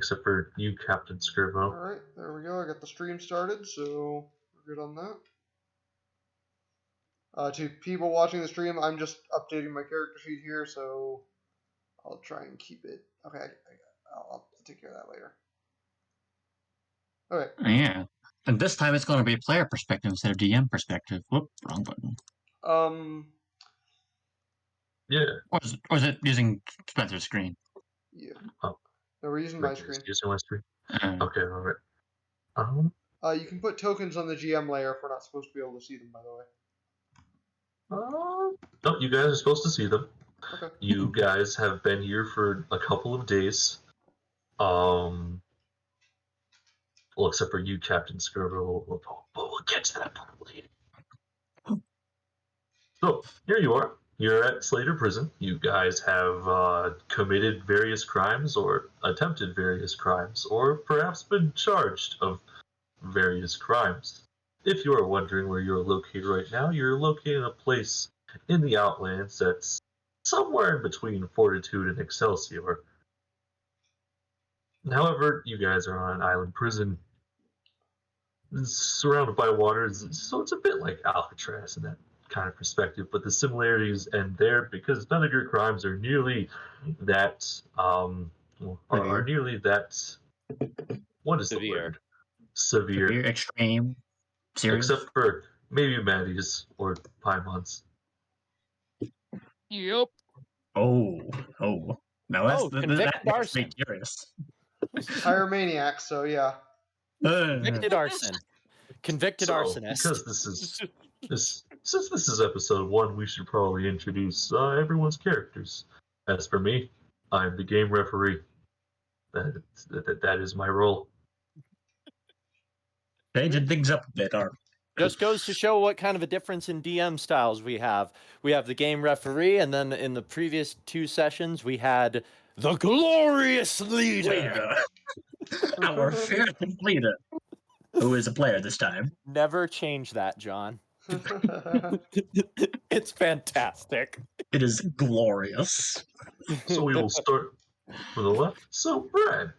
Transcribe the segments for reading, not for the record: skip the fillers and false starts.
except for you, Captain Skirbo. Alright, there we go. I got the stream started, so we're good on that. To people watching the stream, I'm just updating my character sheet here, so I'll try and keep it. Okay, I'll take care of that later. Okay. Yeah. And this time it's going to be player perspective instead of DM perspective. Whoop, wrong button. Yeah. Or is it using Spencer's screen? Yeah. Oh. No, we're using my screen. Using my screen? Okay, alright. You can put tokens on the GM layer if we're not supposed to be able to see them, by the way. No, you guys are supposed to see them. Okay. You guys have been here for a couple of days. Well, except for you, Captain Skirbo. We'll get to that part later. So, here you are. You're at Slater Prison. You guys have committed various crimes, or attempted various crimes, or perhaps been charged of various crimes. If you are wondering where you're located right now, you're located in a place in the Outlands that's somewhere in between Fortitude and Excelsior. However, you guys are on an island prison. It's surrounded by water, so it's a bit like Alcatraz in that kind of perspective, but the similarities end there because none of your crimes are nearly that, nearly that, what is the word? Severe. Extreme. Serious. Except for maybe Maddie's or Paimon's. Yep. Oh. Now that's arson. Curious. Pyromaniac, so yeah. Convicted arson. Convicted arsonist. Because since this is episode 1, we should probably introduce everyone's characters. As for me, I'm the game referee. That is my role. Changing things up a bit, Just goes to show what kind of a difference in DM styles we have. We have the game referee, and then in the previous 2 sessions, we had the glorious leader. Our fearless leader, who is a player this time. Never change that, John. It's fantastic. It is glorious. So we will start from the left. So, Brad,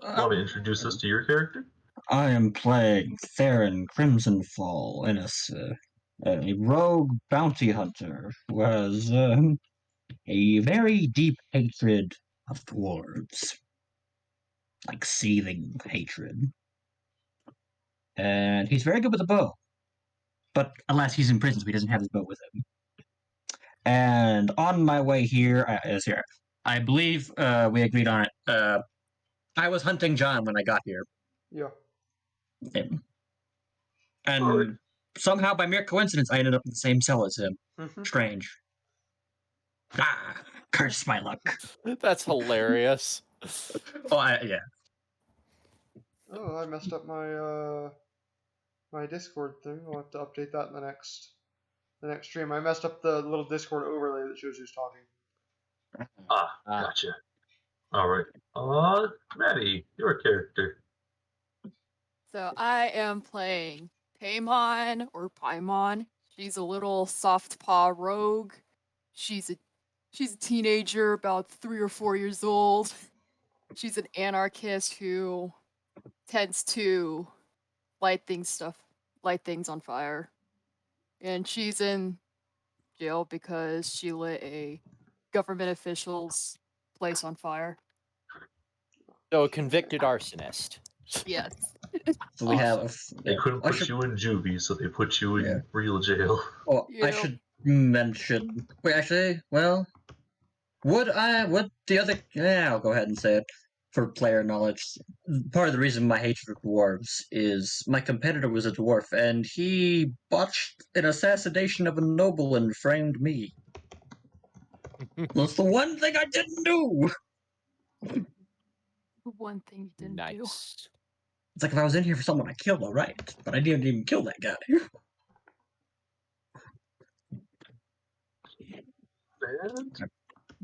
want to introduce us to your character? I am playing Theron Crimsonfall, and a rogue bounty hunter who has a very deep hatred of dwarves. Like seething hatred. And he's very good with a bow. But alas, he's in prison, so he doesn't have his bow with him. And on my way here, I believe we agreed on it. I was hunting John when I got here. Yeah. And somehow, by mere coincidence, I ended up in the same cell as him. Strange. Curse my luck. That's hilarious. Yeah. Oh, I messed up my my Discord thing. I'll have to update that in the next stream. I messed up the little Discord overlay that shows who's talking. Gotcha. All right. Maddie, your character. So I am playing Paimon or Paimon. She's a little soft paw rogue. She's a teenager, about 3 or 4 years old. She's an anarchist who tends to light things on fire. And she's in jail because she lit a government official's place on fire. So a convicted arsonist. Yes. So we have. They couldn't put you in juvie, so they put you in real jail. Oh, I should mention. Wait, actually, well, would the other? Yeah, I'll go ahead and say it for player knowledge. Part of the reason my hatred of dwarves is my competitor was a dwarf, and he botched an assassination of a noble and framed me. That's the one thing I didn't do. The one thing you didn't do. It's like if I was in here for someone I killed, all right, but I didn't even kill that guy.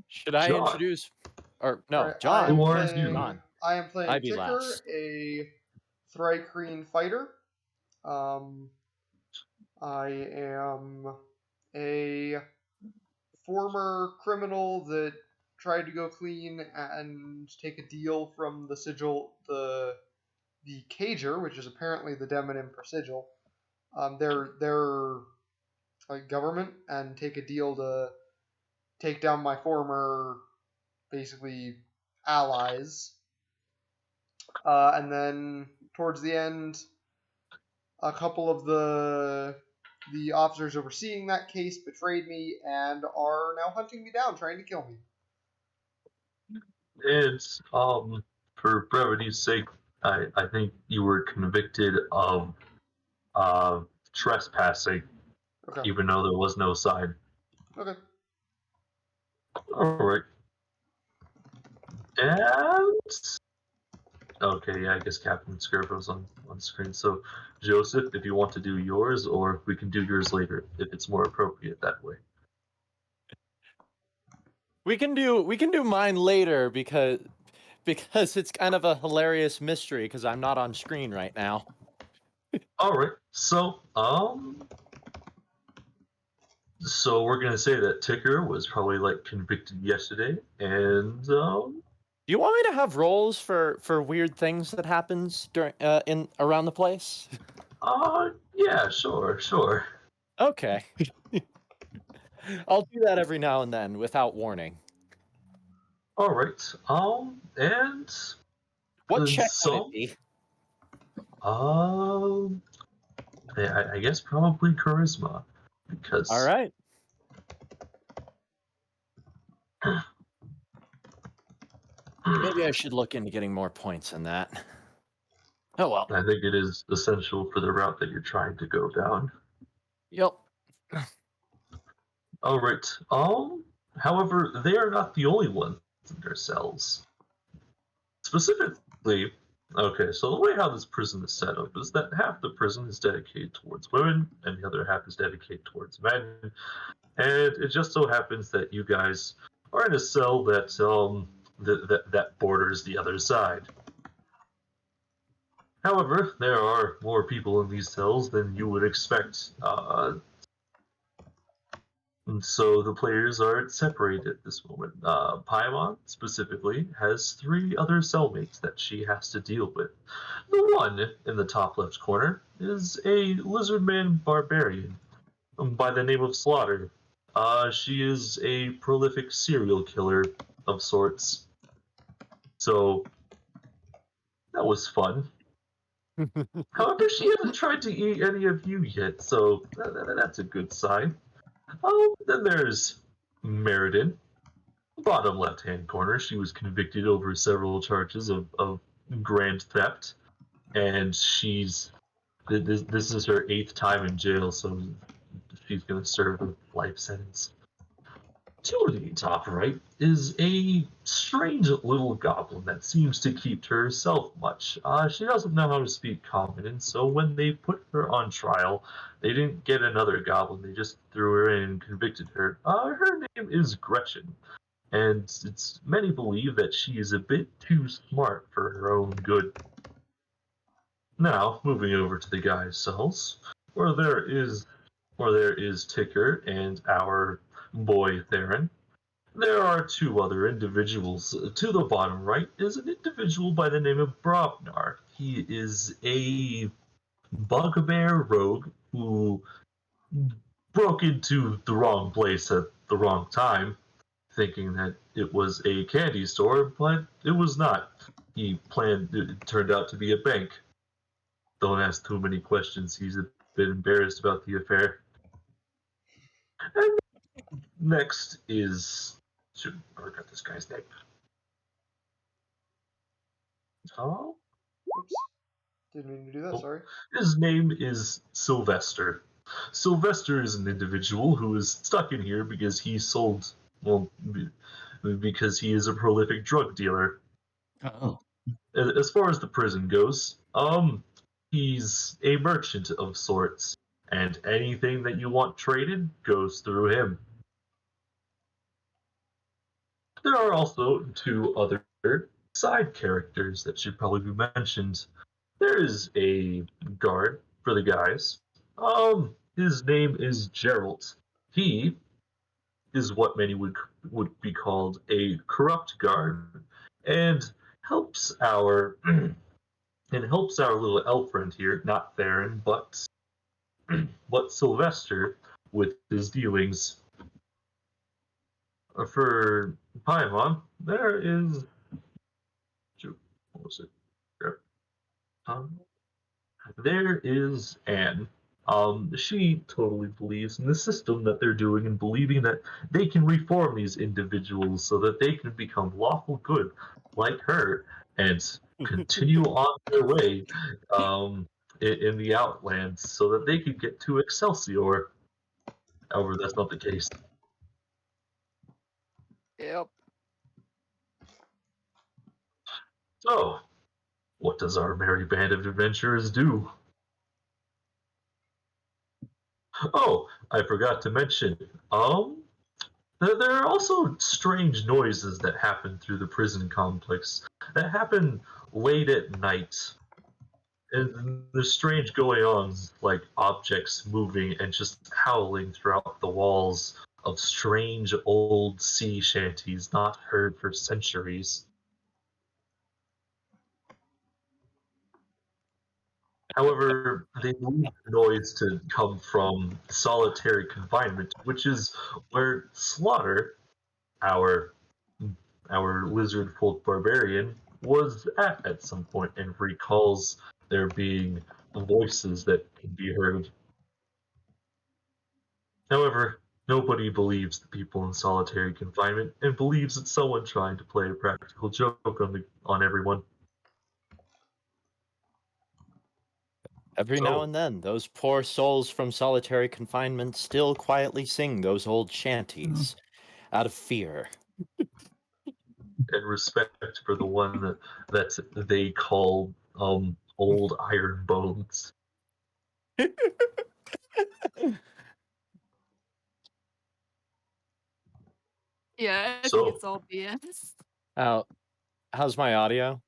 Should I introduce? Or no, right, John. I am playing Ticker, a Thrycreen fighter. I am a former criminal that tried to go clean and take a deal from the sigil, the cager, which is apparently the demon imp sigil. Their like government, and take a deal to take down my former, basically, allies. And then towards the end, a couple of the officers overseeing that case betrayed me and are now hunting me down, trying to kill me. It's for brevity's sake, I think you were convicted of trespassing, Okay. even though there was no sign. Okay. All right. And okay, yeah, I guess Captain Scarborough's on screen. So, Joseph, if you want to do yours, or we can do yours later if it's more appropriate that way. We can do mine later because it's kind of a hilarious mystery because I'm not on screen right now. All right. So we're gonna say that Ticker was probably like convicted yesterday, and Do you want me to have rolls for weird things that happens during in around the place? yeah, sure. Okay. I'll do that every now and then without warning. All right. And What check would so, it be? I guess probably charisma, because All right. Maybe I should look into getting more points in that. Oh well. I think it is essential for the route that you're trying to go down. Yep. All right. However, they are not the only ones in their cells. Specifically, okay, so the way how this prison is set up is that half the prison is dedicated towards women, and the other half is dedicated towards men. And it just so happens that you guys are in a cell that that borders the other side. However, there are more people in these cells than you would expect. And so the players are separated at this moment. Paimon, specifically, has 3 other cellmates that she has to deal with. The one in the top left corner is a lizardman barbarian by the name of Slaughter. She is a prolific serial killer of sorts. So, that was fun. However, she hasn't tried to eat any of you yet, so that's a good sign. Then there's Meriden, bottom left-hand corner. She was convicted over several charges of grand theft, and this is her 8th time in jail, so she's going to serve a life sentence. To the top right is a strange little goblin that seems to keep to herself much. She doesn't know how to speak common, and so when they put her on trial, they didn't get another goblin. They just threw her in and convicted her. Her name is Gretchen, and many believe that she is a bit too smart for her own good. Now, moving over to the guys' cells, where there is Ticker and our boy Theron. There are 2 other individuals. To the bottom right is an individual by the name of Brobnar. He is a bugbear rogue who broke into the wrong place at the wrong time, thinking that it was a candy store, but it was not. It turned out to be a bank. Don't ask too many questions. He's a bit embarrassed about the affair. And next is... Shoot, I forgot this guy's name. Oh? Oops. Didn't mean to do that, sorry. His name is Sylvester. Sylvester is an individual who is stuck in here because he sold... Well, because he is a prolific drug dealer. Oh. As far as the prison goes, he's a merchant of sorts, and anything that you want traded goes through him. There are also 2 other side characters that should probably be mentioned. There is a guard for the guys. His name is Gerald. He is what many would be called a corrupt guard, and helps our little elf friend here, not Theron, but Sylvester with his dealings. For Paimon, there is what was it? There is Anne. She totally believes in the system that they're doing and believing that they can reform these individuals so that they can become lawful good like her and continue on their way in the Outlands so that they could get to Excelsior. However, that's not the case. Yep. So, what does our merry band of adventurers do? Oh, I forgot to mention. There are also strange noises that happen through the prison complex that happen late at night. And there's strange going-ons like objects moving and just howling throughout the walls of strange old sea shanties not heard for centuries. However, they believe the noise to come from solitary confinement, which is where Slaughter, our lizard folk barbarian, was at some point and recalls there being voices that can be heard. However, nobody believes the people in solitary confinement and believes it's someone trying to play a practical joke on everyone. Every now and then, those poor souls from solitary confinement still quietly sing those old shanties out of fear. And respect for the one that they call old iron bones. Yeah, I So- think it's all BS. How's my audio?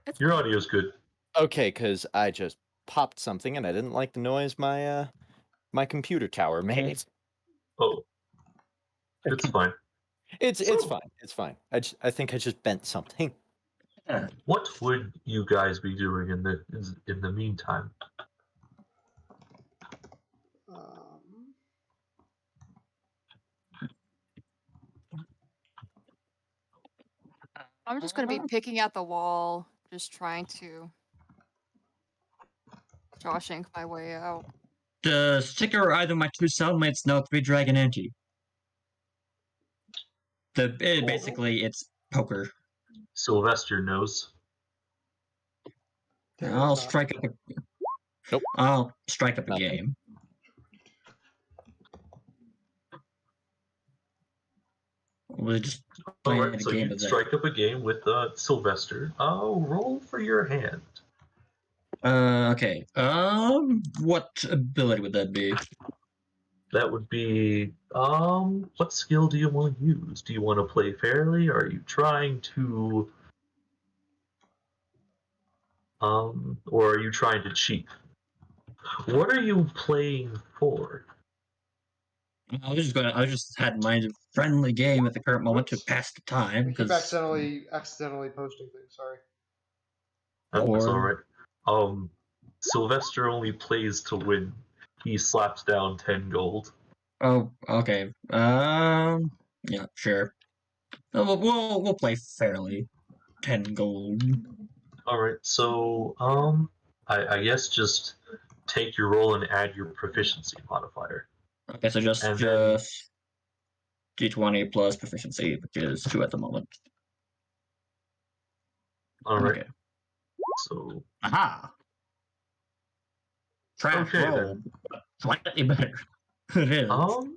It's Your fine. audio's good. Okay, because I just popped something and I didn't like the noise my my computer tower made. Oh, it's fine. It's So- fine. It's fine. I think I just bent something. What would you guys be doing in the meantime? Um, I'm just gonna be picking at the wall, just trying to Shawshank my way out. The sticker or either my two cellmates know 3 Dragon Ante. Basically, it's poker. Sylvester knows. Theron's I'll not. strike up a. Nope. I'll strike up a Nothing. game. We'll just play Alright, a so game you of that. strike up a game with Sylvester. Roll for your hand. Okay. What ability would that be? That would be what skill do you want to use? Do you want to play fairly? Or are you trying to or are you trying to cheat? What are you playing for? I was just had in mind a friendly game at the current moment to pass the time. I keep Because accidentally posting things. Sorry. That's Or- alright. Sylvester only plays to win. He slaps down 10 gold. oh, okay. Yeah, sure. We'll play fairly. 10 gold. Alright, so I guess just take your roll and add your proficiency modifier. Okay, so just And then- D20 plus proficiency, which is 2 at the moment. Alright, Okay. so Aha! Trash Okay, roll, then. but slightly better. It is. Now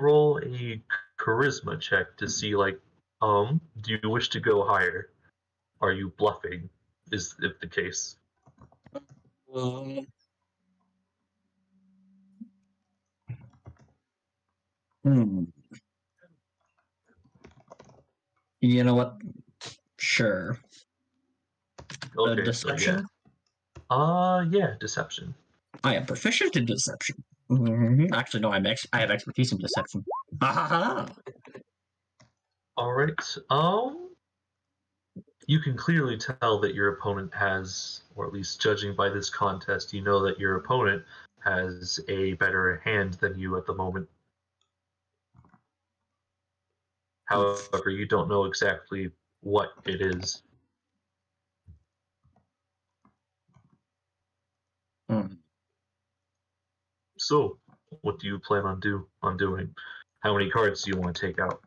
roll a charisma check to see do you wish to go higher? Are you bluffing? Is if the case. Hmm. You know what? Sure. Okay, Deception? so yeah. Yeah, deception. I am proficient in deception. Actually, no, I have expertise in deception. Ha ha ha! All right. You can clearly tell that your opponent has, or at least judging by this contest, you know that your opponent has a better hand than you at the moment. However, you don't know exactly what it is. Hmm. So, what do you plan on doing? How many cards do you want to take out?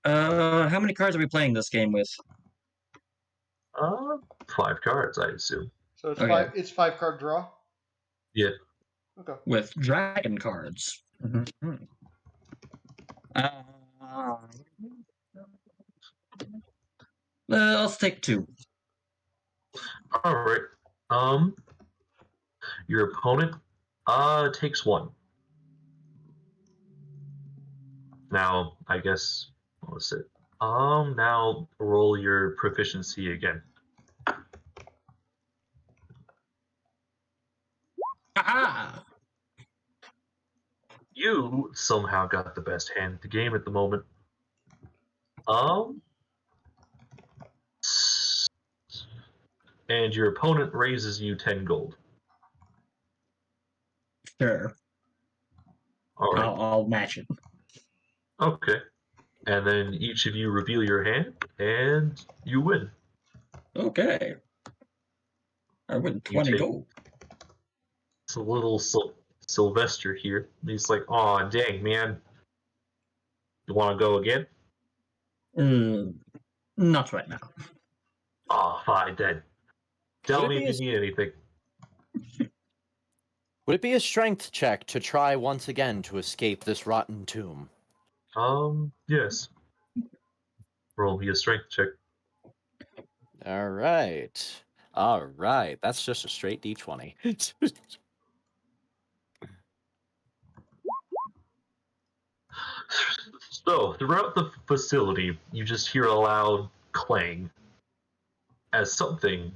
How many cards are we playing this game with? 5 cards, I assume. So it's Okay. It's 5-card draw. Yeah. Okay. With dragon cards. Let's take 2. All right. Your opponent takes 1. Now, I guess what was it? Now roll your proficiency again. Aha! You somehow got the best hand at the game at the moment. And your opponent raises you 10 gold. Sure. All right. I'll match it. Okay. And then each of you reveal your hand, and you win. Okay. I win 20 take- gold. It's a little Sylvester here. He's like, "Aw, dang, man. You want to go again?" Not right now. "Aw, fine then. Tell Would me it if be you need anything." Would it be a strength check to try once again to escape this rotten tomb? Yes. Roll me a strength check. All right. All right. That's just a straight D20. So, throughout the facility, you just hear a loud clang as something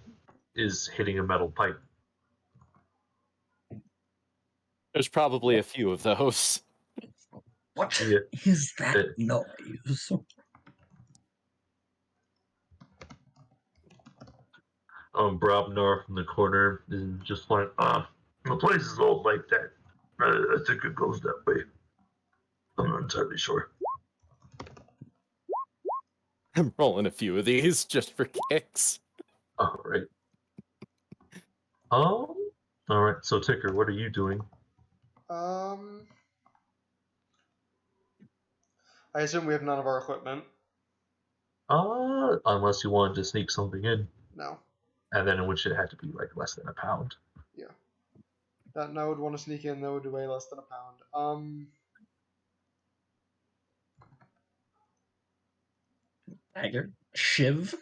is hitting a metal pipe. There's probably a few of those. What Yeah. is that It- noise? Brobnar from the corner is just like, the place is old like that. I think it goes that way. I'm not entirely sure. I'm rolling a few of these just for kicks. Alright. Alright, so Ticker, what are you doing? I assume we have none of our equipment. Unless you wanted to sneak something in, No. and then in which it had to be like less than a pound. Yeah. That I would want to sneak in. That would weigh less than a pound. Dagger? Shiv?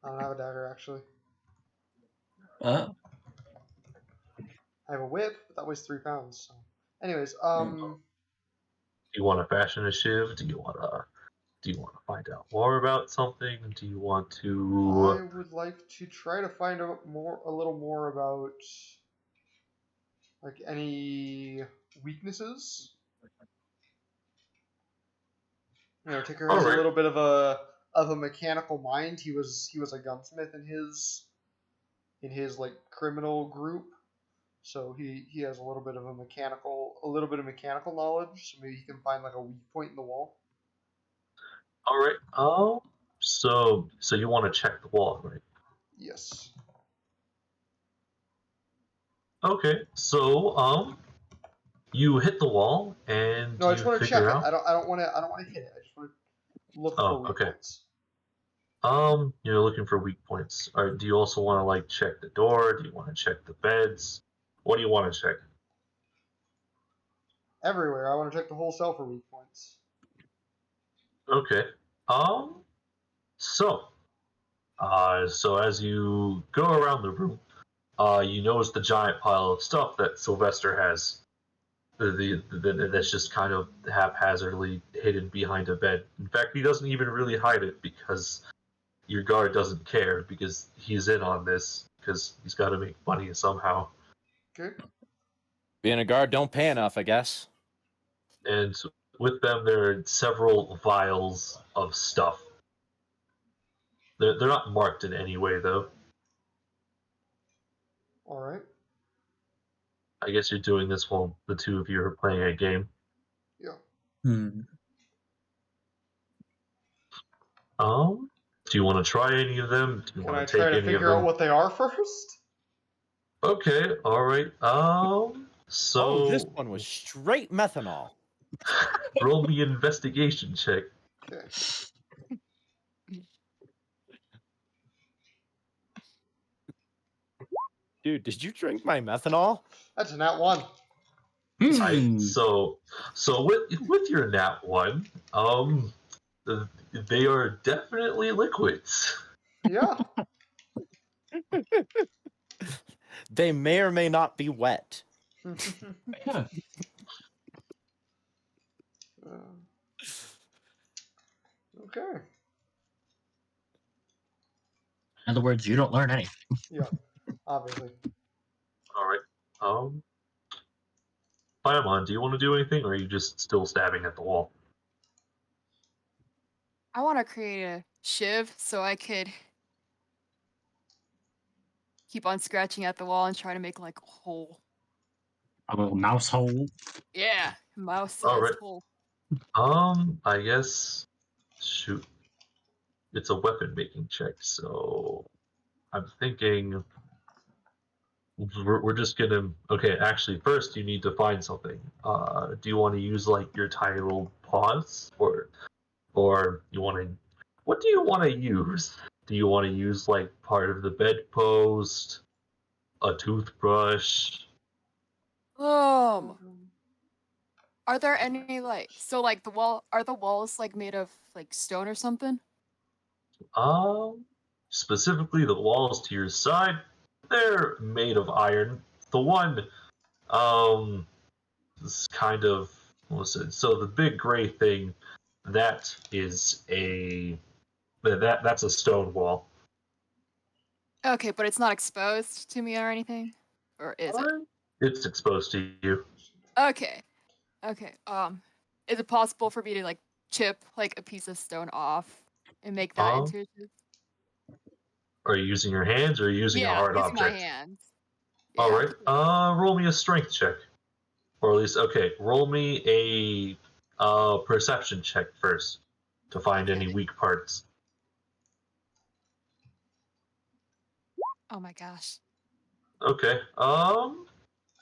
I don't have a dagger actually. Uh, I have a whip, but that weighs 3 pounds. So, anyways, Do you want to fashion a shiv? Do you want to find out more about something? Do you want to? I would like to try to find out a little more about like any weaknesses. You know, Ticker has a Alright. little bit of a mechanical mind. He was a gunsmith in his like criminal group, so he has a little bit of mechanical knowledge. So maybe he can find like a weak point in the wall. Alright. So you want to check the wall, right? Yes. Okay. So you hit the wall and No, I you just want to check figure it. out. I don't want to hit it. I just want to look for weak Okay. points. You're looking for weak points. Or do you also want to like check the door? Do you want to check the beds? What do you want to check? Everywhere. I want to check the whole cell for weak points. Okay. So, so as you go around the room, you notice the giant pile of stuff that Sylvester has. That's just kind of haphazardly hidden behind a bed. In fact, he doesn't even really hide it because your guard doesn't care because he's in on this because he's got to make money somehow. Okay. Being a guard don't pay enough, I guess. And with them, there are several vials of stuff. They're not marked in any way, though. All right. I guess you're doing this while the two of you are playing a game. Yeah. Do you want to try any of them? Do you Can I want to try take to any of figure out them? what they are first? Okay, all right. So Oh, this one was straight methanol. roll me an investigation check. Okay. Dude, did you drink my methanol? That's a nat 1. So with your nat 1, they are definitely liquids. Yeah. They may or may not be wet. Yeah. Okay. In other words, you don't learn anything. Yeah. Obviously. All right. Paimon, do you want to do anything, or are you just still stabbing at the wall? I want to create a shiv so I could keep on scratching at the wall and try to make like a hole. A little mouse hole. Yeah, mouse All sized right. hole. I guess. Shoot. It's a weapon making check, so I'm thinking we're just gonna. Okay, actually, first you need to find something. Do you want to use like your title paws, or you want to? What do you want to use? Do you want to use like part of the bedpost, a toothbrush? Are there any like like the wall? Are the walls like made of like stone or something? Specifically the walls to your side, they're made of iron. The one, is kind of, listen. So the big gray thing, that is that's a stone wall. Okay, but it's not exposed to me or anything, or is it? It's exposed to you. Okay, okay. Is it possible for me to like chip like a piece of stone off and make that Um, into a shiv? Are you using your hands or are you using a Yeah, hard using my object? hands. All Yeah, right. Roll me a strength check, or at least roll me a perception check first to find any Okay. weak parts. Oh my gosh. Okay.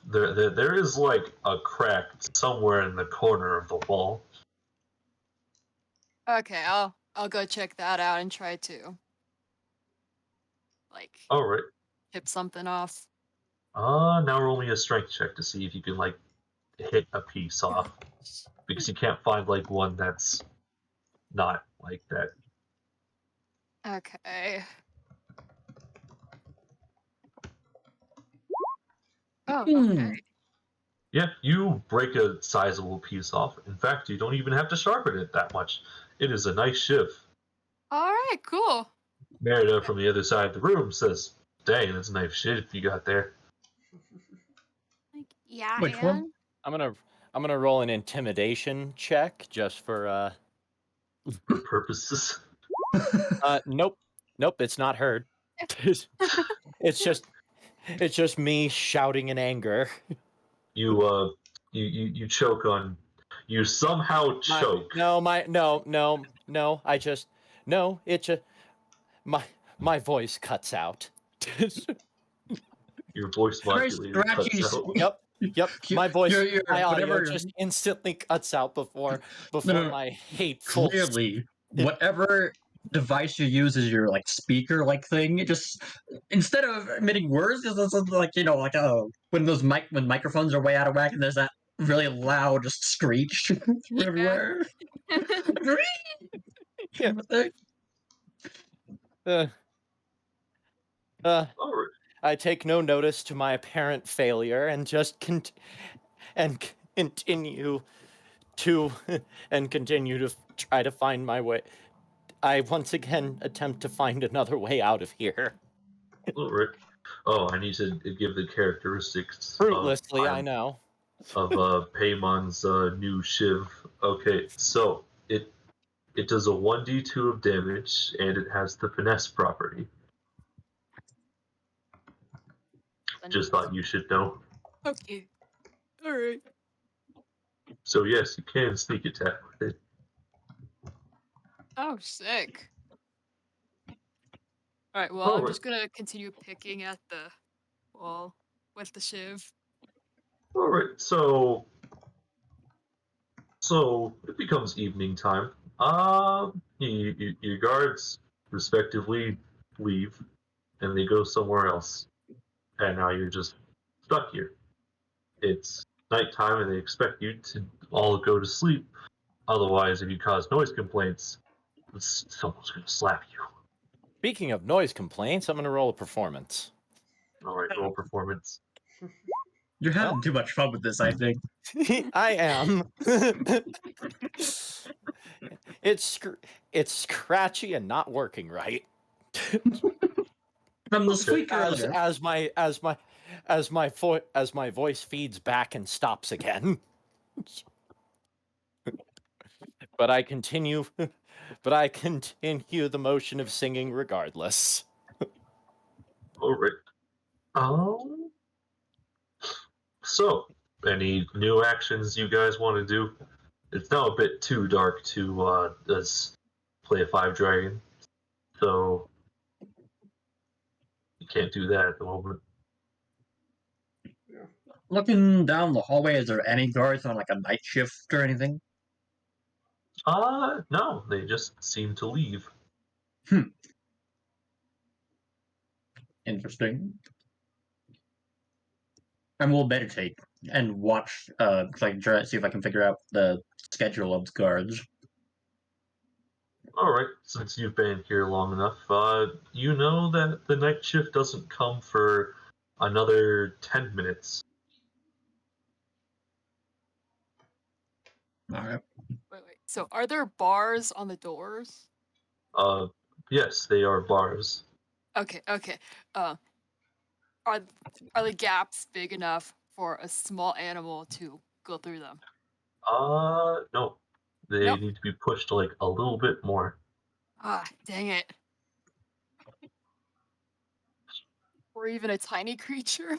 There is like a crack somewhere in the corner of the wall. Okay, I'll go check that out and try to like All right. chip something off. Now roll me a strength check to see if you can like hit a piece off, because you can't find like one that's not like that. Okay. Oh, Hmm. okay. Yeah, you break a sizable piece off. In fact, you don't even have to sharpen it that much. It is a nice shiv. All right, cool. Merida from the other side of the room says, "Dang, that's a nice shiv you got there." Like, yeah, Which one? I'm gonna roll an intimidation check just for For purposes. nope, it's not heard. it's just me shouting in anger. You choke on. You somehow choke. My voice cuts out. Your voice Very modulator cuts scratchy. out. Yep. My voice, Your- my audio whatever- just instantly cuts out before No. my hateful. Clearly, whatever device you use as your like speaker like thing, it just instead of emitting words, it's just like when when microphones are way out of whack and there's that really loud just screech everywhere. Yeah. All right. I take no notice to my apparent failure and just continue to try to find my way. I once again attempt to find another way out of here. All right. Oh, I need to give the characteristics Fruitlessly, I know. of Paymon's new shiv. Okay, so it does a 1d2 of damage, and it has the finesse property. Just thought you should know. Okay. Alright. So yes, you can sneak attack with it. Oh, sick. Alright, well, I'm Alright. just gonna continue picking at the wall with the shiv. All right, so it becomes evening time. Your guards respectively leave, and they go somewhere else, and now you're just stuck here. It's nighttime, and they expect you to all go to sleep. Otherwise, if you cause noise complaints, someone's going to slap you. Speaking of noise complaints, I'm going to roll a performance. All right, roll performance. You're having too much fun with this, I think. I am. It's scratchy and not working right. From the squeak As earlier. my voice feeds back and stops again. But I continue the motion of singing regardless. All right. So, any new actions you guys want to do? It's now a bit too dark to just play a 5 dragon, so you can't do that at the moment. Looking down the hallway, is there any guards on like a night shift or anything? No, they just seem to leave. Interesting. And we'll meditate and watch, like try to see if I can figure out the schedule of the guards. All right, since you've been here long enough, you know that the night shift doesn't come for another 10 minutes. All right. Wait. So, are there bars on the doors? Yes, they are bars. Okay. Are the gaps big enough for a small animal to go through them? No. They Nope. need to be pushed like a little bit more. Ah, dang it. Or even a tiny creature?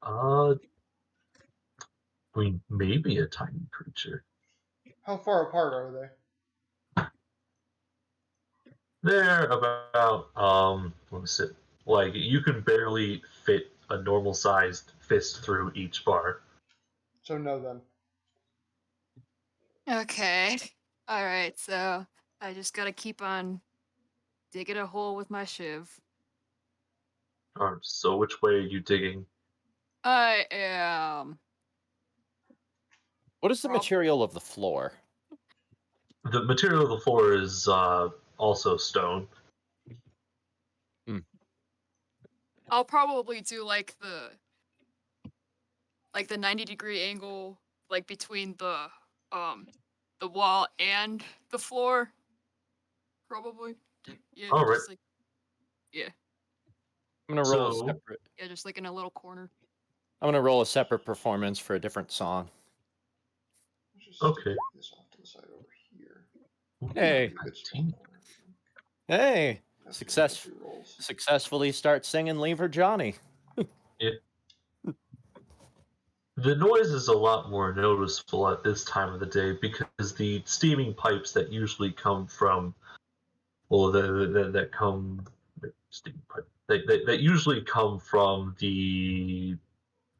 I mean, maybe a tiny creature. How far apart are they? They're about, let me see. Like, you can barely fit a normal sized fist through each bar. So no then. Okay. Alright, so I just gotta keep on digging a hole with my shiv. So which way are you digging? I am. What is the material of the floor? The material of the floor is also stone. I'll probably do like the 90-degree angle, like between the wall and the floor. Probably. Yeah. All right. Just like, yeah. I'm gonna roll a So- separate. Yeah, just like in a little corner. I'm gonna roll a separate performance for a different song. Let's just Okay. stick this off to the side over here. Hey. Maybe a good small corner. Hey, After Success. the 2 rolls. Successfully start singing "Leave Her Johnny." The noise is a lot more noticeable at this time of the day because the steaming pipes that usually come from, well, that come steaming pipe that usually come from the,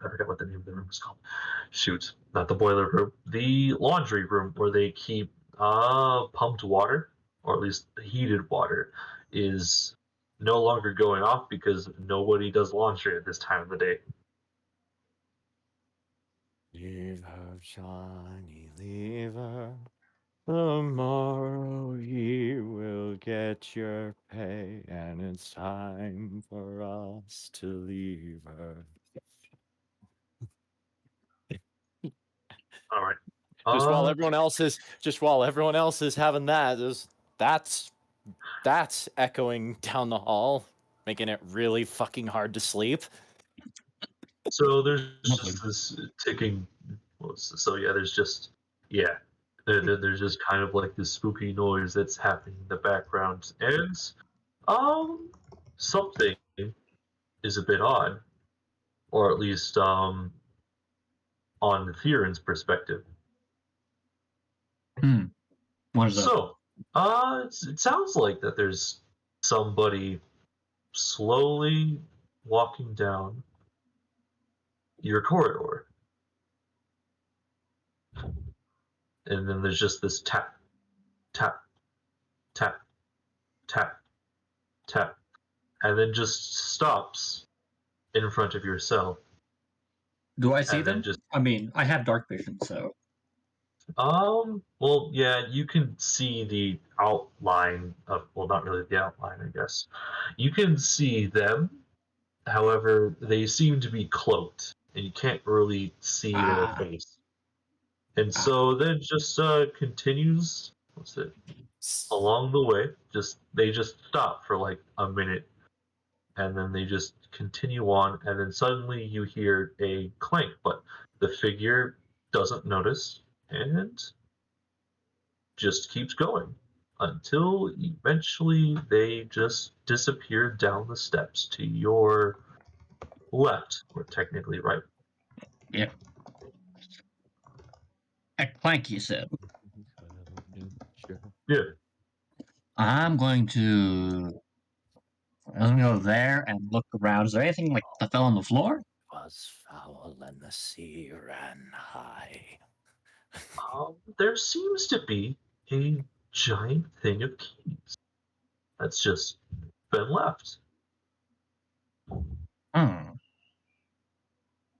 I forgot what the name of the room is called. Shoot, not the boiler room, the laundry room where they keep pumped water, or at least heated water, is no longer going off because nobody does laundry at this time of the day. Leave her, Johnny, leave her. Tomorrow you will get your pay, and it's time for us to leave her. All right. Just while everyone else is having that, That's echoing down the hall, making it really fucking hard to sleep. So there's Lovely. just this ticking. So yeah, there's just there's just kind of like this spooky noise that's happening in the background, and something is a bit odd, or at least on Theron's perspective. What is that? So it sounds like that there's somebody slowly walking down your corridor. And then there's just this tap, tap, tap, tap, tap, and then just stops in front of your cell. Do I see and then them? just- I mean, I have dark vision, so. Well, yeah, you can see the outline of, well, not really the outline, I guess. You can see them, however, they seem to be cloaked, and you can't really see their face. And so then just continues, along the way. They just stop for like a minute, and then they just continue on, and then suddenly you hear a clank, but the figure doesn't notice and just keeps going until eventually they just disappear down the steps to your left, or technically right. Yep. A clank, you said. Yeah. I'm going to go there and look around. Is there anything like that fell on the floor? Was foul and the sea ran high. There seems to be a giant thing of keys that's just been left.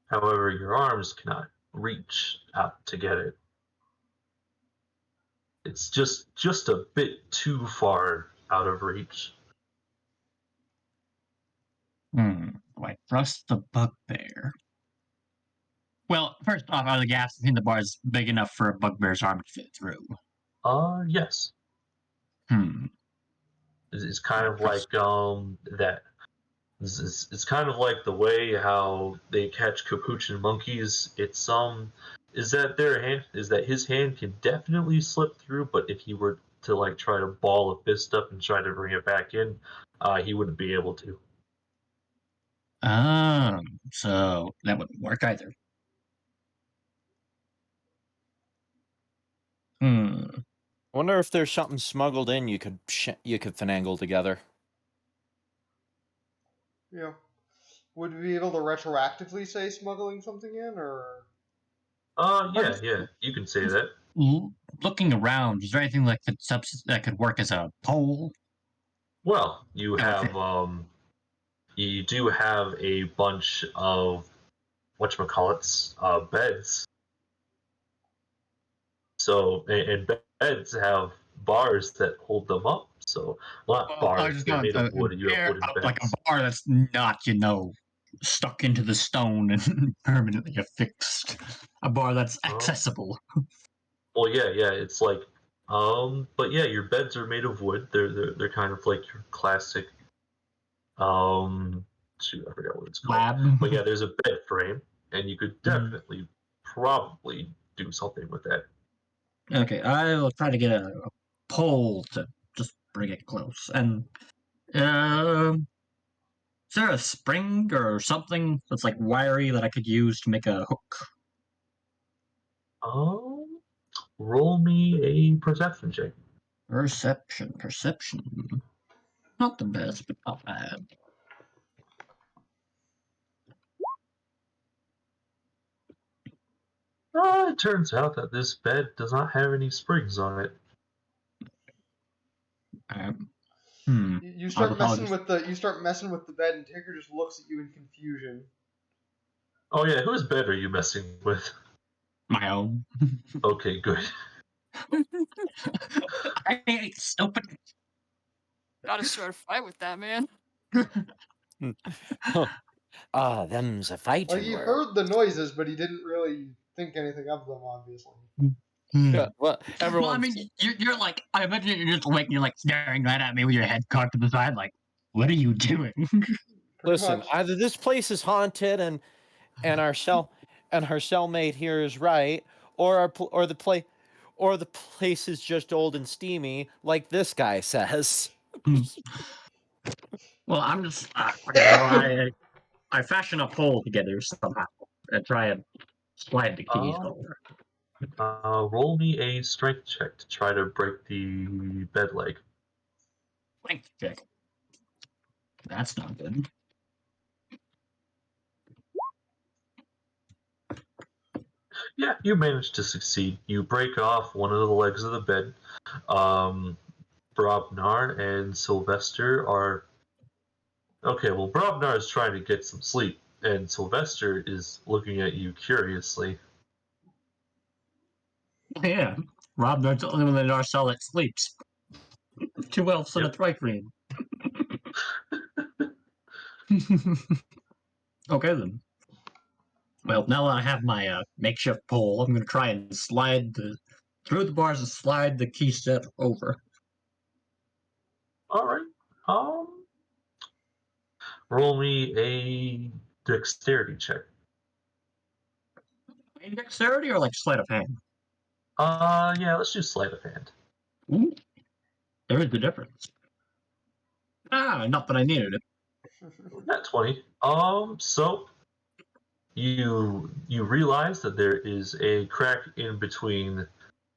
However, your arms cannot reach out to get it. It's just a bit too far out of reach. Like trust the bugbear. Well, first off, out of the gas, I think the bar is big enough for a bugbear's arm to fit through. Yes. It's kind of like that. It's kind of like the way how they catch capuchin monkeys. It's is that his hand can definitely slip through, but if he were to like try to ball a fist up and try to bring it back in, he wouldn't be able to. So that wouldn't work either. I wonder if there's something smuggled in you could finagle together. Yeah. Would we be able to retroactively say smuggling something in, or? Yeah, you can say that. Looking around, is there anything that could work as a pole? Well, you have you do have a bunch of whatchamacallits, beds. So, and beds have bars that hold them up. So, well, not bars, they're made of wood. You have wooden beds. Like a bar that's not, stuck into the stone and permanently affixed. A bar that's accessible. Well, yeah, it's like, but yeah, your beds are made of wood. They're kind of like your classic, shoot, I forgot what it's called. Lab. But yeah, there's a bed frame, and you could definitely, probably do something with that. Okay, I will try to get a pole to just bring it close. And, is there a spring or something that's like wiry that I could use to make a hook? Roll me a perception check. Perception. Not the best, but not bad. It turns out that this bed does not have any springs on it. You start messing with the bed, and Tigger just looks at you in confusion. Oh yeah, whose bed are you messing with? My own. Okay, good. I ain't stupid. Gotta start a fight with that man. Them's a fighting Like, he word. heard the noises, but he didn't really think anything of them, obviously. Yeah, well, Well, everyone. I mean, you're like, I imagine you're just awake and you're like staring right at me with your head cocked to the side, like, what are you doing? Pretty Listen, much. either this place is haunted and our cellmate here is right, or the place is just old and steamy, like this guy says. Well, I'm just, okay, well, I fashion a pole together somehow and try and slide the keys Um, over. roll me a strength check to try to break the bed leg. Strength check. That's not good. Yeah, you manage to succeed. You break off one of the legs of the bed. Brobnar and Sylvester are okay. Well, Brobnar is trying to get some sleep, and Sylvester is looking at you curiously. Yeah, Rob Nerd's the only one in our cell that sleeps. 2 elves and a Yep. thri-creen. Okay then. Well, now that I have my makeshift pole, I'm gonna try and slide through the bars and slide the key set over. All right. Roll me a dexterity check. Dexterity or like sleight of hand? Yeah, let's do sleight of hand. Ooh, there is the difference. Not that I needed it. Not 20. So you realize that there is a crack in between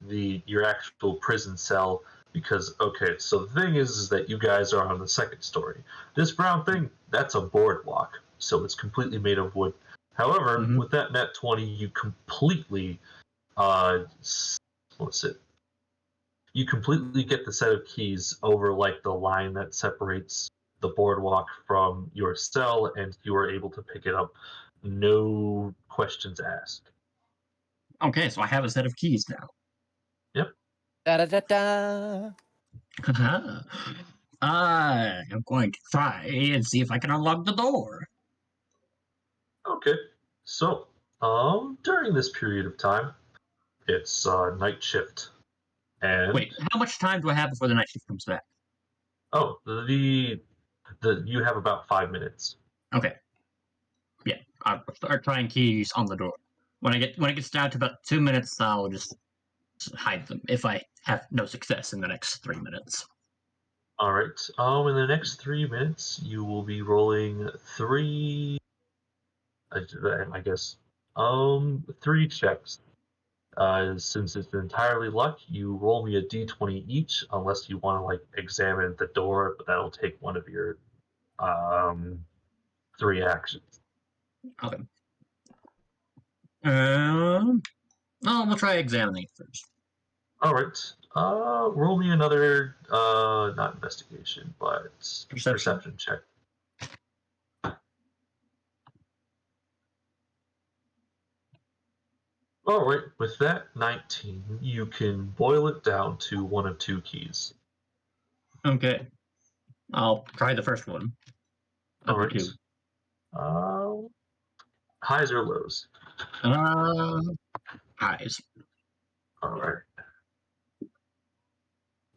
your actual prison cell because so the thing is that you guys are on the second story. This brown thing, that's a boardwalk, so it's completely made of wood. However, Mhm. with that net 20, you completely what's it? You completely get the set of keys over like the line that separates the boardwalk from your cell, and you are able to pick it up. No questions asked. Okay, so I have a set of keys now. Yep. Da da da da. I am going to try and see if I can unlock the door. Okay. So, during this period of time, it's night shift, and Wait, how much time do I have before the night shift comes back? the you have about 5 minutes. Okay. Yeah, I'll start trying keys on the door. When it gets down to about 2 minutes, I'll just hide them if I have no success in the next 3 minutes. All right. In the next 3 minutes, you will be rolling three. I guess. 3 checks. Since it's entirely luck, you roll me a d20 each, unless you want to like examine the door, but that'll take one of your 3 actions. Okay. We'll try examining it first. All right. Roll me another not investigation, but perception check. All right. With that 19, you can boil it down to one of 2 keys. Okay. I'll try the first one. All Of the right. 2. Highs or lows? Highs. All right.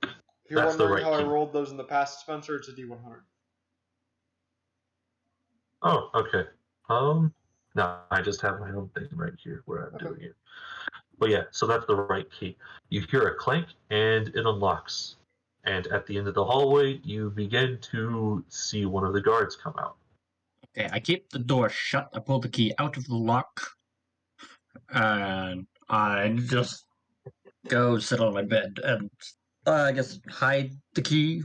If you're That's the wondering right how I key. rolled those in the past, Spencer, it's a D100. Oh, okay. No, I just have my own thing right here where I'm Okay. doing it. But yeah, so that's the right key. You hear a clank and it unlocks. And at the end of the hallway, you begin to see one of the guards come out. Okay, I keep the door shut. I pull the key out of the lock. And I just go sit on my bed and I guess hide the key.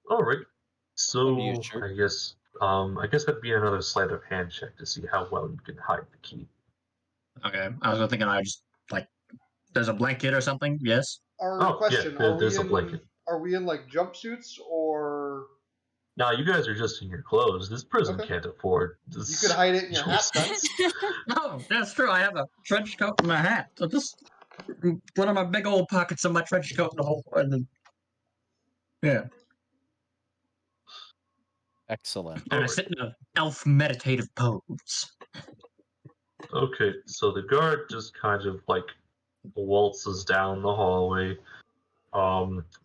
All right. What are you So sure? I guess that'd be another sleight of hand check to see how well you can hide the key. Okay, I was thinking I just like there's a blanket or something. Yes. Our Oh yeah, question: there's a blanket. Are we in like jumpsuits or? Now you guys are just in your clothes. This prison Okay. can't afford this. You could hide it in your hat then. No, that's true. I have a trench coat and a hat. So just one of my big old pockets of my trench coat and the whole. And then, yeah. Excellent. And I sit in an elf meditative pose. Okay, so the guard just kind of like waltzes down the hallway,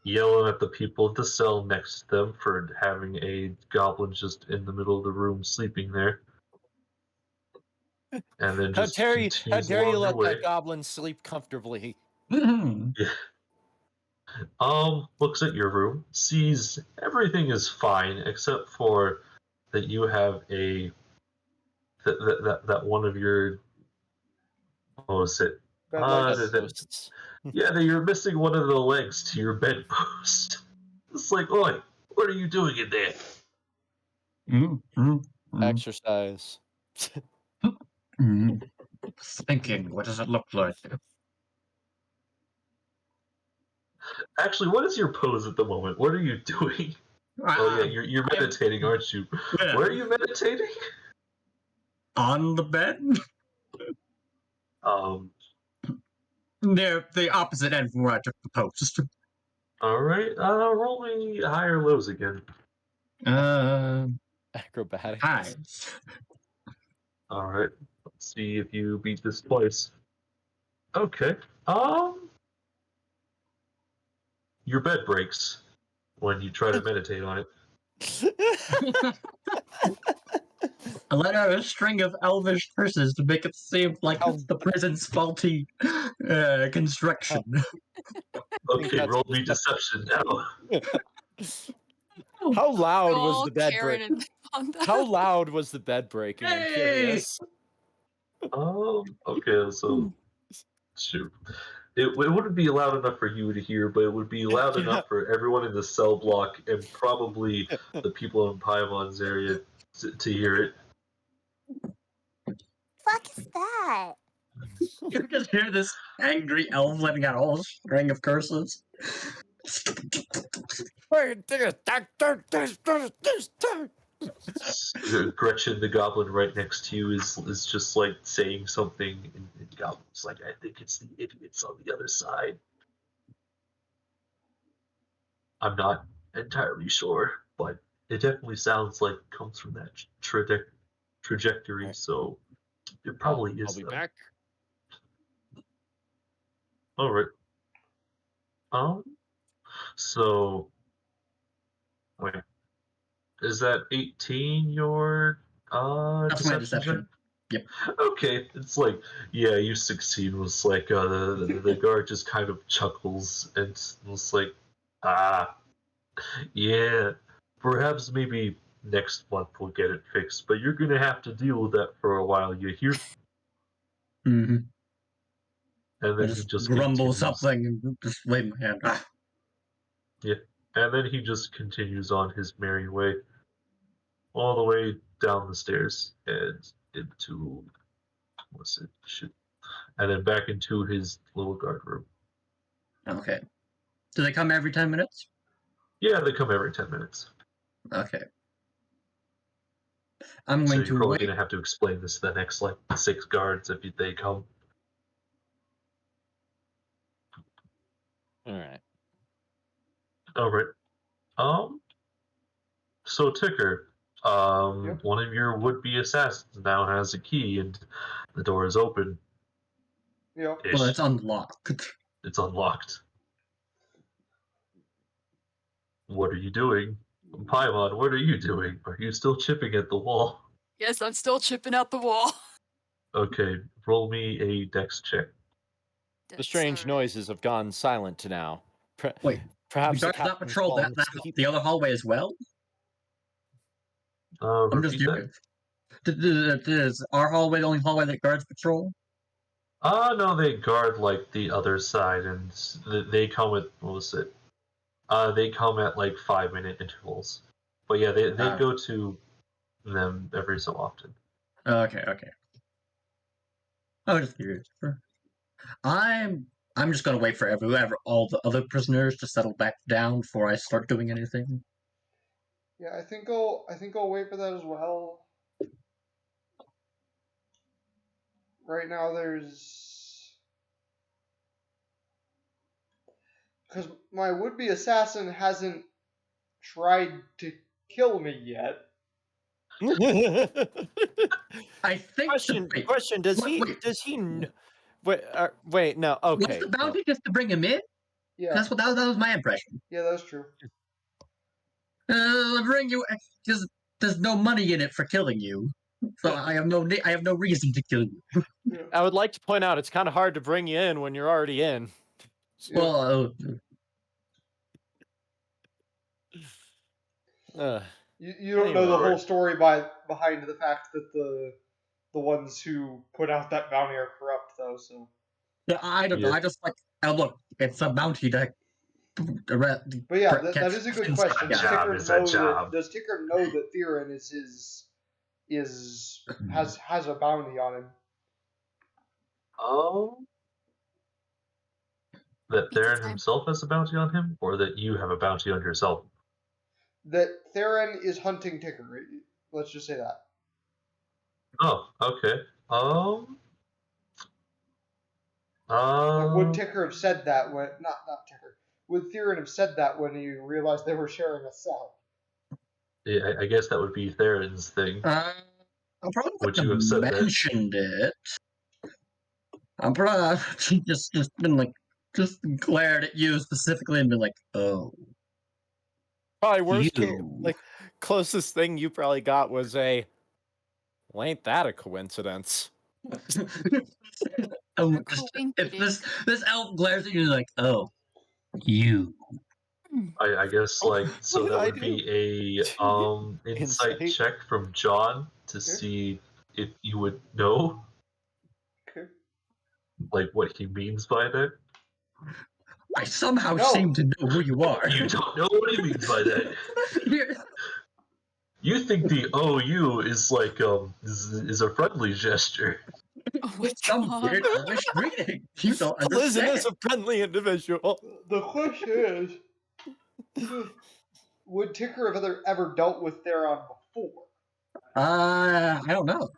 yelling at the people at the cell next to them for having a goblin just in the middle of the room sleeping there, and then How just dare you? How continues dare you along their let way. that goblin sleep comfortably? Looks at your room, sees everything is fine except for that you have that one of your, what was it? Bed legs. Bedposts. Yeah, that you're missing one of the legs to your bedpost. It's like, oi, what are you doing in there? Exercise. Thinking, what does it look like? Actually, what is your pose at the moment? What are you doing? Oh yeah, you're meditating, aren't you? Yeah. Where are you meditating? On the bed? Um, They're the opposite end from where I took the post. all right. Roll me high or lows again. Acrobatics. Highs. All right. Let's see if you beat this twice. Okay. Your bed breaks when you try to meditate on it. I let out a string of elvish curses to make it seem like How- it's the prison's faulty construction. Okay, that's roll me deception. deception now. How loud was All the bed Karen break? and Fonda. How loud was the bed breaking? I'm Hey! curious. Okay, so shoot. It wouldn't be loud enough for you to hear, but it would be loud enough for everyone in the cell block and probably the people in Paimon's area to hear it. Fuck is that? You just hear this angry elf letting out a whole string of curses. Gretchen, the goblin right next to you, is just like saying something in goblin's like, I think it's the idiots on the other side. I'm not entirely sure, but it definitely sounds like it comes from that trajectory, Right. so it probably I'll is be them. back. All right. So wait, is that 18 your That's my deception check? deception. Okay, it's like, yeah, you succeed. Was like the guard just kind of chuckles and was like, yeah, perhaps maybe next month we'll get it fixed, but you're gonna have to deal with that for a while. You hear? Mm-hmm. And I then he just just grumble continues. something and just wave my hand. Yeah, and then he just continues on his merry way, all the way down the stairs and into, what's it? Shit. And then back into his little guard room. Okay. Do they come every 10 minutes? Yeah, they come every 10 minutes. Okay. I'm So going you're to probably wait. going to have to explain this to the next, like, 6 guards if they come. All right. All right. So Ticker, Yep. one of your would-be assassins now has a key and the door is open. Yep. Well, it's unlocked. It's unlocked. What are you doing? Paimon, what are you doing? Are you still chipping at the wall? Yes, I'm still chipping out the wall. Okay, roll me a dex check. The strange Sorry. noises have gone silent now. Wait, Perhaps the does not captain's patrol fallen that asleep. the other hallway as well? I'm just Repeat that? curious. Is our hallway the only hallway that guards patrol? No, they guard like the other side, and they come at, what was it? They come at like 5-minute intervals. But yeah, they go to them every so often. Okay. I was just curious. I'm just gonna wait for all the other prisoners to settle back down before I start doing anything. Yeah, I think I'll wait for that as well. Right now, because my would-be assassin hasn't tried to kill me yet. I think. Question. Does Wait, he? wait. Does he? Wait. No. Okay. Was the bounty just to bring him in? Yeah, That was my impression. yeah, that's true. Bring you because there's no money in it for killing you, so I have no reason to kill you. Yeah. I would like to point out it's kind of hard to bring you in when you're already in. Yeah. Well, You don't know the Anyway. whole story behind the fact that the ones who put out that bounty are corrupt, though. So. I don't know. Yeah. I just like look. It's a bounty to. But yeah, that is a good question. A job is a job. Does Ticker know that Theron has a bounty on him? Oh. That Because Theron I'm- himself has a bounty on him, or that you have a bounty on yourself? That Theron is hunting Ticker. Let's just say that. Oh, okay. Would Ticker have said that when not Ticker? Would Theron have said that when he realized they were sharing a cell? Yeah, I guess that would be Theron's thing. I probably Would wouldn't you have said that? mentioned it. I'm probably just been like just glared at you specifically and been like, oh. Probably worst case, You. like closest thing you probably got was a. Well, ain't that a coincidence? If this elf glares at you like, oh, you. I guess like so What did that I would be a insight Insight? check from John to see if you would know Okay. like what he means by that. I somehow No. seem to know who you are. You don't know what he means by that. You're- You think the OU is like is a friendly gesture. Oh my Some god. weird elvish greeting. You don't Listen understand. is a friendly individual. The question is, would Ticker have ever dealt with Theron before? I don't know.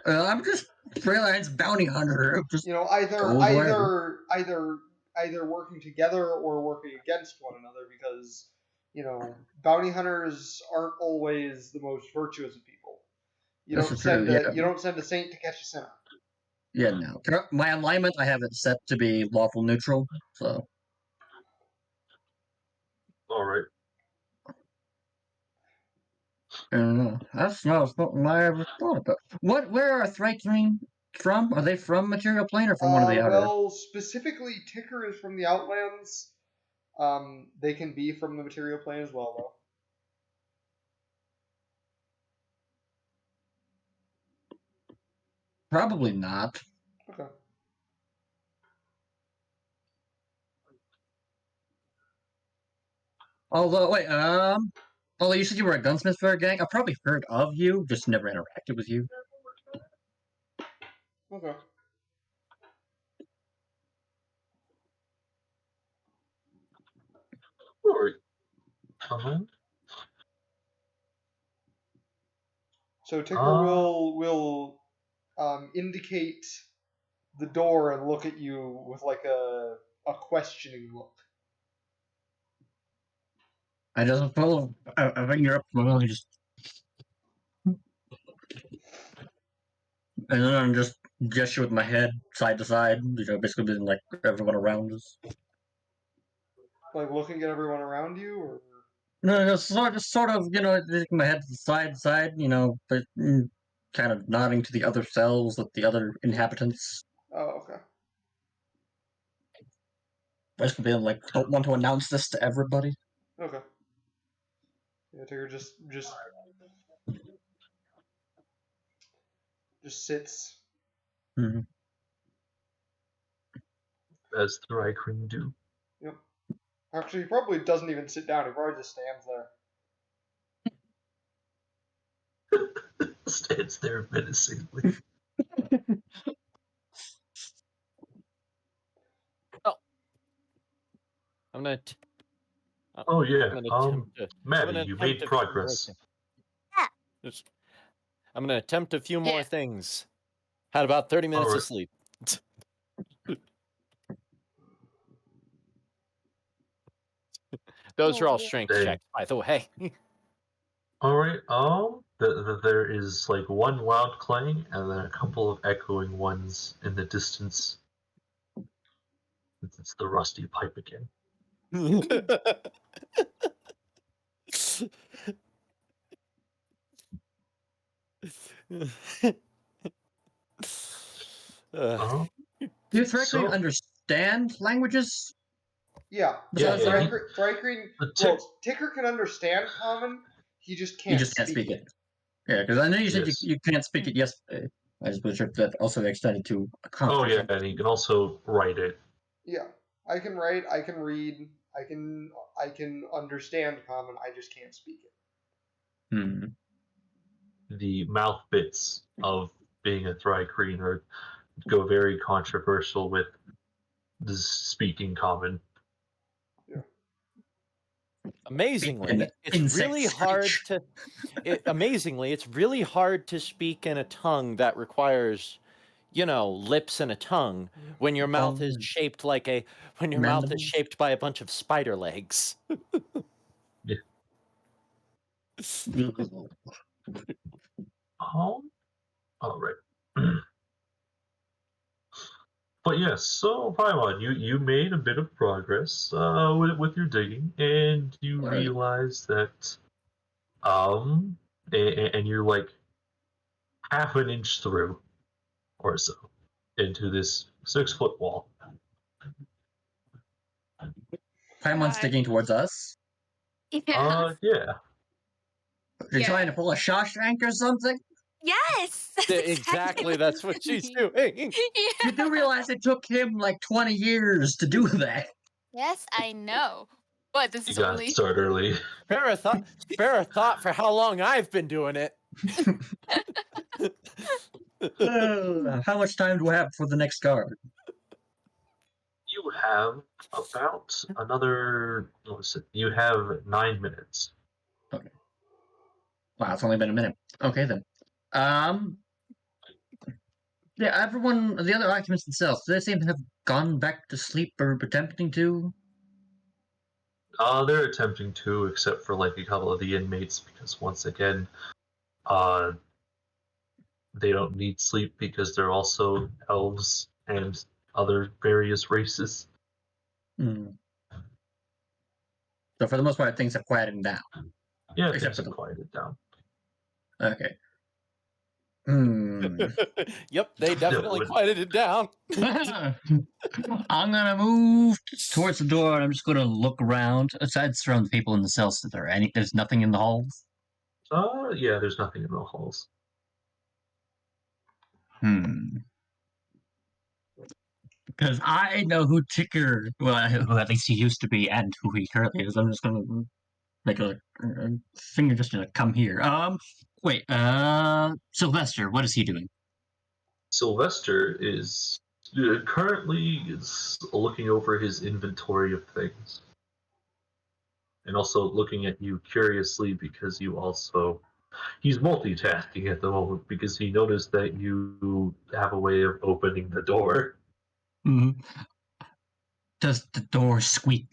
I'm just freelance bounty hunter. who Just You know, either working together or working against one another, because bounty hunters aren't always the most virtuous of people. You This don't is true, send yeah. you don't send a saint to catch a sinner. Yeah, no. My alignment, I have it set to be lawful neutral. So All right. I don't know. That's not something I ever thought about. Where are Thrycreen from? Are they from Material Plane or from one of the outer? Well, specifically, Ticker is from the Outlands. They can be from the Material Plane as well, though. Probably not. Okay. Although, wait, although you said you were a gunsmith for a gang, I've probably heard of you, just never interacted with you. Okay. All right. Uh-huh. So Ticker will indicate the door and look at you with like a questioning look. I just pull a finger up my mouth, just, and then I'm just gesture with my head side to side, basically being like everyone around us. Like looking at everyone around you, or No, just sort of, just my head side to side, but kind of nodding to the other cells of the other inhabitants. oh, okay. Basically being like, don't want to announce this to everybody. Okay. Yeah, Ticker just sits. Mm-hmm. As Thrycreen do. Yep. Actually, he probably doesn't even sit down. He probably just stands there. Stands there menacingly. I'm gonna. Oh yeah. I'm gonna attempt to. Maddie, gonna you attempt made a few progress. more things. I'm gonna attempt a few more Yeah. things. Had about 30 minutes Alright. of sleep. Those are all Oh. strength Dang. checks, by the way. All right. There is like one loud clang and then a couple of echoing ones in the distance. It's the rusty pipe again. Uh, Do you theoretically So- understand languages? Yeah. Yeah, Besides, yeah, Thrycreen, the well, Ticker can understand common. He just you can't. just can't speak it. Yeah, because I know you said Yes. you can't speak it yesterday. I just wasn't sure if that also extended to a Oh yeah, comprehension. and he can also write it. Yeah. I can write. I can read. I can understand common. I just can't speak it. Hmm. The mouth bits of being a Thrycreen are go very controversial with the speaking common. Amazingly, And it's insect really hard screech. to. Amazingly, it's really hard to speak in a tongue that requires, lips and a tongue when your mouth is Tongue. shaped like when your mouth is Mandibles. shaped by a bunch of spider legs. Oh, all right. But yes, so Paimon, you made a bit of progress with your digging, and you Right. realize that and you're like half an inch through or so into this 6-foot wall. Paimon's God. sticking towards us. Yeah. Yeah. You're Yeah. trying to pull a Shawshank or something? Yes. That's Exactly, that's what she's doing. doing. You do realize it took him like 20 years to do that. Yes, I know. But this You is gotta only. start early. Spare a thought for how long I've been doing it. How much time do I have for the next guard? You have about another. You have 9 minutes. Wow, it's only been a minute. Okay then. Yeah, everyone, the other occupants themselves, do they seem to have gone back to sleep or attempting to? They're attempting to, except for like a couple of the inmates, because once again, they don't need sleep because they're also elves and other various races. Hmm. So for the most part, things have quieted down. Yeah, Except things for have the- quieted down. Okay. Hmm. Yep, they definitely would- quieted it down. I'm gonna move towards the door and I'm just gonna look around. Aside from the people in the cells, there's nothing in the halls? Yeah, there's nothing in the halls. Because I know who Ticker, well, who at least he used to be, and who he currently is. I'm just gonna make a finger just to come here. Wait, Sylvester, what is he doing? Sylvester is currently looking over his inventory of things. And also looking at you curiously because he's multitasking at the moment because he noticed that you have a way of opening the door. Mm-hmm. Does the door squeak?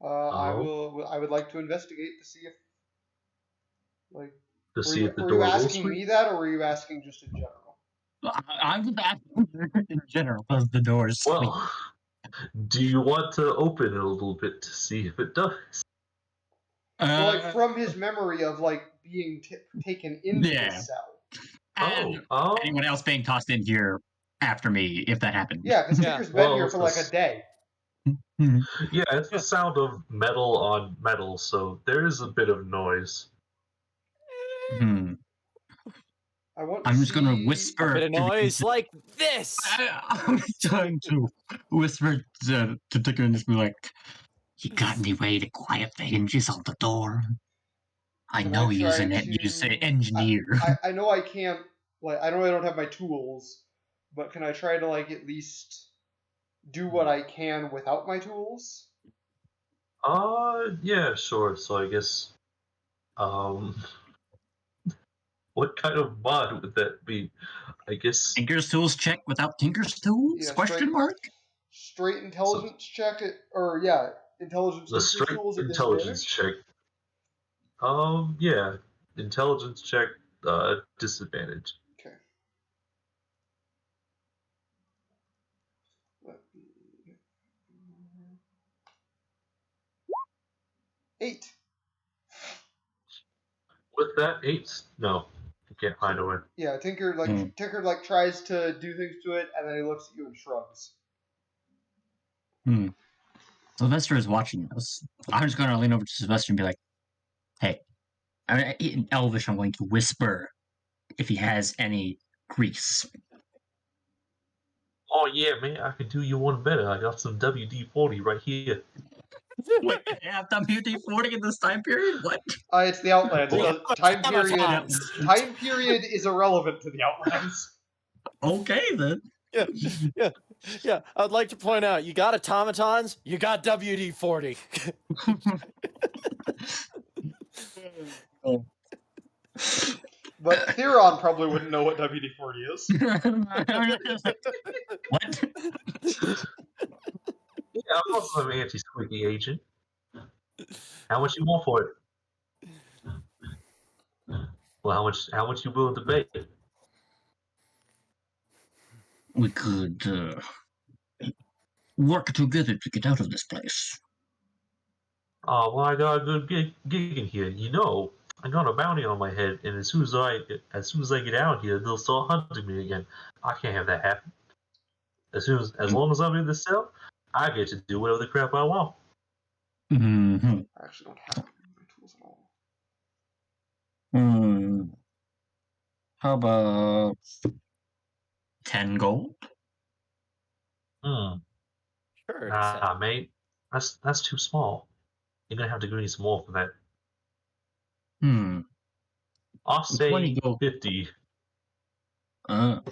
I would like to investigate to see if, like, If the were door you will asking squeak. me that, or were you asking just in general? I'm just asking in general. Does the door squeak? Well, do you want to open it a little bit to see if it does? Well, like from his memory of like being taken into Yeah. the cell. And Oh, anyone else being tossed in here after me, if that happened. Yeah, because Yeah. Ticker's been Well, here for like a day. Mhm. yeah, it's the sound of metal on metal, so there is a bit of noise. Hmm. I want. I'm just gonna see- whisper. A bit of to the- noise like this. I'm trying to whisper to Ticker and just be like, "You got any way to quiet the hinges on the door? I Can know I you're try an to- you say engineer." I know I can't. Like, I know I don't have my tools, but can I try to like at least do what I can without my tools? Yeah, sure. So I guess, what kind of mod would that be? I guess. Tinker's tools check without Tinker's tools? Yeah, Question mark? Straight intelligence check it, or yeah, intelligence The increase straight rolls at intelligence disadvantage? check. Yeah. Intelligence check, disadvantage. Okay. Let me- 8. With that, 8? No. You can't find a way. Yeah, Tinker Hmm. tries to do things to it, and then he looks at you and shrugs. Sylvester is watching us. I'm just going to lean over to Sylvester and be like, hey, in Elvish, I'm going to whisper if he has any grease. Oh, yeah, man, I can do you one better. I got some WD-40 right here. Wait, they have WD-40 in this time period? What? It's the Outlands. We The time period. Adamantine. Time period is irrelevant to the Outlands. Okay, then. Yeah. I'd like to point out, you got automatons, you got WD-40. But Theron probably wouldn't know what WD-40 is. What? Yeah, I'm also an anti-squeaky agent. How much you want for it? Well, how much you willing to pay? We could work together to get out of this place. Oh, well, I got a good gig in here. You know, I got a bounty on my head, and as soon as I get out here, they'll start hunting me again. I can't have that happen. As long as I'm in the cell, I get to do whatever the crap I want. Mm-hmm. I actually don't have my tools at all. How about 10 gold? Hmm. Sure. Nah, mate. That's too small. You're gonna have to give me some more for that. I'll 20 say gold. 50.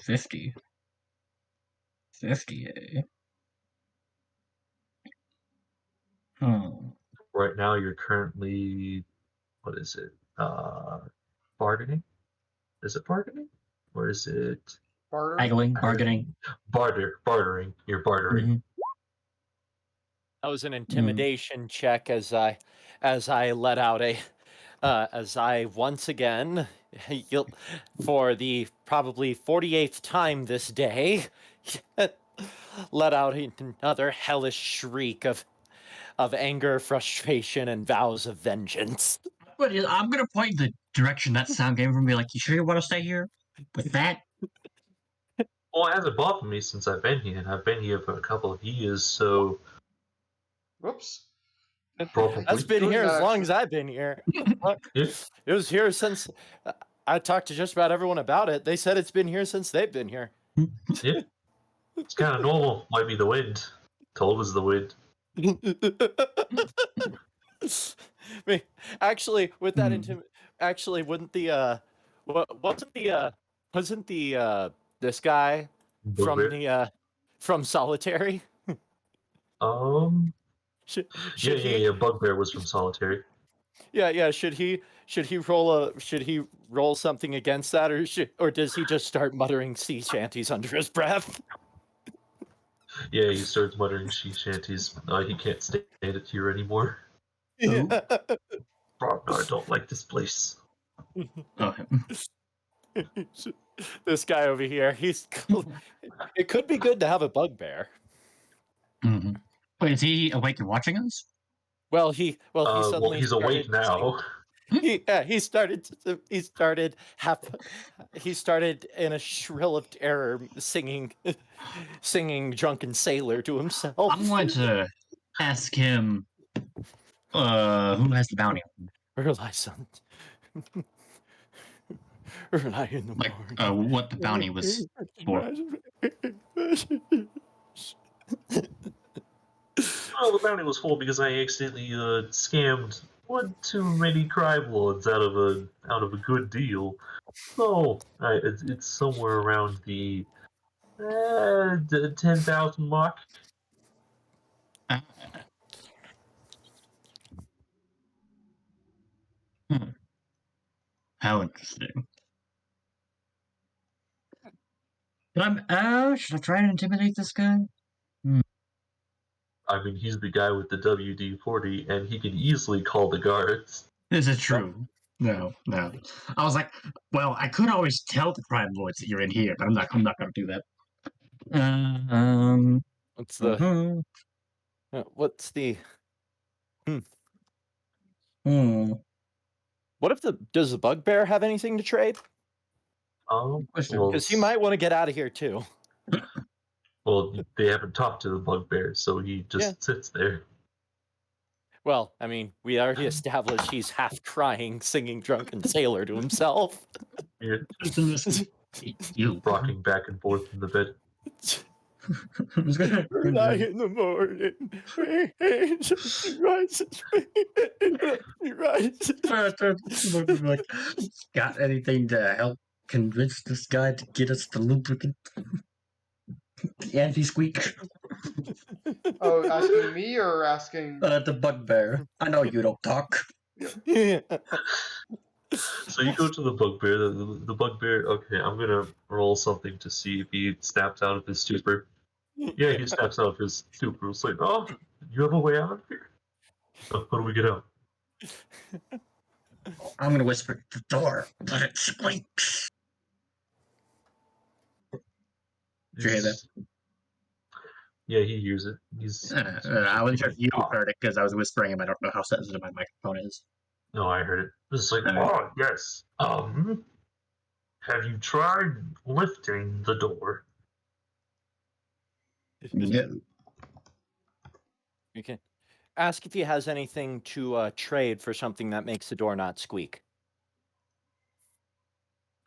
50. 50, eh? Right now, you're currently, what is it? Bargaining? Is it bargaining? Or is it Barter? Haggling, bargaining. bartering? You're bartering. Mm-hmm. That was an intimidation check as I let out as I once again, for the probably 48th time this day, let out another hellish shriek of anger, frustration, and vows of vengeance. But I'm gonna point the direction that sound came from and be like, you sure you want to stay here? With that? Well, it hasn't bothered me since I've been here, and I've been here for a couple of years, so Whoops. probably. That's been Doing here that as long actually- as I've been here. Yeah. It was here since I talked to just about everyone about it. They said it's been here since they've been here. Yeah. It's kind of normal. Might be the wind. Cold as the wind. Actually, with that actually, wouldn't the wasn't the this guy from Bugbear. the from Solitary? Should he? Yeah. Bugbear was from Solitary. Yeah. Should he roll something against that, or does he just start muttering sea shanties under his breath? Yeah, he starts muttering sea shanties. He can't stand it here anymore. Yeah. Rob, no, I don't like this place. Oh, This guy over here, it could be good to have a bugbear. mm-hmm. Wait, is he awake and watching us? Well, he suddenly he's awake now. he started in a shrill of terror singing Drunken Sailor to himself. I'm going to ask him who has the bounty. Realize something. Early in the morning. What the bounty was for. Well, the bounty was full because I accidentally scammed one too many crime lords out of a good deal. So it's somewhere around the 10,000 mark. How interesting. Should I try and intimidate this guy? I mean, he's the guy with the WD-40, and he can easily call the guards. This is true. No. I was like, well, I could always tell the crime lords that you're in here, but I'm not going to do that. What's the? mhm. What's the? Hmm. What if does the bugbear have anything to trade? Question. Well, Because he might want to get out of here too. well, they haven't talked to the bugbear, so he just sits there. Well, I mean, we already established he's half crying, singing "Drunken Sailor" to himself. You're You. rocking back and forth in the bed. Early in the morning, he rises. He rises. Like, got anything to help convince this guy to get us the lubricant? Anti-squeak. Oh, asking me or asking? The bugbear. I know you don't talk. Yeah. So you go to the bugbear. The bugbear. Okay, I'm gonna roll something to see if he snaps out of his stupor. Yeah, he snaps out of his stupor. It's like, oh, you have a way out of here? So how do we get out? I'm gonna whisper at the door, but it squeaks. Did you hear that? Yeah, he hears it. I wasn't sure if you heard it because I was whispering him. I don't know how sensitive my microphone is. No, I heard it. It's like, oh yes. Have you tried lifting the door? Yeah. You can ask if he has anything to trade for something that makes the door not squeak.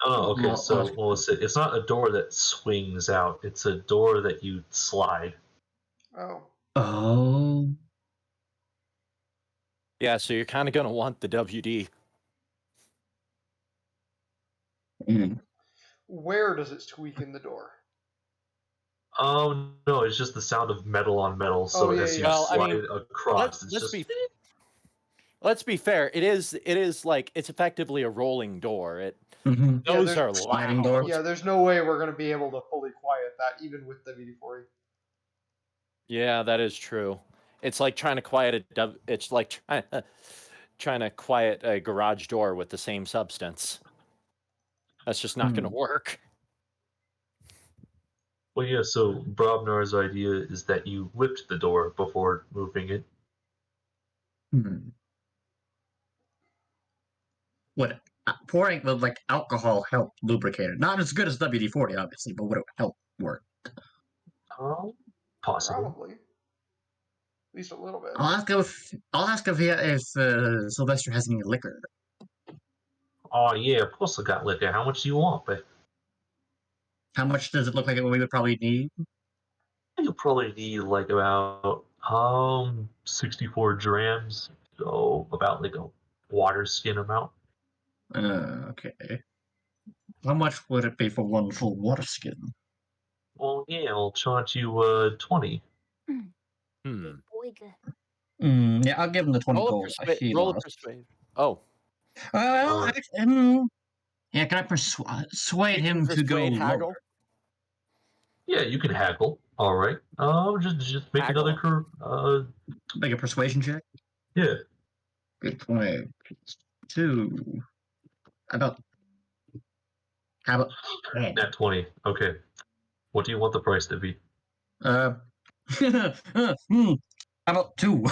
Oh, okay. Well, So, well, it's not a door that swings out. It's a door that you slide. Oh, Oh. Yeah, so you're kind of going to want the WD. Mm. where does it squeak in the door? Oh no, it's just the sound of metal on metal. So yeah, as you yeah. Well, I slide mean, across, it's just. Let's be fair. It is like it's effectively a rolling door. Mm-hmm. Yeah, Those are sliding loud. doors. Yeah, there's no way we're going to be able to fully quiet that, even with WD-40. Yeah, that is true. It's like trying to quiet it's like trying to quiet a garage door with the same substance. That's just not going to work. Well, yeah. So Brobnar's idea is that you lift the door before moving it. Hmm. Would pouring like alcohol help lubricate it? Not as good as WD-40, obviously, but would it help work? Possibly. Probably. At least a little bit. I'll ask if Sylvester has any liquor. Oh yeah, of course I got liquor. How much do you want, babe? How much does it look like we would probably need? You'll probably need like about 64 drams, so about like a water skin amount. Okay. How much would it be for one full water skin? Well, yeah, I'll charge you 20. Yeah, I'll give him the 20 Roll gold. roll a persuade. Oh, Well, yeah, can I persuade him to go haggle? lower? Yeah, you can haggle. All right. Just make Haggle. another Make a persuasion check. yeah. Good 22. How about Nat 20. Okay. What do you want the price to be? how about 2?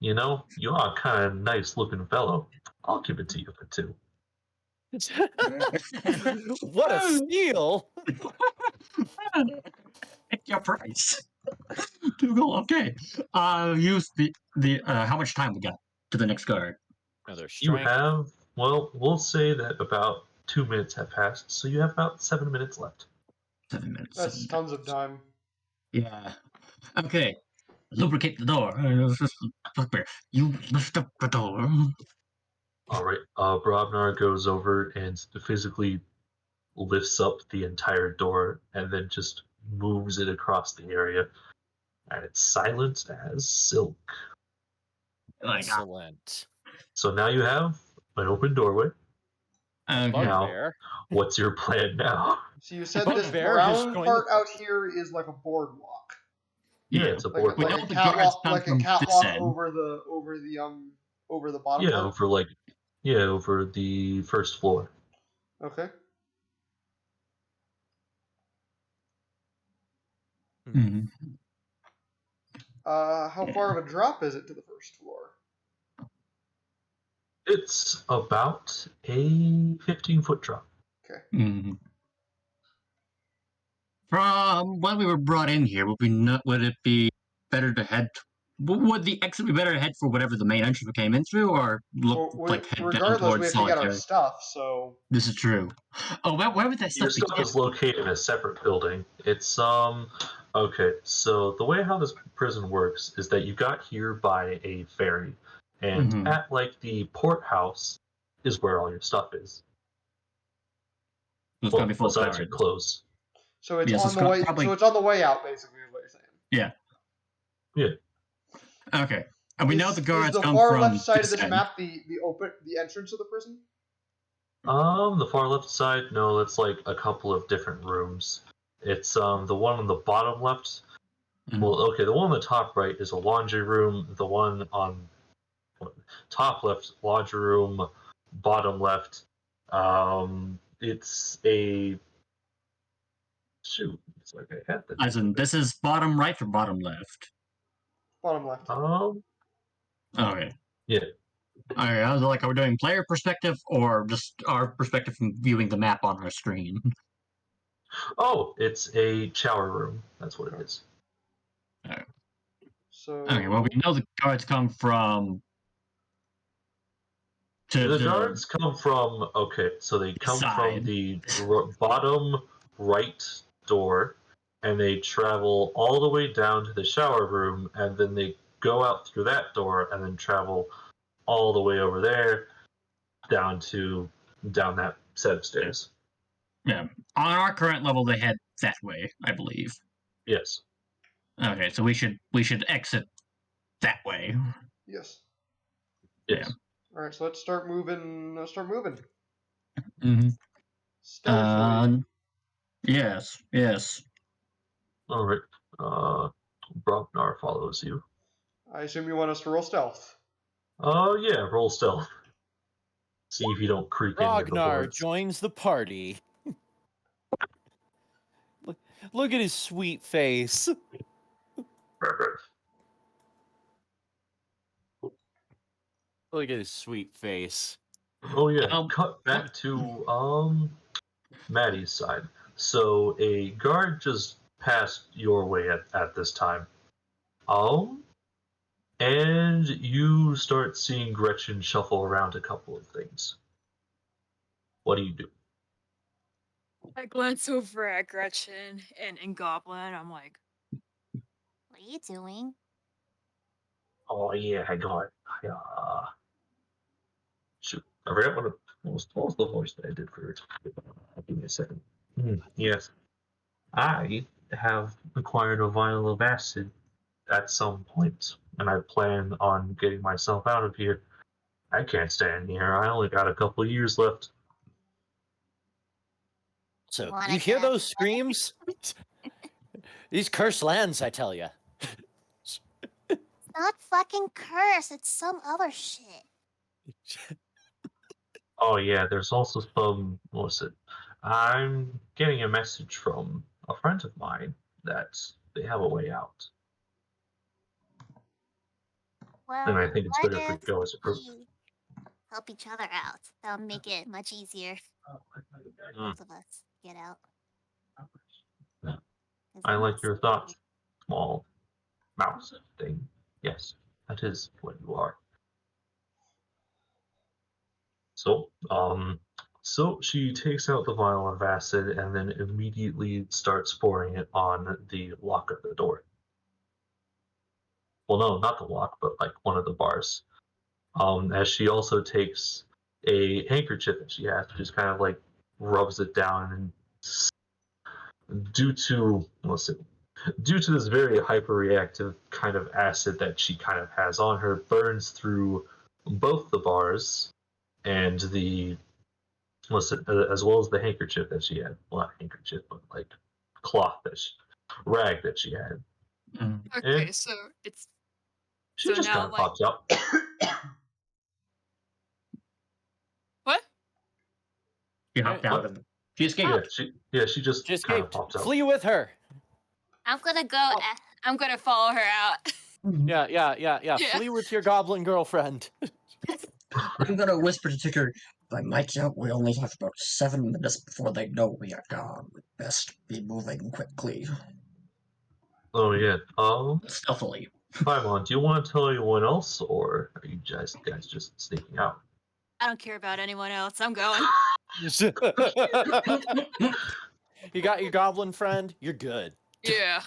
You know, you are a kind of nice looking fellow. I'll give it to you for 2. What a steal! Pick your price. 2 gold. Okay. Use the how much time we got to the next card? Another You strength. have, well, we'll say that about 2 minutes have passed, so you have about 7 minutes left. 7 minutes. That's 7 tons of time. Yeah. Okay. Lubricate the door. Bugbear, you lift up the door. All right. Brobnar goes over and physically lifts up the entire door and then just moves it across the area. And it's silent as silk. Excellent. So now you have an open doorway. Now, Bugbear. what's your plan now? So you said this Bugbear is brown going part out here is like a boardwalk. Yeah, it's a Like boardwalk. We know the guards come like a from this catwalk end. over the bottom Yeah, part. over the first floor. Okay. Mhm. How far of a drop is it to the first floor? It's about a 15-foot drop. Mhm. From when we were brought in here, would it be better to head? Would the exit be better to head for whatever the main entrance we came in through, or look Well, head down regardless, we towards have to get our Solitary? stuff. So This is true. Oh, where would that Your stuff be? stuff is located in a separate building. It's okay, so the way how this prison works is that you got here by a ferry, and Mhm. at like the port house is where all your stuff is. It's gonna be full of besides your guards. clothes. so it's Yes, on it's the way. probably- So it's on the way out, basically, is what you're saying. Yeah. Yeah. Okay. And we know the guards is the come far from left side of this this end. map the entrance of the prison? The far left side, no, it's like a couple of different rooms. It's the one on the bottom left. Mhm. Well, okay, the one on the top right is a laundry room. The one on top left, laundry room. Bottom left, it's a shoot. It's like I had the As in, this is bottom right or bottom left? Bottom left. Okay. Yeah. Okay, I was like, are we doing player perspective or just our perspective from viewing the map on our screen? Oh, it's a shower room. That's what it is. So Okay, well, we know the guards come from. The guards come from so they come from Side. the bottom right door, and they travel all the way down to the shower room, and then they go out through that door, and then travel all the way over there, down that set of stairs. Yeah. On our current level, they head that way, I believe. Yes. Okay, so we should exit that way. yes. Yes. All right. So let's start moving. Mm-hmm. Stealthily. Yes, yes. All right. Brognar follows you. I assume you want us to roll stealth. Oh yeah, roll stealth. See if you don't creep into the Ragnar woods. joins the party. Look at his sweet face. Look at his sweet face. Oh yeah. Cut back what- to Maddie's side. So a guard just passed your way at this time. And you start seeing Gretchen shuffle around a couple of things. What do you do? I glance over at Gretchen and Goblin. I'm like, What are you doing? Oh yeah, I got shoot. I forgot what was the voice that I did for it. Give me a second. Yes. I have acquired a vial of acid at some point, and I plan on getting myself out of here. I can't stand here. I only got a couple years left. So, Wanna you hear get those screams? These cursed lands, I tell ya. Not fucking curse. It's some other shit. Oh yeah, there's also some. What's it? I'm getting a message from a friend of mine that they have a way out, Well, and I think it's what better if we if go as a group. we help each other out? That'll make it much easier for both of us to get out. Yeah. 'Cause I like it's- your thoughts, small mouse thing. Yes, that is what you are. So she takes out the vial of acid and then immediately starts pouring it on the lock of the door. Well, no, not the lock, but like one of the bars. As she also takes a handkerchief that she has, just kind of like rubs it down, and due to this very hyperreactive kind of acid that she kind of has on her, burns through both the bars and as well as the handkerchief that she had. Well, not handkerchief, but like rag that she had. Okay, And so it's she so just now, kind of like- pops out. what? She hopped out of it. She escaped. She just She kind of escaped. pops out. Flee with her. I'm gonna go. Oh. I'm gonna follow her out. Yeah. Yeah. Flee with your goblin girlfriend. I'm gonna whisper to Ticker, by my count, we only have about 7 minutes before they know we are gone. We best be moving quickly. Oh yeah. Stealthily. Paimon, do you want to tell anyone else, or are you guys just sneaking out? I don't care about anyone else. I'm going. You got your goblin friend. You're good. Yeah.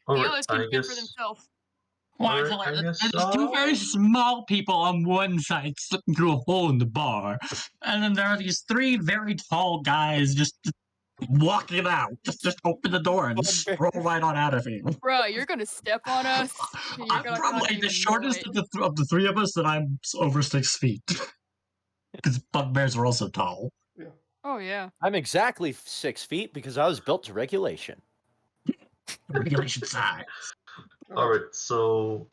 All He right, always I can fend for guess. themselves. Well, Alright, it's hilarious. I guess, There's two very small people on one side slipping through a hole in the bar, and then there are these 3 very tall guys just walking out. Just open the door and stroll right on out of here. Bro, you're gonna step on us. You're I'm gonna probably not the even shortest know it. of the 3 of us, and I'm over 6 feet. Because bugbears are also tall. Oh yeah. I'm exactly 6 feet because I was built to regulation. Regulation size. All right, so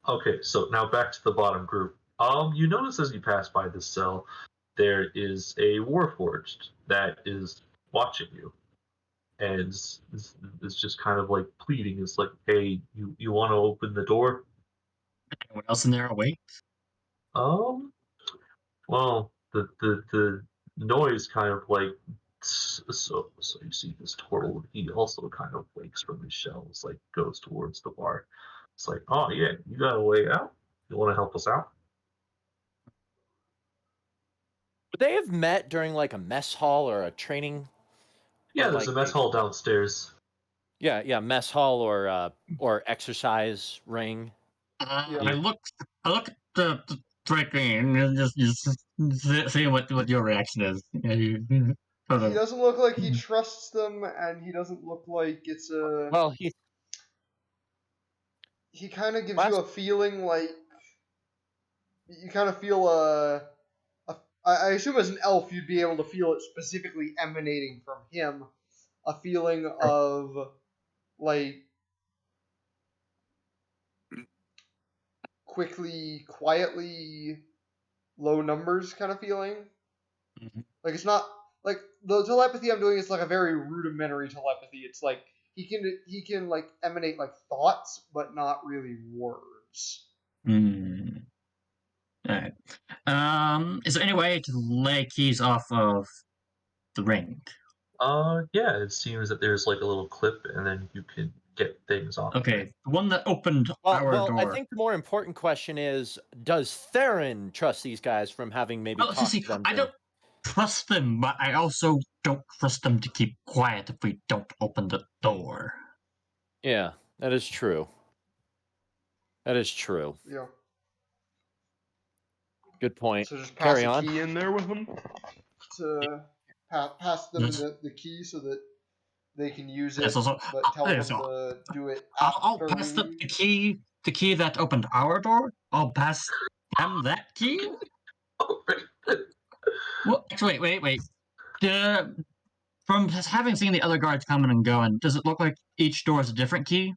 okay, so now back to the bottom group. You notice as you pass by this cell, there is a warforged that is watching you, and is just kind of like pleading. It's like, hey, you want to open the door? Anyone else in there awake? Well, the noise kind of like so you see this turtle. He also kind of wakes from his shells, like goes towards the bar. It's like, oh yeah, you got a way out. You want to help us out? Would they have met during like a mess hall or a training? Yeah, Or, there's like, a mess hall downstairs. Yeah, mess hall or exercise ring. Yeah. I look at the Drake and just see what your reaction is. He doesn't look like he trusts them, and he doesn't look like it's a. Well, He kind of gives you a feeling like you kind of feel I assume as an elf you'd be able to feel it specifically emanating from him, a feeling of like quietly low numbers kind of feeling. Mhm. Like it's not like the telepathy I'm doing is like a very rudimentary telepathy. It's like he can like emanate like thoughts, but not really words. Alright. Is there any way to lay keys off of the ring? Yeah, it seems that there's like a little clip, and then you can get things off. Okay, Of it. the one that opened our well, door. I think the more important question is: does Theron trust these guys from having maybe Oh, talked see, to them? I don't trust them, but I also don't trust them to keep quiet if we don't open the door. Yeah, that is true. That is true. Yeah. Good point. So just pass Carry a on. key in there with them to pass them Yes. the key so that they can use it, Yes, also, but tell them so to do it I'll after pass we the key that opened our door. I'll pass them that key. Well, actually, wait. From having seen the other guards coming and going, does it look like each door is a different key?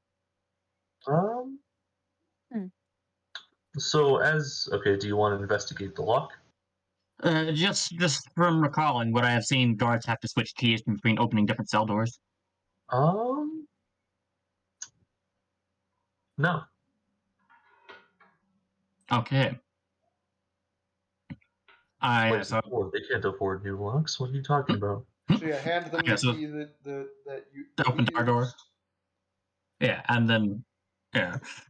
So do you want to investigate the lock? Just from recalling, would I have seen guards have to switch keys between opening different cell doors? No. Okay. Wait, they can't afford new locks. What are you talking about? So yeah, hand them Okay, the so key that you that opened our door. used. Yeah, and then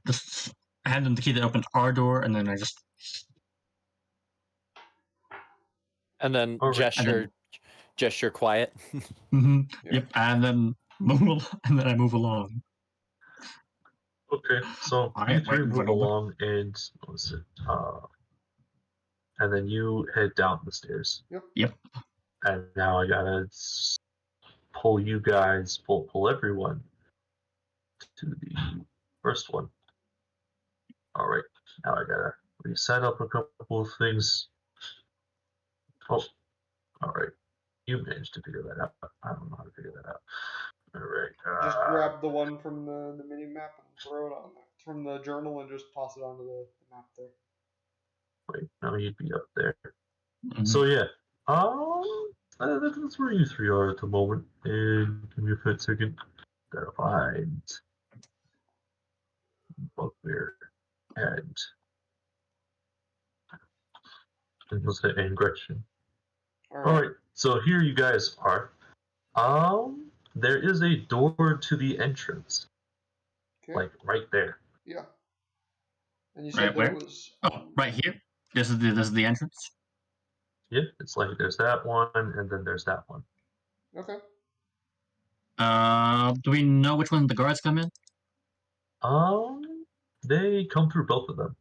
just hand them the key that opened our door, and then I just And then All right. gesture quiet. Yeah. Yep, and then and then I move along. Okay, so All you right, three wait, move wait. along, and what was it? And then you head down the stairs. Yep. And now I gotta pull you guys, pull everyone to the first one. All right, now I gotta reset up a couple of things. Oh, all right. You managed to figure that out. I don't know how to figure that out. All right. Just grab the one from the mini map and throw it on there. From the journal and just toss it onto the map there. Wait, now you'd be up there. Mhm. So yeah, that's where you three are at the moment. And give me a second. Gotta find Bugbear and Gretchen. All All right. right, so here you guys are. There is a door to the entrance, Okay. like right there. Yeah. And you said Right that where? it was. Oh, right here. This is the entrance. Yeah, it's like there's that one, and then there's that one. Okay. Do we know which one the guards come in? They come through both of them.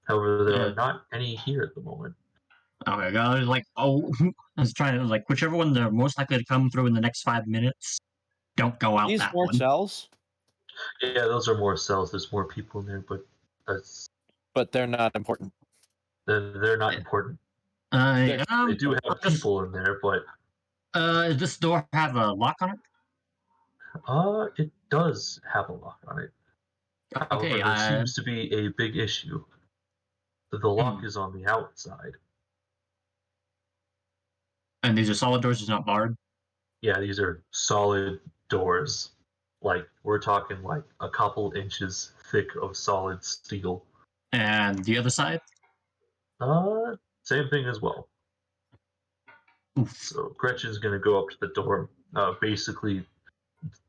However, there Yeah. are not any here at the moment. Okay, I was like, oh, I was trying to like whichever one they're most likely to come through in the next 5 minutes. Don't go out These that more one. cells, Yeah, those are more cells. There's more people in there, but that's but they're not important. they're not important. They They do have people in there, but Does this door have a lock on it? it does have a lock on it. However, Okay, there seems to be a big issue. The lock is on the outside. and these are solid doors, it's not barred. Yeah, these are solid doors. Like, we're talking like a couple inches thick of solid steel. And the other side? Same thing as well. Oof. So Gretchen's gonna go up to the door, basically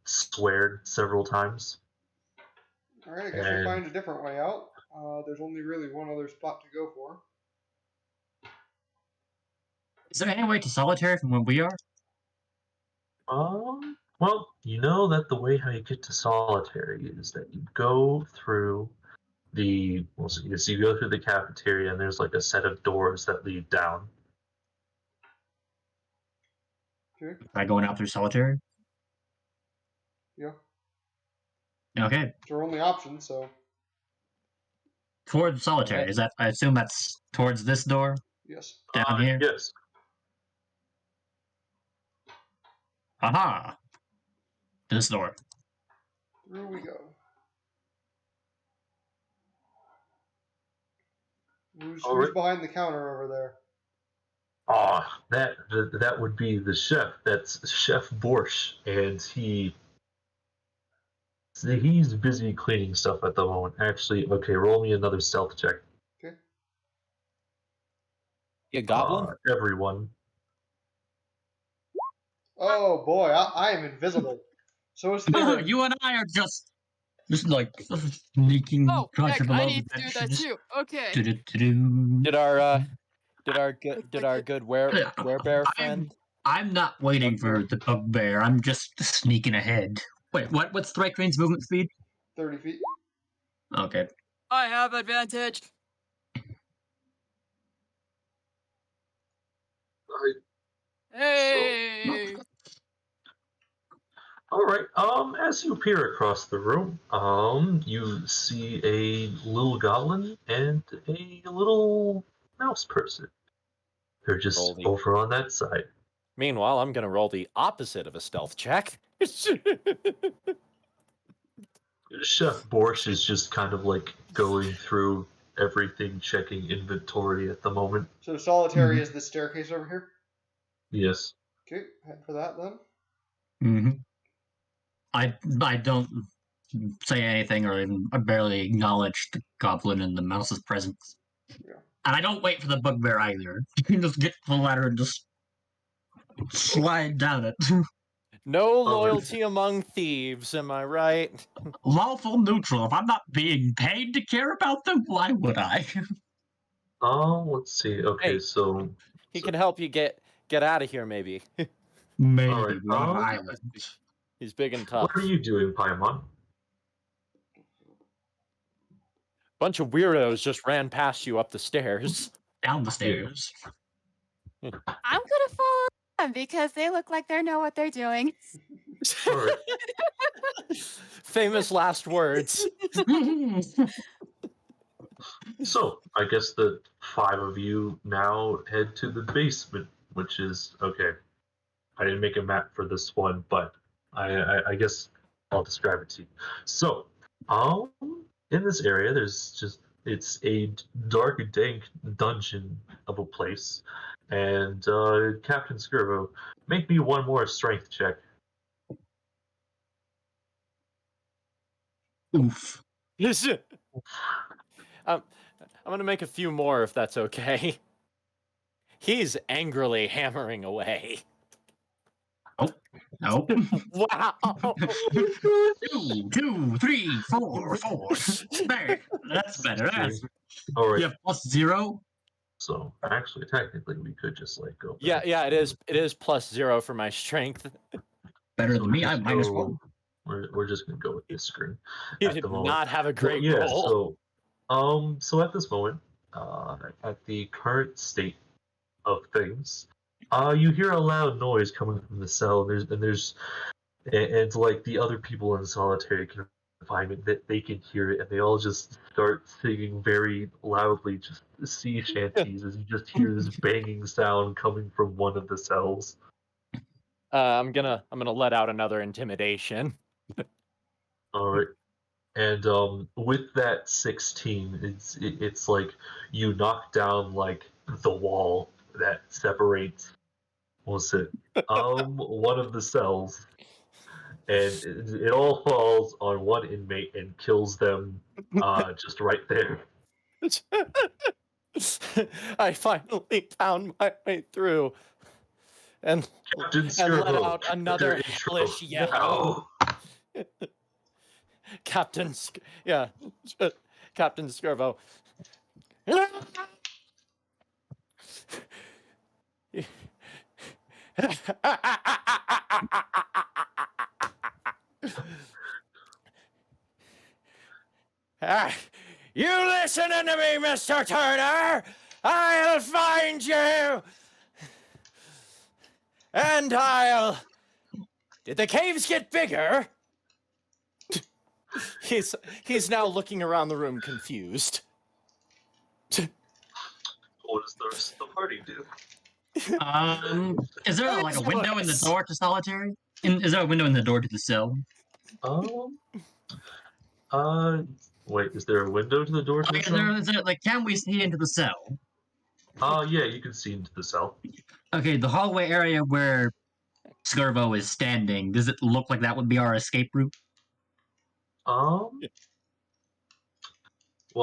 swear several times. All right. I guess we'll find a different way out. There's only really one other spot to go for. Is there any way to solitary from where we are? Well, you know that the way how you get to solitary is that you go through you go through the cafeteria and there's like a set of doors that lead down. Okay. By going out through solitary? Yeah. Okay. It's our only option, so. Towards solitary. Okay. Is that I assume that's towards this door? Yes. Down here? Yes. Aha! This door. Through we go. Who's Alright. behind the counter over there? That would be the chef. That's Chef Borscht, and he's busy cleaning stuff at the moment. Actually, okay, roll me another stealth check. Okay. You goblin? Everyone. Oh boy, I am invisible. So is Theron. You and I are just like sneaking, Oh, crouching heck, below I the need to do bench, that just too. Okay. do-do-do-do. Did our good werebear friend? I'm not waiting for the bugbear. I'm just sneaking ahead. Wait, what's Threat Green's movement speed? 30 feet. Okay. I have advantage. Hey. All right. As you peer across the room, you see a little goblin and a little mouse person. They're just Rolling. over on that side. Meanwhile, I'm gonna roll the opposite of a stealth check. Chef Borscht is just kind of like going through everything, checking inventory at the moment. So solitary is the staircase over here? Yes. Okay, head for that then. Mm-hmm. I don't say anything or even barely acknowledge the goblin and the mouse's presence. Yeah. And I don't wait for the bugbear either. You can just get to the ladder and just slide down it. No loyalty among thieves, am I right? Lawful neutral. If I'm not being paid to care about them, why would I? Let's see. Okay, Hey, so He can help you get out of here, maybe. Maybe Alright, Long Island. He's big and tough. what are you doing, Paimon? Bunch of weirdos just ran past you up the stairs. Down the stairs. I'm gonna follow them because they look like they know what they're doing. All right. Famous last words. So, I guess the 5 of you now head to the basement, which is okay. I didn't make a map for this one, but I guess I'll describe it to you. So, in this area, it's a dark, dank dungeon of a place, and Captain Skirvo, make me one more strength check. Oof. I'm going to make a few more if that's okay. He's angrily hammering away. Nope. Wow. 2, 2, 3, 4, 4. There. That's better. All right. You have +0? So actually, technically, we could just like go. Yeah, back. yeah, it is. It is +0 for my strength. Better So than me. just I'm -1. We're just gonna go with this screen. He at did the moment. not have a great yeah. roll. So at this moment, at the current state of things, you hear a loud noise coming from the cell. And like the other people in solitary confinement, that they can hear it, and they all just start singing very loudly, just sea shanties, as you just hear this banging sound coming from one of the cells. I'm gonna let out another intimidation. All right. And with that 16, it's like you knock down like the wall that separates, what's it, one of the cells, and it all falls on one inmate and kills them just right there. I finally found my way through, and Captain let Skirvo, out their another intro. hellish yell. No. Captain Skirvo. You listening to me, Mr. Turner? I'll find you! And I'll... Did the caves get bigger? He's now looking around the room confused. What does the rest of the party do? Is there like a window in the door to solitary? Is there a window in the door to the cell? Wait, is there a window to the door to the cell? Is there, like, can we see into the cell? Yeah, you can see into the cell. Okay, the hallway area where Skirvo is standing, does it look like that would be our escape route? Well,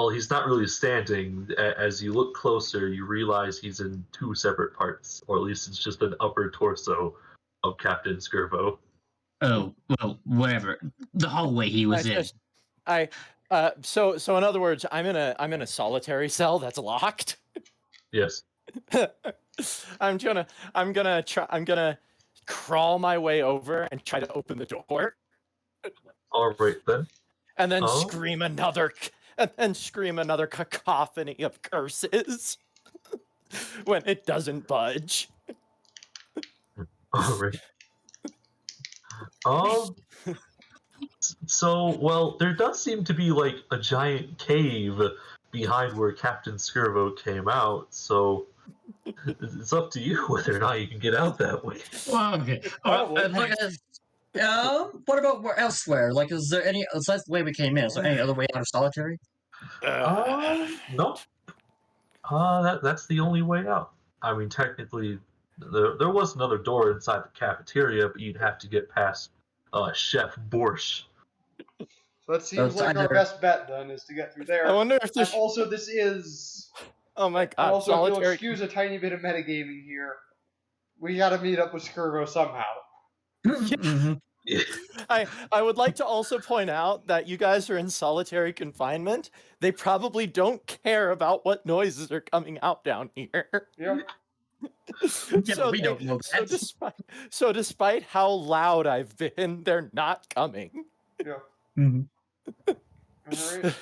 he's not really standing. As you look closer, you realize he's in two separate parts, or at least it's just an upper torso of Captain Skirvo. Oh, well, whatever. The hallway he was in. So in other words, I'm in a solitary cell that's locked. Yes. I'm gonna crawl my way over and try to open the door. All right then. And then scream another cacophony of curses when it doesn't budge. All right. So, well, there does seem to be like a giant cave behind where Captain Skirvo came out, so it's up to you whether or not you can get out that way. Well, okay. What about elsewhere? Like, is there any, besides the way we came in, is there any other way out of solitary? No. That's the only way out. I mean, technically, there was another door inside the cafeteria, but you'd have to get past Chef Borscht. So that seems like our best bet then, is to get through there. I wonder if and also this is... Oh my god, also, solitary... if you'll excuse a tiny bit of metagaming here, we gotta meet up with Skirvo somehow. Mm-hmm. I would like to also point out that you guys are in solitary confinement. They probably don't care about what noises are coming out down here. Yeah. Yeah, we don't know that. So despite how loud I've been, they're not coming. Yeah. Mm-hmm. Alright.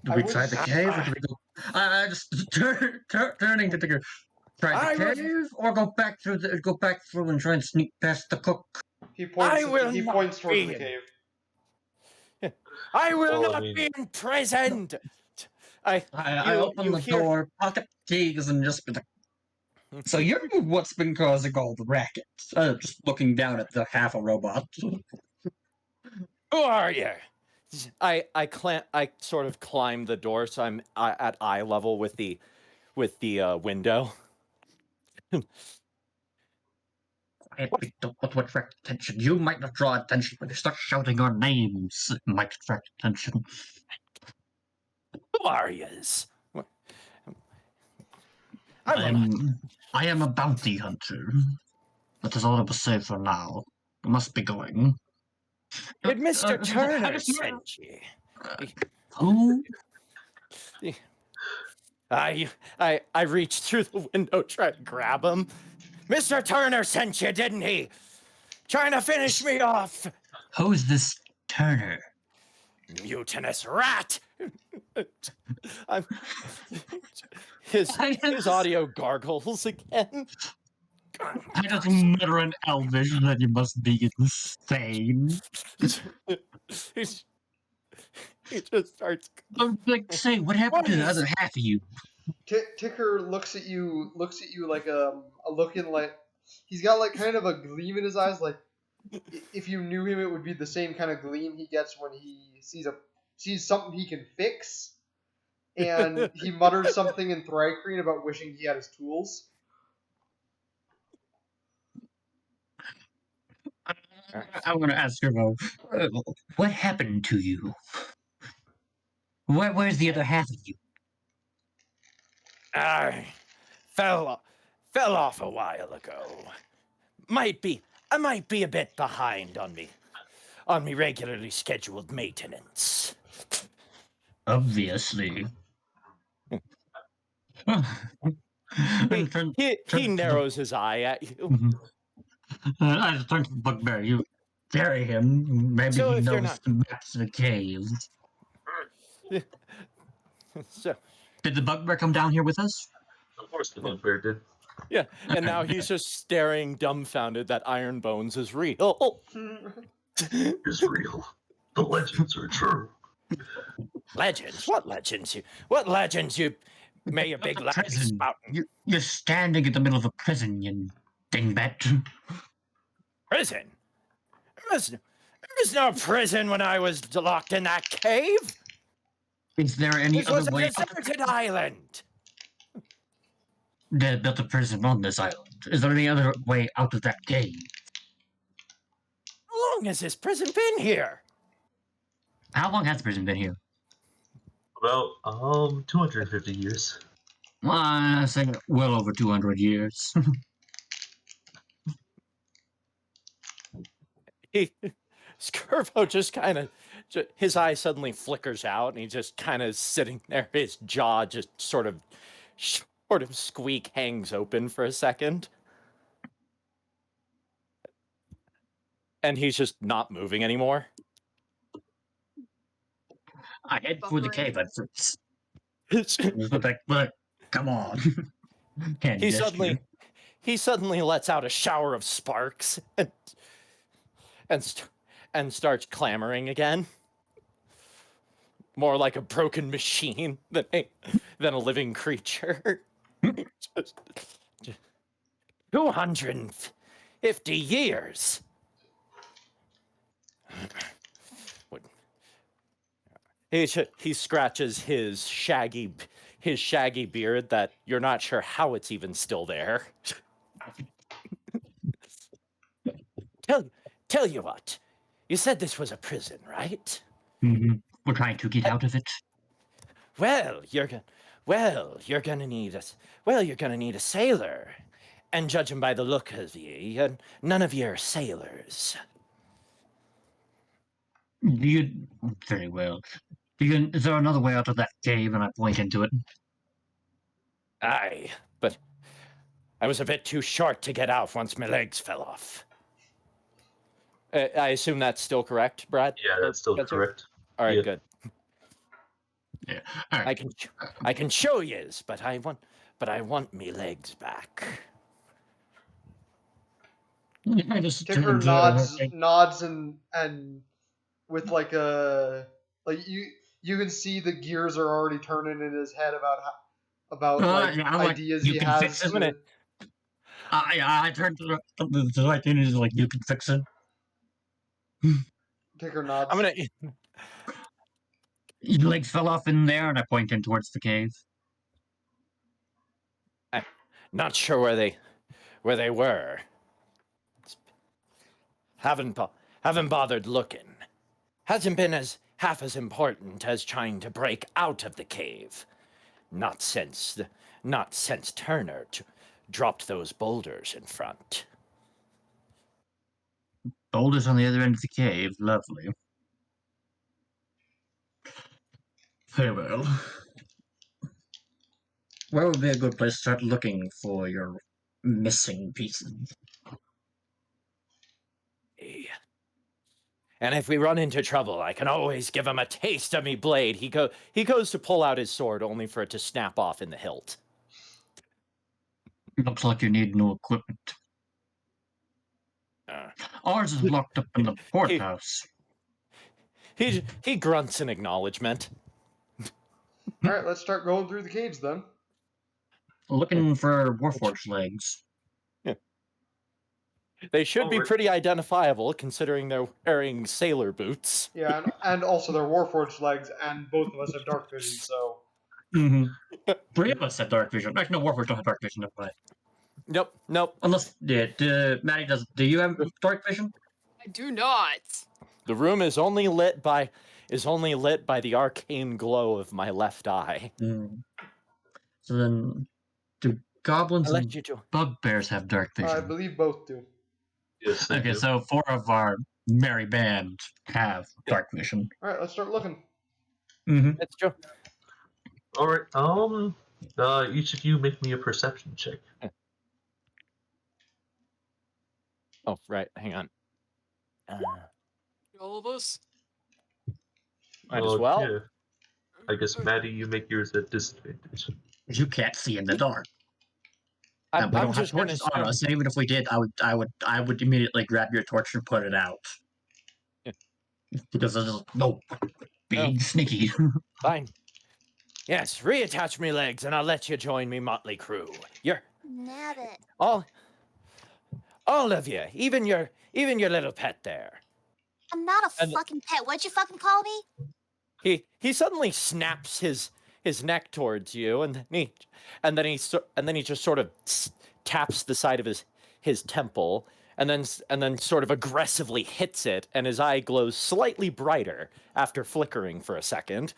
Do we try the cave, or do we go? I just turning to figure. Try the cave, or go back through and try and sneak past the cook. He points towards the cave. I will not be imprisoned. I open the door, pocket keys, and just be like, So you're what's been causing all the racket. Just looking down at the half a robot. Who are you? I sort of climb the door, so I'm at eye level with the window. I don't want to attract attention. You might not draw attention, but you start shouting our names. It might attract attention. Who are yous? I am a bounty hunter. That is all I will say for now. I must be going. Did Mr. how Turner does your- send you? Who? I reached through the window trying to grab him. Mr. Turner sent you, didn't he? Trying to finish me off. Who's this Turner? Mutinous rat. His audio gargles again. I just mutter in Elvish that you must be insane. He just starts. Say, what happened to the other half of you? Ticker looks at you like a looking like he's got like kind of a gleam in his eyes. Like if you knew him, it would be the same kind of gleam he gets when he sees something he can fix. And he mutters something in Thrycreen about wishing he had his tools. I'm going to ask her though. What happened to you? Where's the other half of you? I fell off a while ago. I might be a bit behind on me regularly scheduled maintenance. Obviously. He narrows his eye at you. I just turned to the bugbear. You bury him. Maybe So he if you're knows not- the maps of the cave. So Did the bugbear come down here with us? Of course the bugbear did. yeah, and now he's just staring dumbfounded that Iron Bones is real. It's real. The legends are true. Legends? What legends? What legends you may a big laugh Prison. spouting? You're standing in the middle of a prison, you dingbat. Prison? There was no prison when I was locked in that cave. Is there any This was other a way? deserted island. They built a prison on this island. Is there any other way out of that cave? How long has this prison been here? How long has the prison been here? About 250 years. I say well over 200 years. Skirbo just kind of, his eye suddenly flickers out, and he's just kind of sitting there. His jaw just sort of Squeak hangs open for a second, and he's just not moving anymore. I head for the cave at first. It's- But come on. Can't he gesture. suddenly lets out a shower of sparks and starts clamoring again. More like a broken machine than a living creature. just 250 years. He scratches his shaggy beard that you're not sure how it's even still there. Tell you what, you said this was a prison, right? Mhm. We're trying to get out of it. Well, you're gonna need a sailor, and judging by the look of you, none of you are sailors. Very well. Is there another way out of that cave? And I point into it. Aye, but I was a bit too short to get out once my legs fell off. I assume that's still correct, Brad? Yeah, that's still correct. All right, Yeah. good. Yeah. All right. I can show yous, but I want me legs back. I just Ticker turn- nods and with like you can see the gears are already turning in his head about yeah, I'm like, ideas you he can has. fix it. I'm gonna I turned to the right and he's like, you can fix it. Ticker nods. I'm gonna. Your legs fell off in there, and I point in towards the cave. Not sure where they were. Haven't bothered looking. Hasn't been half as important as trying to break out of the cave. Not since Turner dropped those boulders in front. Boulders on the other end of the cave. Lovely. Very well. Where would be a good place to start looking for your missing pieces? And if we run into trouble, I can always give him a taste of me blade. He goes to pull out his sword, only for it to snap off in the hilt. Looks like you need new equipment. Ours is locked up in the courthouse. He grunts in acknowledgement. All right, let's start going through the caves then. Looking for Warforged legs. They should be pretty identifiable, considering they're wearing sailor boots. Yeah, and also they're Warforged legs, and both of us have dark vision, so. Mm-hmm. 3 of us have dark vision. Actually, no, Warforged don't have dark vision. Nope. Unless, Maddie does. Do you have dark vision? I do not. The room is only lit by the arcane glow of my left eye. Mm. So then, do goblins and bugbears have dark vision? I believe both do. Yes. Okay, so 4 of our merry band have dark vision. All right, let's start looking. Mm-hmm. That's true. All right. Each of you make me a perception check. Oh, right. Hang on. All of us. Might as well. Yeah. I guess Maddie, you make yours at disadvantage. You can't see in the dark. We I'm don't have just going torches to on us, and even if we did, I would immediately grab your torch and put it out. Yeah. Because I just being sneaky. Fine. Yes, reattach me legs, and I'll let you join me motley crew. You're Nabbit. all of you, even your little pet there. I'm not a And- fucking pet. What'd you fucking call me? He suddenly snaps his neck towards you, and then he just sort of taps the side of his temple, and then sort of aggressively hits it, and his eye glows slightly brighter after flickering for a second.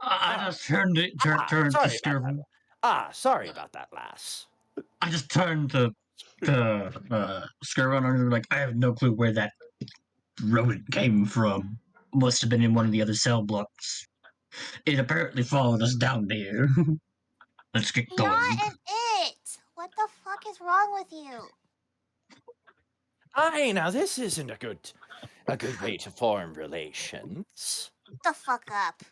I just turned to Skirvin. Sorry about that, lass. I just turned to Skirvin and like, I have no clue where that rodent came from. Must have been in one of the other cell blocks. It apparently followed us down here. Let's get going. Not an it. What the fuck is wrong with you? Now this isn't a good way to form relations. Shut the fuck up.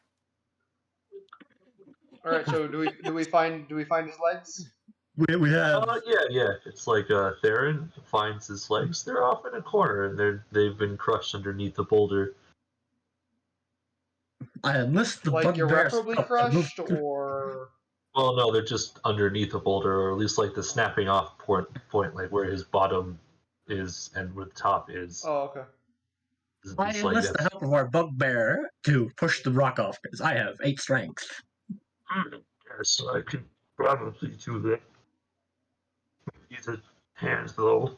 All right, so do we find his legs? We have. Yeah. It's like Theron finds his legs. They're off in a corner, and they've been crushed underneath the boulder. I missed the Like bugbear irreparably stuff. crushed, or Well, no, they're just underneath a boulder, or at least like the snapping off point, like where his bottom is and where the top is. oh, okay. It's I like enlist the help of our bugbear to push the rock off because I have 8 strength. Yes, I could probably do that. Either hands though.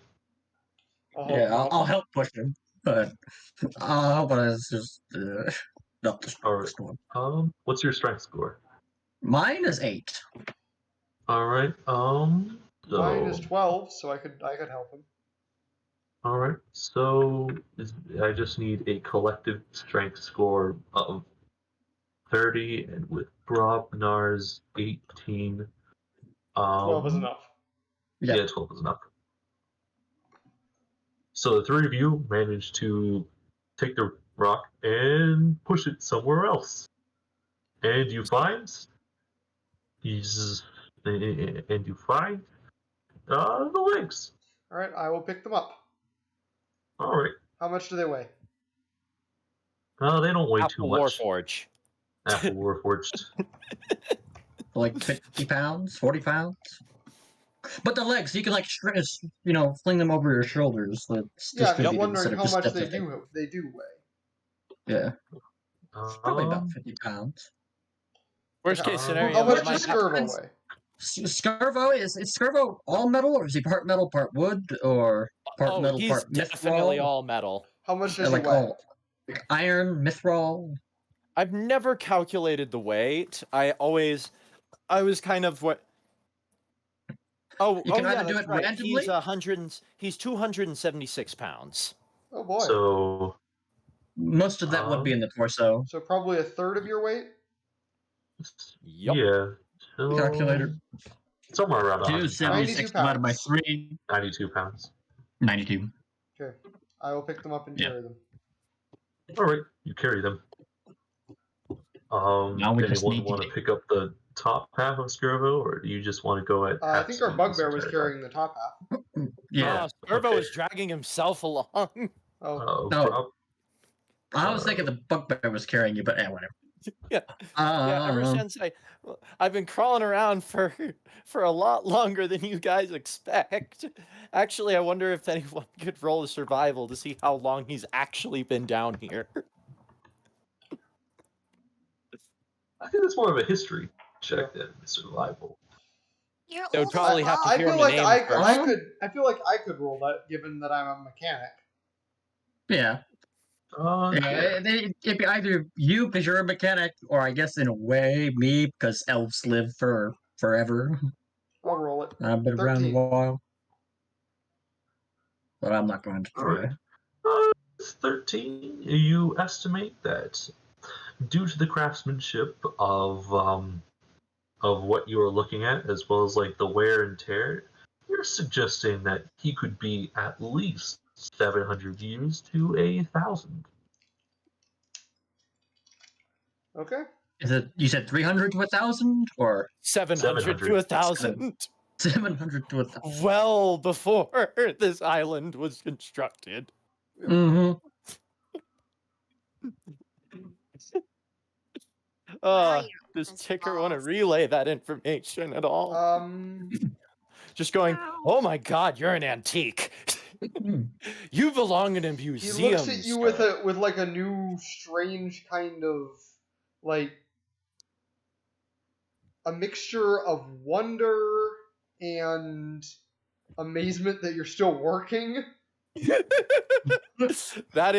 I'll help push him, but I'll help us just not the All strongest one. What's your strength score? Mine is 8. All right. Mine is 12, so I could help him. All right. So I just need a collective strength score of 30, and with Brobnar's 18. 12 is enough. Yeah, 12 is enough. So the 3 of you managed to take the rock and push it somewhere else, and you find the legs. All right, I will pick them up. All right. How much do they weigh? They don't weigh too Apple much. Warforged. Apple Warforged. Like 50 pounds, 40 pounds. But the legs, you can like fling them over your shoulders. So it's Yeah, I'm just distributed wondering instead of how just much stuff they that do weigh. Yeah, probably about Um, 50 pounds. Worst Like, case how scenario, how we much might does have- Skirbo weigh? Scarvo is Scarvo all metal, or is he part metal, part wood, or part Oh, metal, he's part definitely mithril? all metal. How much does he Like weigh? all iron, mithril. I've never calculated the weight. I was kind of what. Oh, You can yeah, either do that's it right. randomly. He's 276 pounds. Oh boy. so Most of that would be in the torso. So probably a third of your weight? Yup. yeah, so Calculator. somewhere around 100 pounds, 276 divided by 3, 92 pounds. 92. Okay. I will pick them up and Yeah. carry them. All right, you carry them. Now we just Anyone need to want to get- pick up the top half of Skirvo, or do you just want to go at? I half think our speed bugbear this was entire carrying the top half. Yeah. Servo okay. is dragging himself along. Oh, time? No. I was thinking the bugbear was carrying you, but whatever. Yeah. Yeah, ever since I've been crawling around for a lot longer than you guys expect. Actually, I wonder if anyone could roll a survival to see how long he's actually been down here. I think it's more of a history check than survival. You're They would old probably as have to fuck. I hear feel him like name I first. feel like I could roll that, given that I'm a mechanic. Yeah. Yeah. It'd be either you because you're a mechanic, or I guess in a way me because elves live for forever. I'll roll it. I've been around a 13. while, but I'm not going to try. It's 13. You estimate that due to the craftsmanship of what you are looking at, as well as like the wear and tear, you're suggesting that he could be at least 700 years to 1,000. Okay. Is it you said 300 to 1,000 or 700 to 1,000. 700 to 1,000? Well before this island was constructed. Mm-hmm. Wow, you're Does old as Ticker want to balls. relay that information at all? Just going, Wow. oh my god, you're an antique. You belong in a He museum. looks at you sir. with like a new, strange kind of like a mixture of wonder and amazement that you're still working. that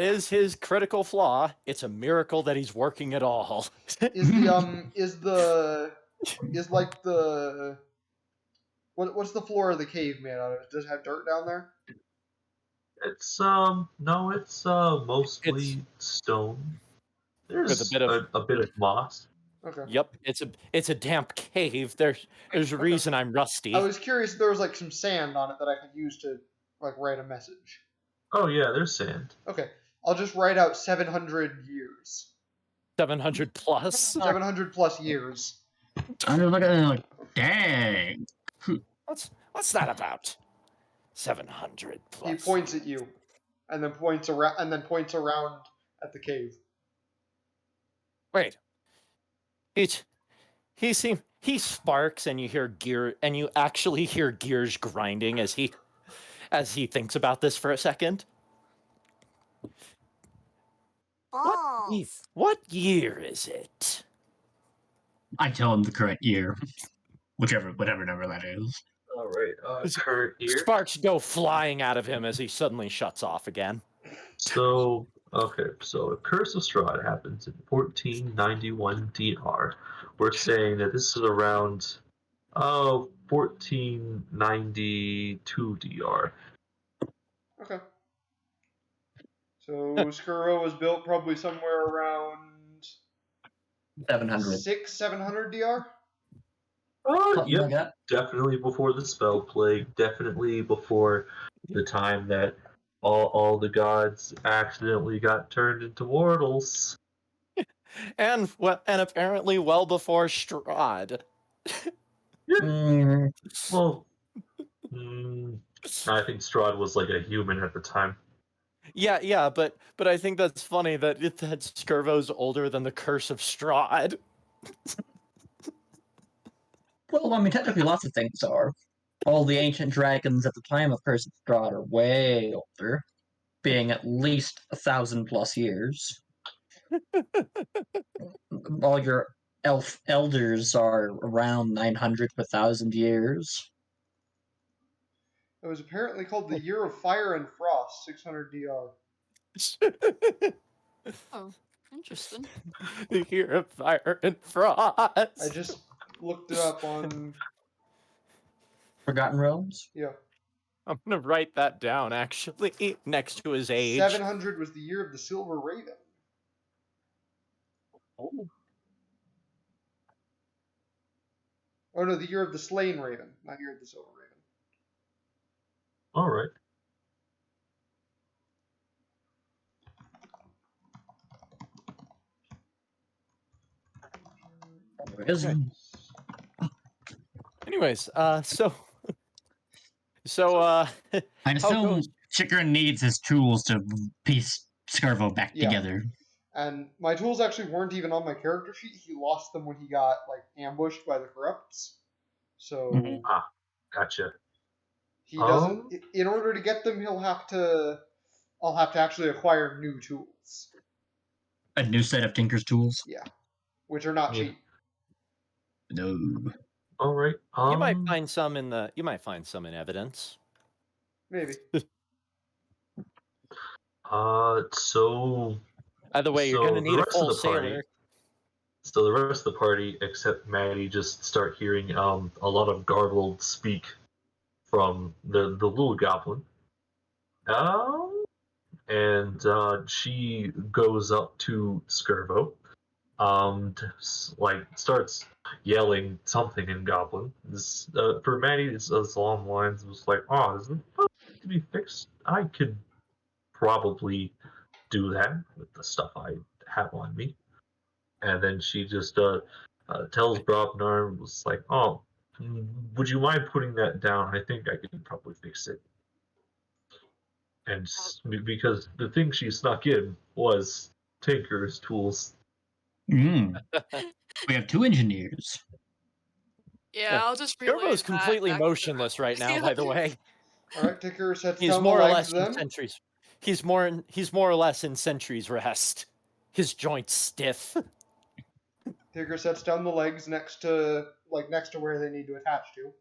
is his critical flaw. It's a miracle that he's working at all. Is like the what's the floor of the cave made out of? Does it have dirt down there? It's no, it's mostly stone. There's With a bit of a bit of moss. Okay. Yep, it's a damp cave. There's a reason I'm rusty. I was curious if there was like some sand on it that I could use to like write a message. Oh yeah, there's sand. Okay. I'll just write out 700 years. 700 plus. 700 plus years. I'm just looking at it like, dang. What's that about? 700 plus. He points at you, and then points around at the cave. Wait. He sparks, and you hear gear, and you actually hear gears grinding as he thinks about this for a second. Balls. What year is it? I tell him the current year, whatever number that is. All right, current year. Sparks go flying out of him as he suddenly shuts off again. So okay, so Curse of Strahd happens in 1491 DR. We're saying that this is around 1492 DR. Okay. So Skuro was built probably somewhere around 700. 700 DR. Something Yep, like that. definitely before the spell plague. Definitely before the time that all the gods accidentally got turned into mortals. And apparently well before Strahd. Mm, Well, I think Strahd was like a human at the time. Yeah, but I think that's funny that Skirvo's older than the Curse of Strahd. Well, I mean, technically, lots of things are. All the ancient dragons at the time of Curse of God are way older, being at least 1,000+ years. All your elf elders are around 900 to 1,000 years. It was apparently called the Year of Fire and Frost, 600 DR. Oh, interesting. The Year of Fire and Frost. I just looked it up on. Forgotten Realms? Yeah. I'm gonna write that down actually next to his age. 700 was the year of the Silver Raven. Oh. Oh no, the year of the Slain Raven, not year of the Silver Raven. All right. Okay. Anyways, so I how assume goes- Chikrin needs his tools to piece Skirvo back Yeah. together. And my tools actually weren't even on my character sheet. He lost them when he got like ambushed by the corrupts. So Mhm. Gotcha. he doesn't. In order to get them, I'll have to actually acquire new tools. A new set of Tinker's tools. Yeah, which are not Yeah. cheap. No. All right. you might find some in evidence. Maybe. So Either way, you're So gonna the need a rest of full the party- sailor. So the rest of the party, except Maddie, just start hearing a lot of garbled speak from the little goblin. And she goes up to Skirvo, starts yelling something in Goblin. For Maddie, it's along the lines of like, "Oh, is it to be fixed? I could probably do that with the stuff I have on me." And then she just tells Brobnar, was like, "Oh, would you mind putting that down? I think I can probably fix it." And because the thing she snuck in was Tinker's tools. We have 2 engineers. Yeah, I'll just relay Skirbo's that completely back to motionless right now, by the way. All right, Tinker sets He's down more the or legs. less in Then sentries. He's more or less in sentries rest. His joints stiff. Tinker sets down the legs next to where they need to attach to.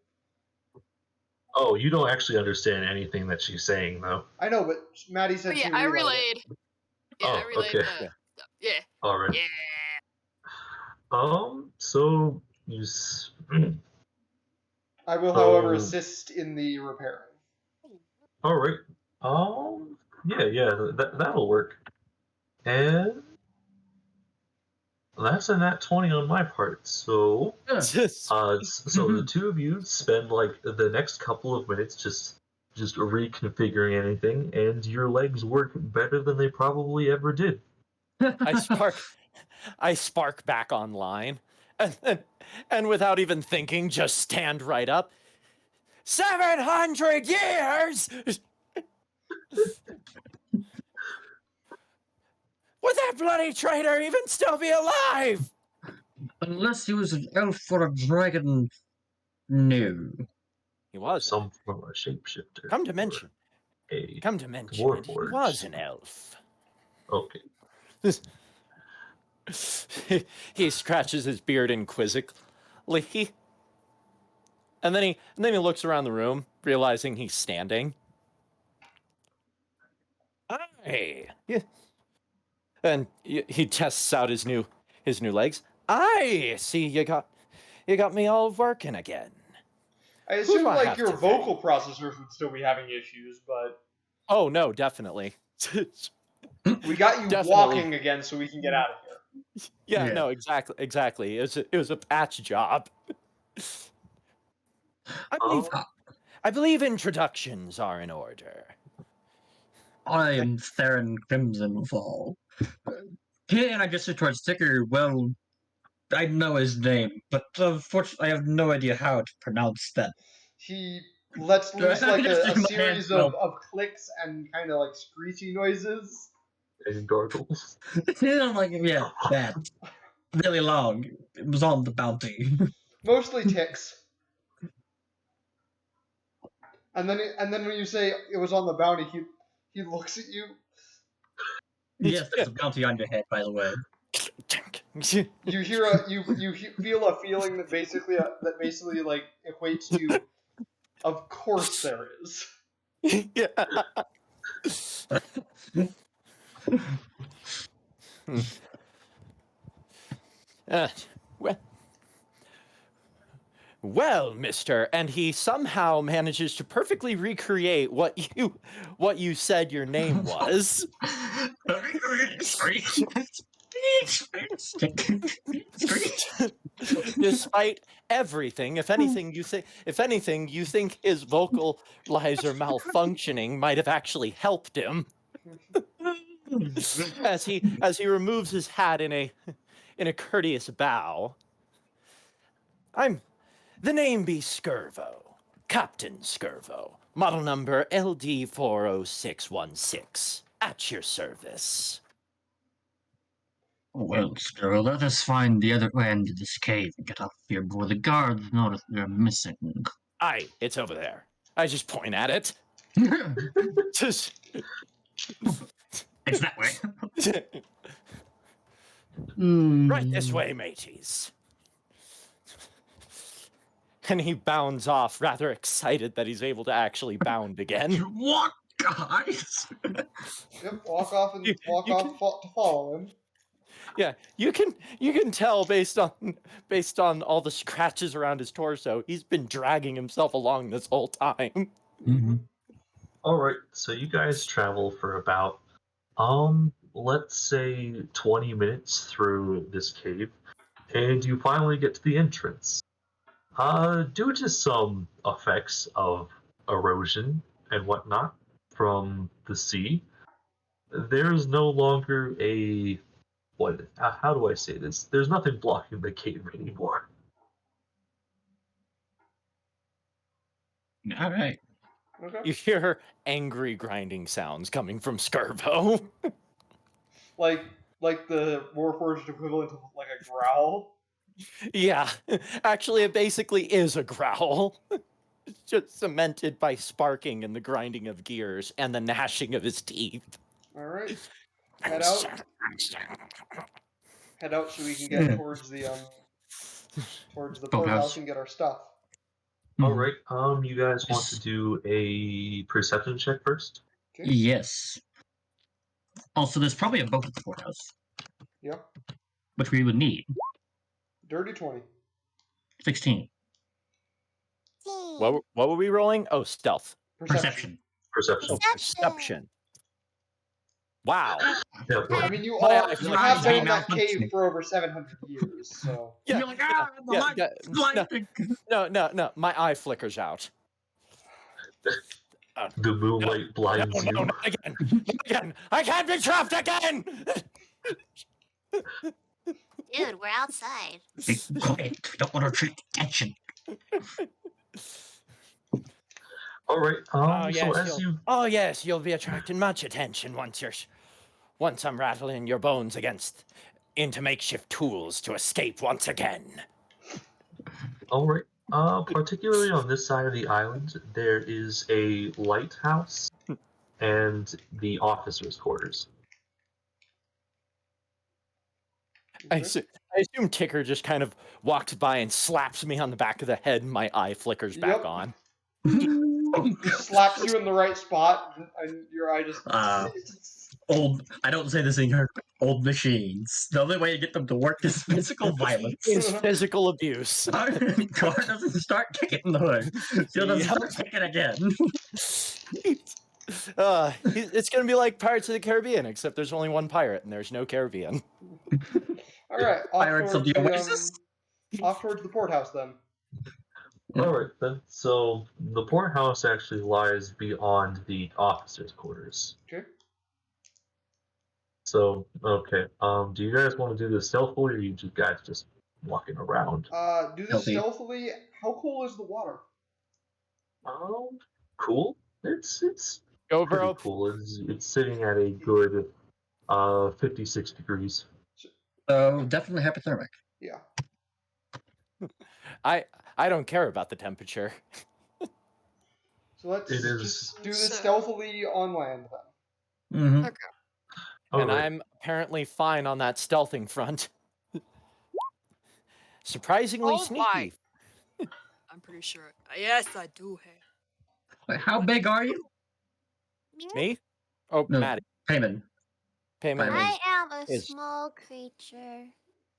Oh, you don't actually understand anything that she's saying, though. I know, but Maddie said But yeah, she I relayed it. relayed. Yeah, I Oh, relayed okay. the stuff. Yeah. All right. Yeah. So you. I will, however, Oh. assist in the repairing. All right. Yeah, that'll work. And that's a nat 20 on my part. So, so the two of you spend like the next couple of minutes just reconfiguring anything, and your legs work better than they probably ever did. I spark back online, and without even thinking, just stand right up. 700 years! Would that bloody traitor even still be alive? Unless he was an elf or a dragon. No. He was. Some from a shapeshifter. Come to mention. A Come to mention it, he Warforged. was an elf. Okay. He scratches his beard inquisitively, and then he looks around the room, realizing he's standing. Aye, yeah. And he tests out his new legs. I see you got me all working again. I Who assume do I like have your to vocal processors would still be having issues, but Oh no, definitely. we got you Definitely. walking again, so we can get out of here. Yeah, Yeah. no, exactly. It was a patch job. I believe introductions are in order. I am Theron Crimsonfall. And I gesture towards Ticker. Well, I know his name, but unfortunately I have no idea how to pronounce that. He lets loose I like just a do my series hands of clicks and kind of like screechy noises. And gargles. I'm like, yeah, that. Really long. It was on the bounty. Mostly ticks. And then when you say it was on the bounty, he looks at you. Yes, there's a bounty on your head, by the way. You hear feel a feeling that basically like equates to, of course there is. Yeah. Uh, well, well, mister, and he somehow manages to perfectly recreate what you said your name was. Despite everything, if anything you think his vocalizer malfunctioning might have actually helped him. as he removes his hat in a courteous bow. The name be Skirvo, Captain Skirvo, model number LD40616, at your service. Well, Skirl, let us find the other end of this cave and get off here before the guards notice we're missing. Aye, it's over there. I just point at it. Just It's that way. right this way, mateys. And he bounds off, rather excited that he's able to actually bound again. What, guys? Yep, walk off to follow him. Yeah, you can tell based on all the scratches around his torso, he's been dragging himself along this whole time. Mm-hmm. All right, so you guys travel for about, let's say 20 minutes through this cave, and you finally get to the entrance. Due to some effects of erosion and whatnot from the sea, there is no longer how do I say this? There's nothing blocking the cave anymore. All right. Okay. You hear angry grinding sounds coming from Skirvo. Like the Warforged equivalent of like a growl. Yeah, actually, it basically is a growl. It's just cemented by sparking and the grinding of gears and the gnashing of his teeth. All right. Head out so we can get towards the poorhouse and get our stuff. All right, you guys want to do a perception check first? Okay. Yes. Also, there's probably a boat at the courthouse, Yep. which we would need. Dirty 20. 16. What were we rolling? Oh, stealth. Perception. Perception. Oh, perception. Wow. Yeah, I mean, you My have eyes been are in that malfunctioning. cave for over 700 years, so. Yeah, You're like, the yeah, light yeah, blinding. no. My eye flickers out. the moonlight blinds No, you. not again. Not again. I can't be trapped again. Dude, we're outside. Be quiet. We don't want to attract attention. All right. Oh yes, you'll be attracting much attention once I'm rattling your bones into makeshift tools to escape once again. All right. Particularly on this side of the island, there is a lighthouse and the officers' quarters. I assume Ticker just kind of walks by and slaps me on the back of the head, and my eye flickers back Yep. on. Just slaps you in the right spot, and your eye just. I don't say this in here. Old machines. The only way to get them to work is physical violence. It's physical abuse. Car doesn't start kicking the hood. Still doesn't start kicking again. It's gonna be like Pirates of the Caribbean, except there's only one pirate and there's no Caribbean. All right, Pirates of the Oasis? Off towards the porthouse then. All right then. So the poorhouse actually lies beyond the officers' quarters. Okay. So okay. Do you guys want to do this stealthily, or are you guys just walking around? Do this Healthy. stealthily. How cool is the water? Cool. It's Go, pretty bro. cool. It's sitting at a good 56 degrees. So definitely hypothermic. Yeah. I don't care about the temperature. So let's It is- just do this So- stealthily on land then. Mm-hmm. Okay. And Alright. I'm apparently fine on that stealthing front. Surprisingly Oh my. sneaky. I'm pretty sure. Yes, I do have. Wait, how big are you? Me? Oh, No. Maddie. Payman. Payment. Payment. I am a is- small creature.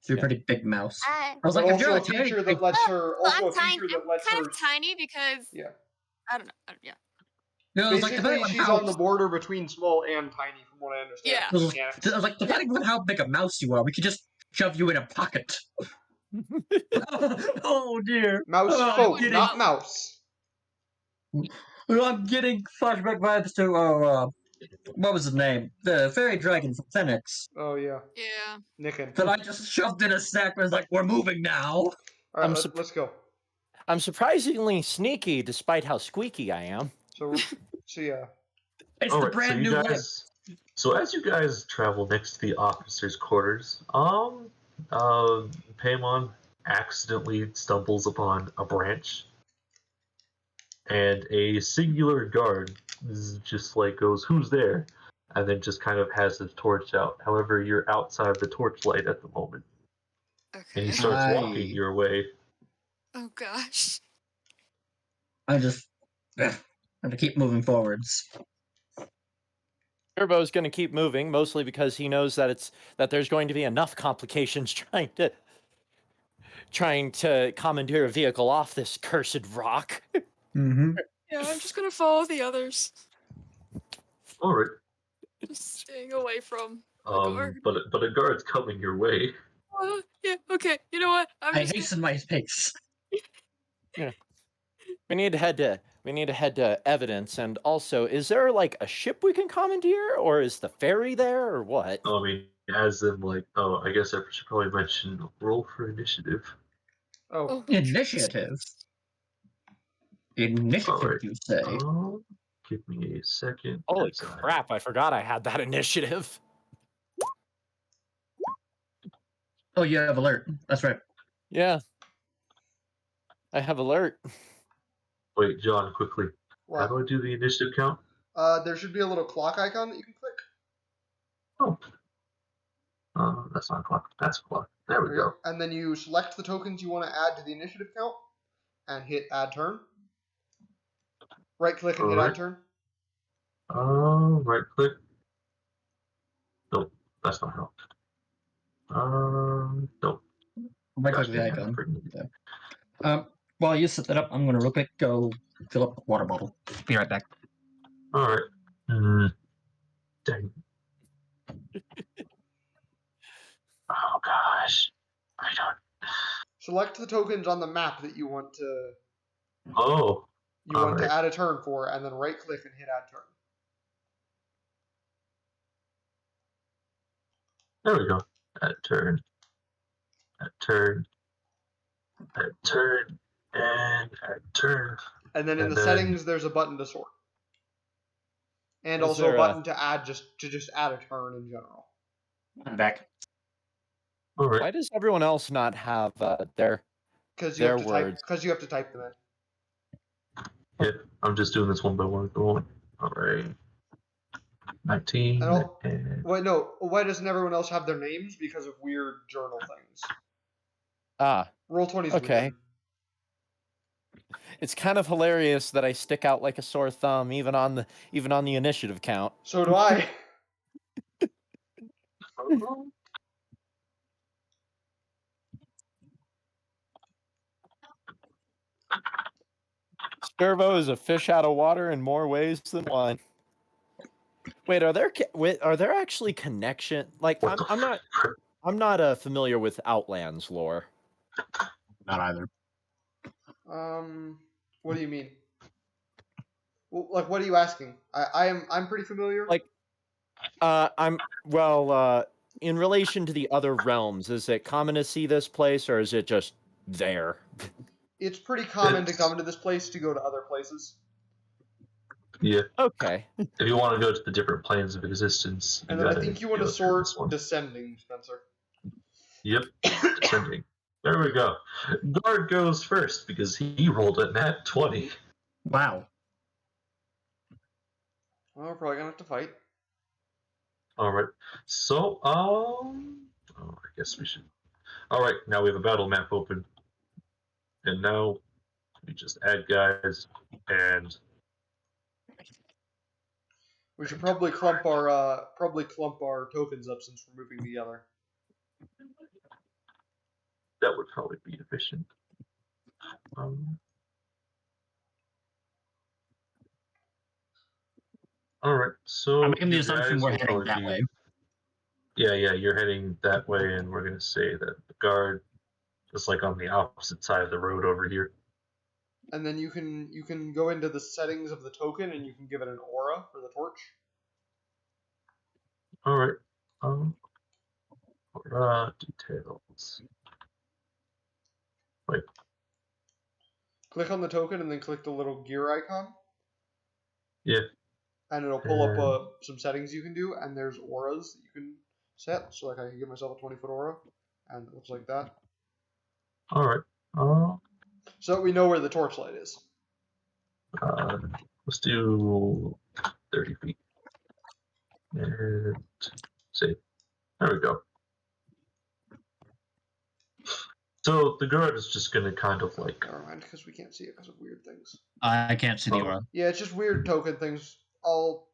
So you're Yeah. a pretty big mouse. I, I was But like, if you're also a a tiny feature big... that lets her. Well, Also a I'm tiny. feature that I'm lets kind her. of tiny because Yeah. I don't know. Yeah. You know, I was like, Basically, depending on she's how... on the border between small and tiny, from what I understand. Yeah. I was Mechanics. I was like, depending on how big a mouse you are, we could just shove you in a pocket. Oh dear. Mouse Oh, folk, getting- not mouse. I'm getting flashback vibes to what was his name? The fairy dragon from Phoenix. Oh yeah, Yeah. Nicken. That I just shoved in a sack and was like, we're moving now. All right, I'm let's go. I'm surprisingly sneaky despite how squeaky I am. So yeah. It's the Alright, brand you new guys. So as you guys travel next to the officers' quarters, Paimon accidentally stumbles upon a branch, and a singular guard just like goes, "Who's there?" and then just kind of has his torch out. However, you're outside the torchlight at the moment, and Okay. he starts Hi. walking your way. Oh gosh. I just have to keep moving forwards. Turbo's going to keep moving, mostly because he knows that there's going to be enough complications trying to commandeer a vehicle off this cursed rock. Mm-hmm. Yeah, I'm just gonna follow the others. All right, Just staying away from the guard. but a guard's coming your way. Yeah. Okay. You know what? I'm I just. hasten my pace. We need to head to evidence, and also, is there like a ship we can commandeer, or is the ferry there, or what? I mean, as in like, I guess I should probably mention roll for initiative. Oh, Initiative. Initiative, Alright. you say? Give me a second. Holy as I- crap! I forgot I had that initiative. Oh, you have alert. That's right. Yeah, I have alert. Wait, John, quickly. How what? do I do the initiative count? There should be a little clock icon that you can click. That's not a clock. That's a clock. There we go. And then you select the tokens you want to add to the initiative count, and hit Add Turn. Right click and hit Alright. Add Turn. Right click. Nope, that's not how. Nope. Right click Gosh, the dang, icon. I freaking- While you set that up, I'm gonna real quick go fill up a water bottle. Be right back. Alright. Dang. Oh gosh. I don't. Select the tokens on the map that you want to Oh. Alright. add a turn for, and then right click and hit Add Turn. There we go. Add turn. Add turn. Add turn. And add turn. And then in And the then- settings, there's a button to sort, and Is also there a a- button to add just add a turn in general. I'm back. Alright. Why does everyone else not have their? Because you have Their to type. words. Because you have to type them in. Yeah, I'm just doing this one by one at the moment. Alright. 19. And I'll- And Wait, no. Why doesn't everyone else have their names? Because of weird journal things. Ah, Roll20's Okay. weird. it's kind of hilarious that I stick out like a sore thumb even on the initiative count. So do I. Sturvo is a fish out of water in more ways than one. Wait, are there actually connection? Like, What the I'm not familiar with Outlands lore. Not either. What do you mean? Well, like, what are you asking? I'm pretty familiar. Like, in relation to the other realms, is it common to see this place, or is it just there? It's pretty common to It's- come to this place to go to other places. yeah, Okay. if you want to go to the different planes of existence, And then I gotta think you want to go through sort this one. descending, Spencer. Yep, descending. There we go. Guard goes first because he rolled a nat 20. Wow. Well, we're probably gonna have to fight. All right. So, I guess we should. All right. Now we have a battle map open, and now we just add guys, and We should probably clump our tokens up since we're moving together. that would probably be efficient. All right. So I'm making the you assumption guys we're will heading probably that be- way. Yeah, you're heading that way, and we're gonna say that the guard is like on the opposite side of the road over here. And then you can go into the settings of the token and you can give it an aura for the torch. All right. Details. Wait. Click on the token and then click the little gear icon. Yeah. And it'll pull up some settings you can do, and there's auras that you can set. So like I can give myself a 20-foot aura, and it looks like that. All right. So that we know where the torchlight is. Let's do 30 feet. And see. There we go. So the guard is just gonna kind of like. Never mind, because we can't see it because of weird things. I can't see the aura. Yeah, it's just weird token things. I'll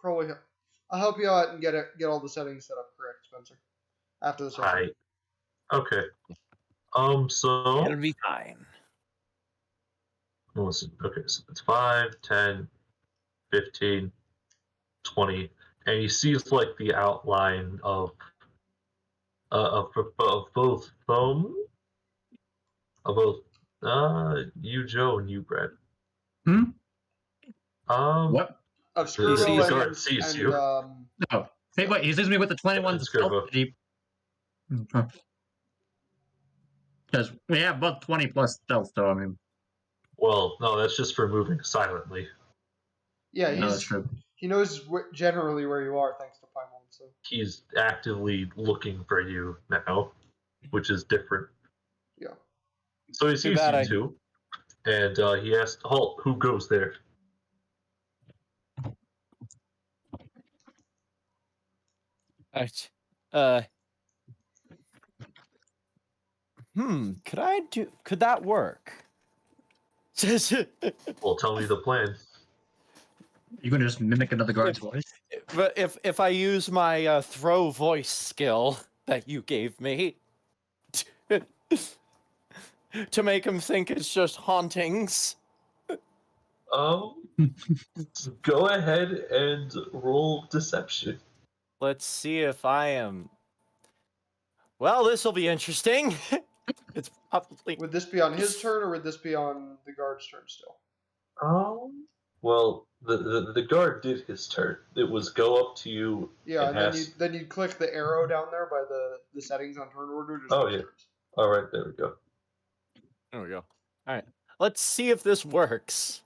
help you out and get all the settings set up correct, Spencer. After the session. Hi. Okay. So. It'll be fine. Listen. Okay, so it's 5, 10, 15, 20, and he sees like the outline of both foam. Of both you, Joe, and you, Brad. What? Of The Skirbo guard sees and you. Oh, hey, wait, he sees me with the 21 Let's go. stealth. Because we have both 20 plus stealth, so I mean. Well, no, that's just for moving silently. yeah, No, that's true. he knows generally where you are thanks to Paimon. So He's actively looking for you now, which is different. yeah. So he sees bad you I- too, and he asks, "Halt! Who goes there?" Alright. Could that work? Well, tell me the plan. You can just mimic another guard's voice. But if I use my throw voice skill that you gave me to make him think it's just hauntings. Go ahead and roll deception. Let's see if I am. Well, this will be interesting. It's probably. Would this be on his turn or would this be on the guard's turn still? Well, the guard did his turn. It was go up to you. Yeah, and ask... then you'd click the arrow down there by the settings on turn order. To Oh, yeah. turns. All right, there we go. There we go. All right, let's see if this works.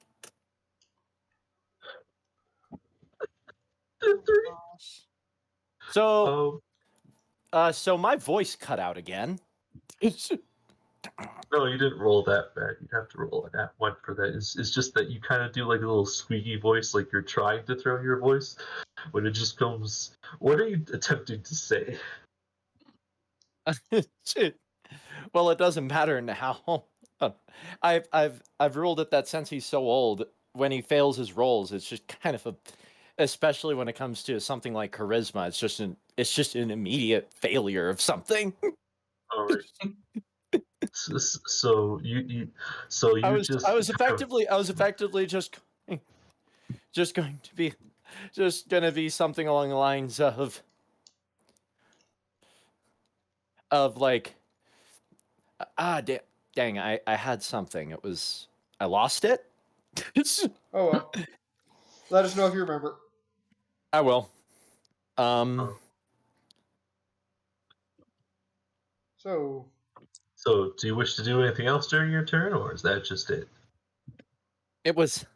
So, so my voice cut out again. No, you didn't roll that bad. You'd have to roll that one for that. It's just that you kind of do like a little squeaky voice, like you're trying to throw your voice, when it just comes. What are you attempting to say? Well, it doesn't matter now. I've ruled it that since he's so old, when he fails his rolls, it's just kind of especially when it comes to something like charisma, it's just an immediate failure of something. All right. So you I was effectively just going to be something along the lines of like dang, I had something. I lost it. Oh well. Let us know if you remember. I will. So, do you wish to do anything else during your turn, or is that just it? It was.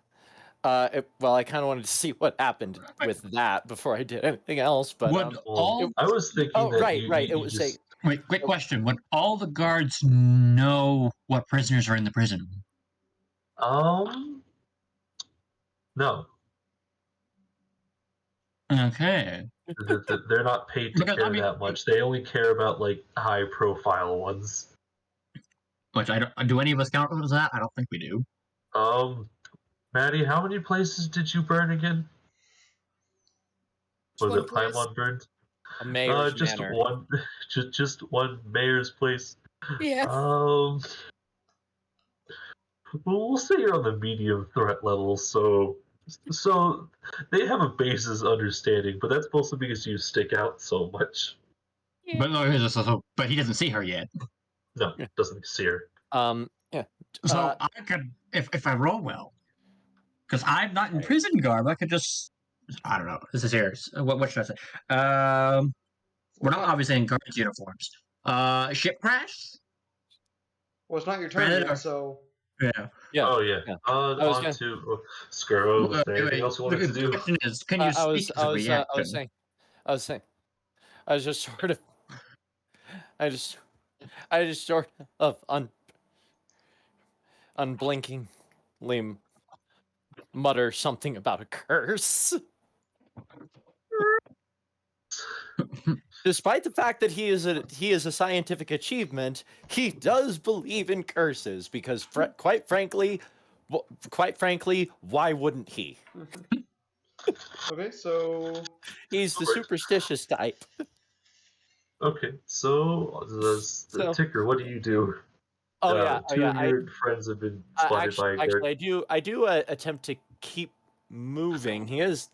Well, I kind of wanted to see what happened with that before I did anything else. But Would all I was thinking. oh, that right. you It was just... Wait, quick question. Would all the guards know what prisoners are in the prison? No. Okay. They're not paid to Because, care that much. They only care about like high-profile ones. which I don't. Do any of us count as that? I don't think we do. Maddie, how many places did you burn again? Was One it place. Paimon burned? A mayor's Just manor. one, just one mayor's place. Yeah. Well, we'll say you're on the medium threat level, so they have a basis understanding, but that's mostly because you stick out so much. But but he doesn't see her yet. No, doesn't see her. Yeah. So I could, if I roll well, because I'm not in prison garb, I could just. I don't know. This is serious. What should I say? We're not obviously in guards uniforms. Ship crash. Well, it's not your turn Granted, yet, so. Yeah. Yeah. Oh yeah. Yeah. On to Skuro. Was there anything else you wanted to The do? question is, can you I speak as a reaction? I was just sort of, I just sort of unblinkingly mutter something about a curse. Despite the fact that he is a scientific achievement, he does believe in curses because, quite frankly, why wouldn't he? Okay, so. He's the superstitious type. Okay, so So- Ticker, what do you do? Oh yeah, Two of your friends have been spotted by a guard. actually, I do attempt to keep moving. He is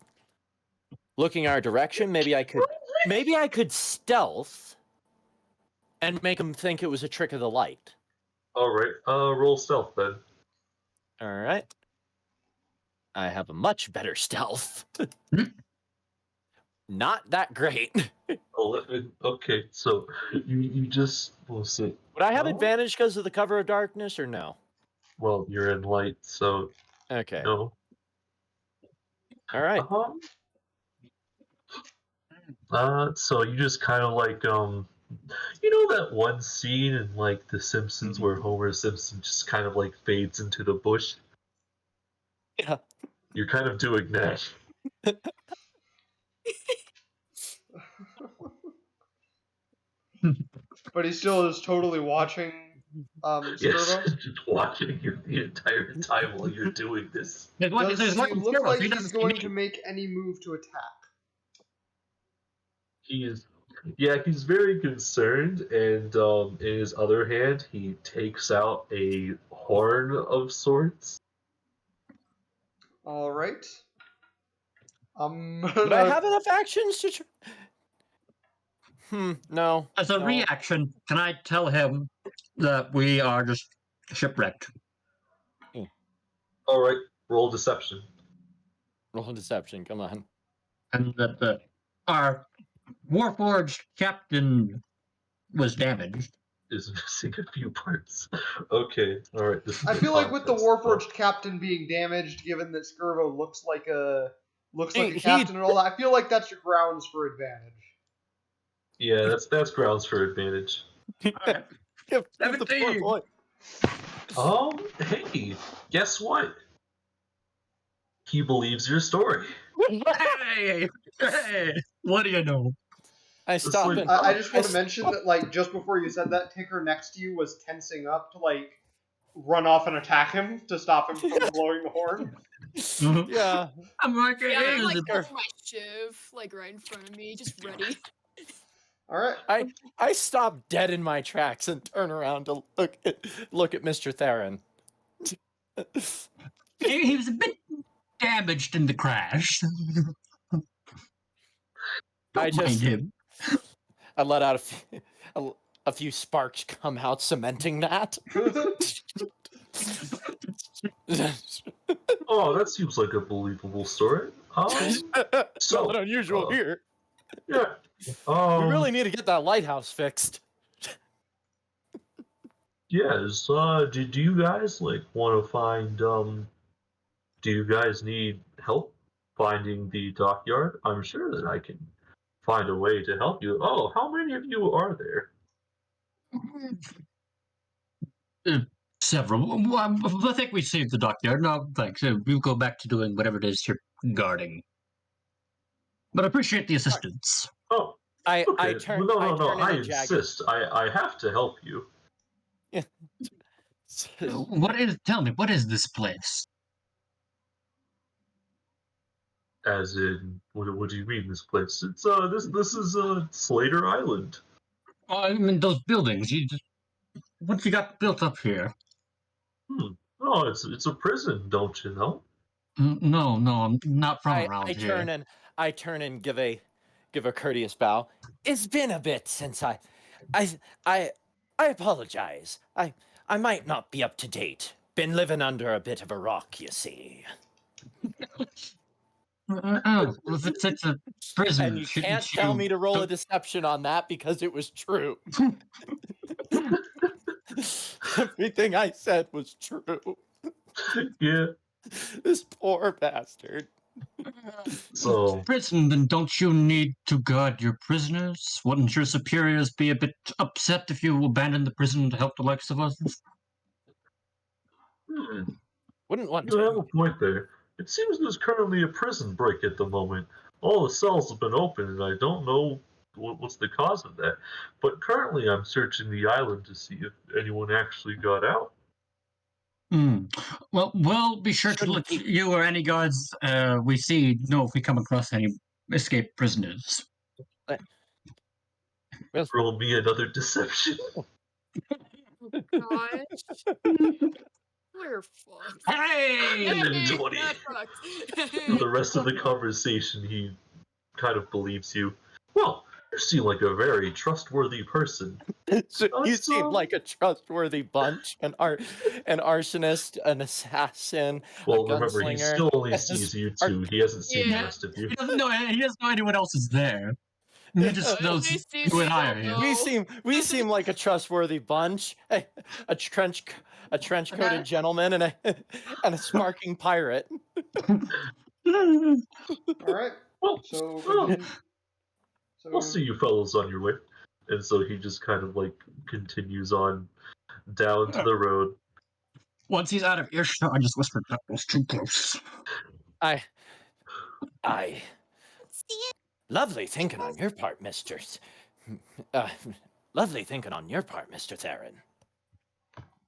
looking our direction. Maybe I could stealth and make him think it was a trick of the light. All right, roll stealth then. All right. I have a much better stealth. Not that great. 11. Okay, so you just we'll see. Would I have advantage because of the cover of darkness or no? Well, you're in light, so Okay. no. All right. So you just kind of like you know that one scene in like The Simpsons where Homer Simpson just kind of like fades into the bush? Yeah. You're kind of doing that. But he still is totally watching Yes, Skirbo. just watching you the entire time while you're doing this. There's Does he one look Skirbo, like so he he's doesn't see going me. to make any move to attack? He is, yeah, he's very concerned, and in his other hand, he takes out a horn of sorts. All right. Would I have enough actions to? No. As a no. reaction, can I tell him that we are just shipwrecked? All right, roll deception. Roll deception. Come on. And that our Warforged captain was damaged. Is missing a few parts. Okay, all right. This is I feel like with the context. Warforged captain being damaged, given that Skirbo looks like a He- captain and all that, I feel like that's your grounds for advantage. Yeah, that's grounds for advantage. Alright. Give the 17. poor boy. Hey, guess what? He believes your story. Hey, what do you know? I stop like- and I just want to mention that, like, just before you said that, Ticker next to you was tensing up to, like, run off and attack him to stop him from blowing the horn. yeah. I'm like, Yeah, I'm it like is. holding my shiv, like right in front of me, just ready. All right. I stop dead in my tracks and turn around to look at Mr. Theron. He was a bit damaged in the crash. I Don't mind just him. I let out a few sparks come out cementing that. Oh, that seems like a believable story. So, Not unusual here. yeah. We really need to get that lighthouse fixed. Yes. Do you guys like want to find? Do you guys need help finding the dockyard? I'm sure that I can find a way to help you. Oh, how many of you are there? Several. Well, I think we saved the dockyard. No, thanks. We'll go back to doing whatever it is you're guarding. But I appreciate the assistance. Oh, I okay. turn. No, I no, no. turn I into Jagged. insist. I have to help you. Tell me, what is this place? As in, what do you mean this place? It's this is Slater Island. I mean, those buildings. What you got built up here? Oh, it's a prison, don't you know? No, I'm not from around I here. turn and give a courteous bow. It's been a bit since I apologize. I might not be up to date. Been living under a bit of a rock, you see. If it's a prison, And you shouldn't can't tell you- me to roll a deception on that because it was true. Everything I said was true. Yeah. This poor bastard. So prison, then don't you need to guard your prisoners? Wouldn't your superiors be a bit upset if you abandoned the prison to help the likes of us? Wouldn't want you have to. a point there. It seems there's currently a prison break at the moment. All the cells have been open, and I don't know what's the cause of that. But currently, I'm searching the island to see if anyone actually got out. Well, we'll be sure to Shouldn't let keep- you or any guards we see know if we come across any escaped prisoners. Roll me another deception. Gosh. We're fucked. Hey! Hey, 20. that sucks. For the rest of the conversation, he kind of believes you. Well, you seem like a very trustworthy person. So you That's, seem like a trustworthy bunch. An arsonist, an assassin, Well, a remember, he gunslinger. still only sees you two. He hasn't seen the Yeah. rest of you. He doesn't know anyone else is there. He just knows They see you and I are me, here. they'll We seem like a trustworthy bunch. Hey, a trench coated gentleman and a sparking pirate. All right. Well, So, well, continue. So I'll see you fellows on your way. And so he just kind of like continues on down to the road. Once he's out of earshot, I just whispered, that was too close. I See it? lovely thinking on your part, Mister. Lovely thinking on your part, Mr. Theron.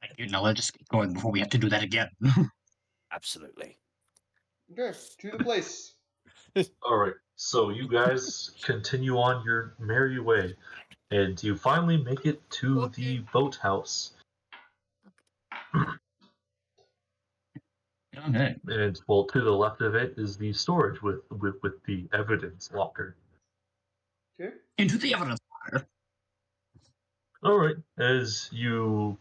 Thank you. Now let's just keep going before we have to do that again. Absolutely. Okay, to the place. All right, so you guys continue on your merry way, and you finally make it to the boathouse. Okay. And well, to the left of it is the storage with the evidence locker. Okay. Into the evidence. All right, as you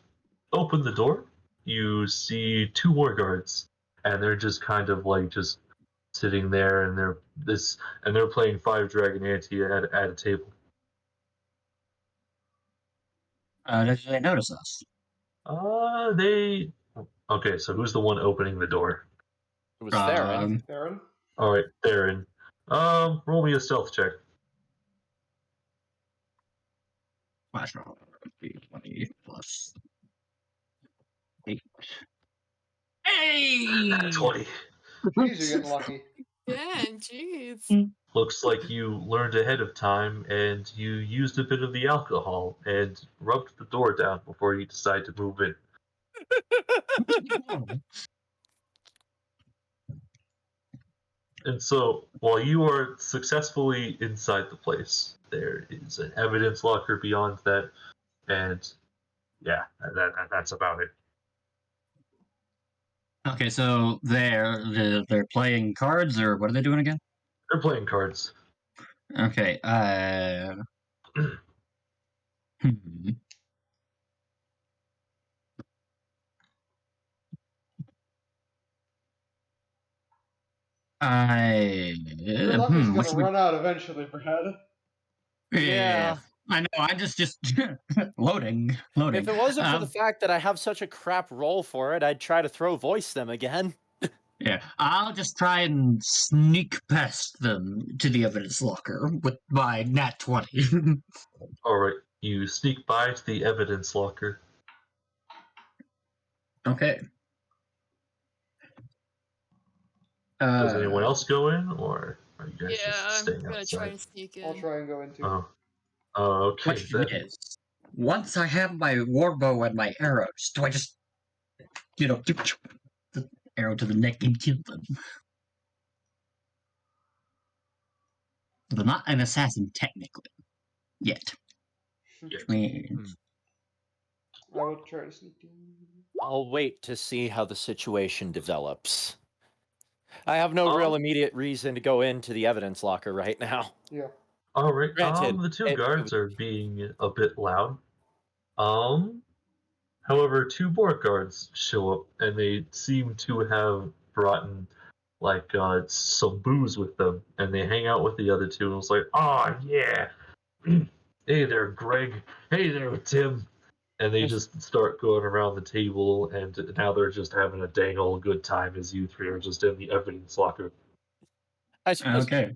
open the door, you see two more guards, and they're just kind of like just sitting there, and they're playing Five Dragon Ante at a table. Did they notice us? They. Okay, so who's the one opening the door? It was Theron. Theron. All right, Theron. Roll me a stealth check. Flash roll. 20 plus 8. Hey! 20. Jeez, you're getting lucky. Dang, jeez. Looks like you learned ahead of time, and you used a bit of the alcohol and rubbed the door down before you decide to move in. And so, while you are successfully inside the place, there is an evidence locker beyond that, and yeah, that's about it. Okay, so they're playing cards, or what are they doing again? They're playing cards. Okay, Your luck is what gonna should we- run out eventually, Brad. Yeah, I know. I just loading. If it wasn't for the fact that I have such a crap roll for it, I'd try to throw voice them again. Yeah, I'll just try and sneak past them to the evidence locker with my nat 20. All right. You sneak by to the evidence locker. Okay. Does anyone else go in, or are you guys Yeah, just I'm staying gonna try outside? and sneak I'll in. try and go into. Oh, okay. Question Then. is, once I have my warbow and my arrows, do I just, the arrow to the neck and kill them? I'm not an assassin technically yet. Yes. Which means I will try to sneak in. I'll wait to see how the situation develops. I have no real immediate reason to go into the evidence locker right now. Yeah. All right. Granted, The two it guards are being a bit loud. However, two more guards show up, and they seem to have brought in some booze with them, and they hang out with the other two, and it's like, oh yeah, hey there, Greg. Hey there, Tim. And they just start going around the table, and now they're just having a dang old good time as you three are just in the evidence locker. okay.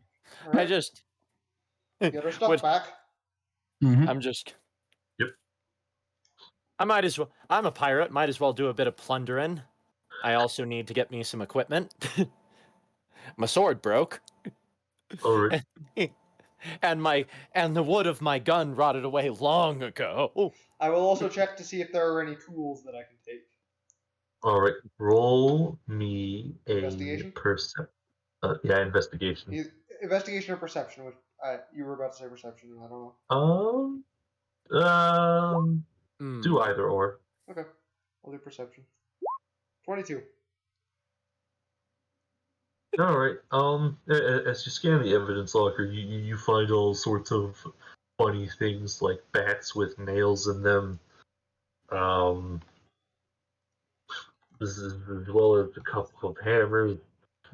I just Get our stuff would- back. Mm-hmm. I'm just. Yep. I might as well. I'm a pirate. Might as well do a bit of plundering. I also need to get me some equipment. My sword broke, All right. and the wood of my gun rotted away long ago. I will also check to see if there are any tools that I can take. All right. Roll me a Investigation? investigation. Investigation or perception? Which you were about to say perception, and I don't know. Do either or. Okay, I'll do perception. 22. All right. As you scan the evidence locker, you find all sorts of funny things like bats with nails in them. As well as a couple of hammers,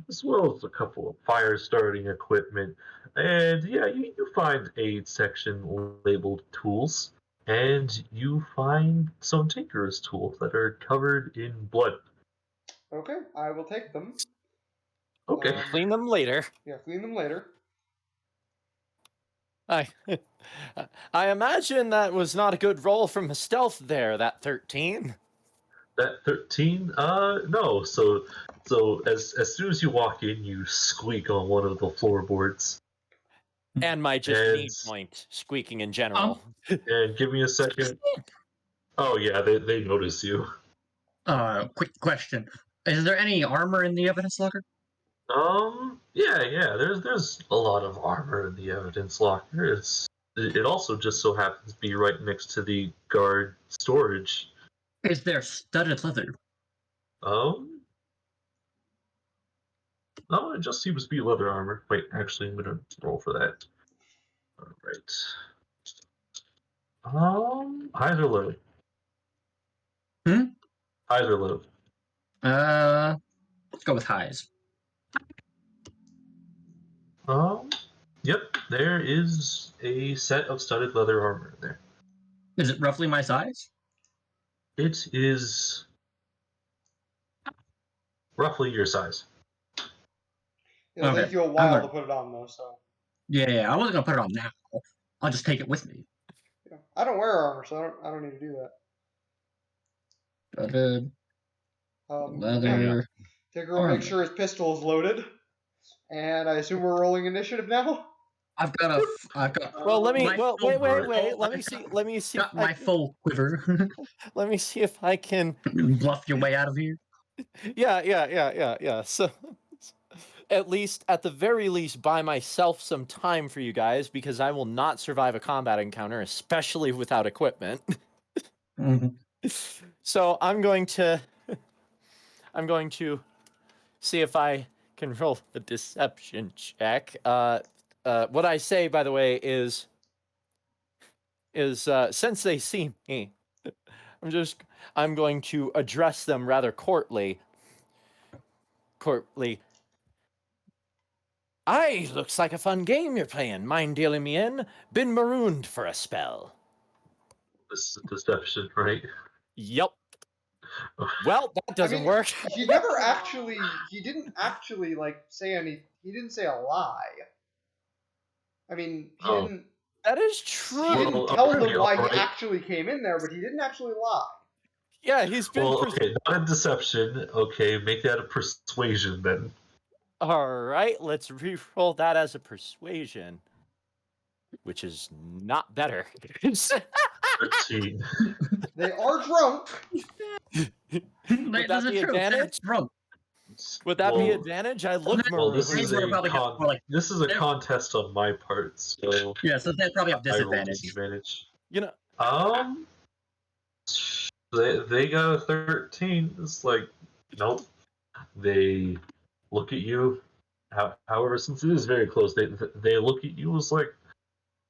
as well as a couple of fire starting equipment, and yeah, you find a section labeled tools, and you find some tinkerer's tools that are covered in blood. Okay, I will take them. Okay. Clean them later. Yeah, clean them later. I imagine that was not a good roll from a stealth there. That 13. That 13? No. So as soon as you walk in, you squeak on one of the floorboards. And my just And- knee point squeaking in general. And give me a second. Oh yeah, they notice you. Quick question: is there any armor in the evidence locker? Yeah. There's a lot of armor in the evidence locker. It also just so happens to be right next to the guard storage. Is there studded leather? No, it just seems to be leather armor. Wait, actually, I'm gonna roll for that. All right. Highs or low? Highs or low? Let's go with highs. Yep. There is a set of studded leather armor in there. Is it roughly my size? It is roughly your size. It'll Okay, take you a while I'm to put it on, though, so. Yeah, I wasn't gonna put it on now. I'll just take it with me. Yeah. I don't wear armor, so I don't need to do that. Studded leather. Tinker will make sure his pistol is loaded. And I assume we're rolling initiative now? I've got. Well, let me. my Well, full wait. barrel. Let me see. Let me see. Got my full quiver. Let me see if I can. Bluff your way out of here. Yeah. So, at the very least, buy myself some time for you guys because I will not survive a combat encounter, especially without equipment. Mhm. So I'm going to see if I can roll a deception check. What I say, by the way, is since they see me, I'm going to address them rather courtly. Looks like a fun game you're playing. Mind dealing me in? Been marooned for a spell. This is deception, right? Yup. Well, that doesn't work. He didn't actually, say he didn't say a lie. I mean, he didn't. That is He true. didn't Well, tell okay, them why alright. he actually came in there, but he didn't actually lie. Yeah, he's been. Well, okay, not a deception. Okay, make that a persuasion then. All right, let's re-roll that as a persuasion, which is not better. 13. They are drunk. Would that be advantage? That's drunk. Would that be Well, advantage? I look well, this marooned. is We're a probably gonna- we're like- this is a contest on my part, so Yeah, so they probably have I roll disadvantage. disadvantage. You know, They got a 13. It's like, nope. They look at you. However, since it is very close, they look at you as like,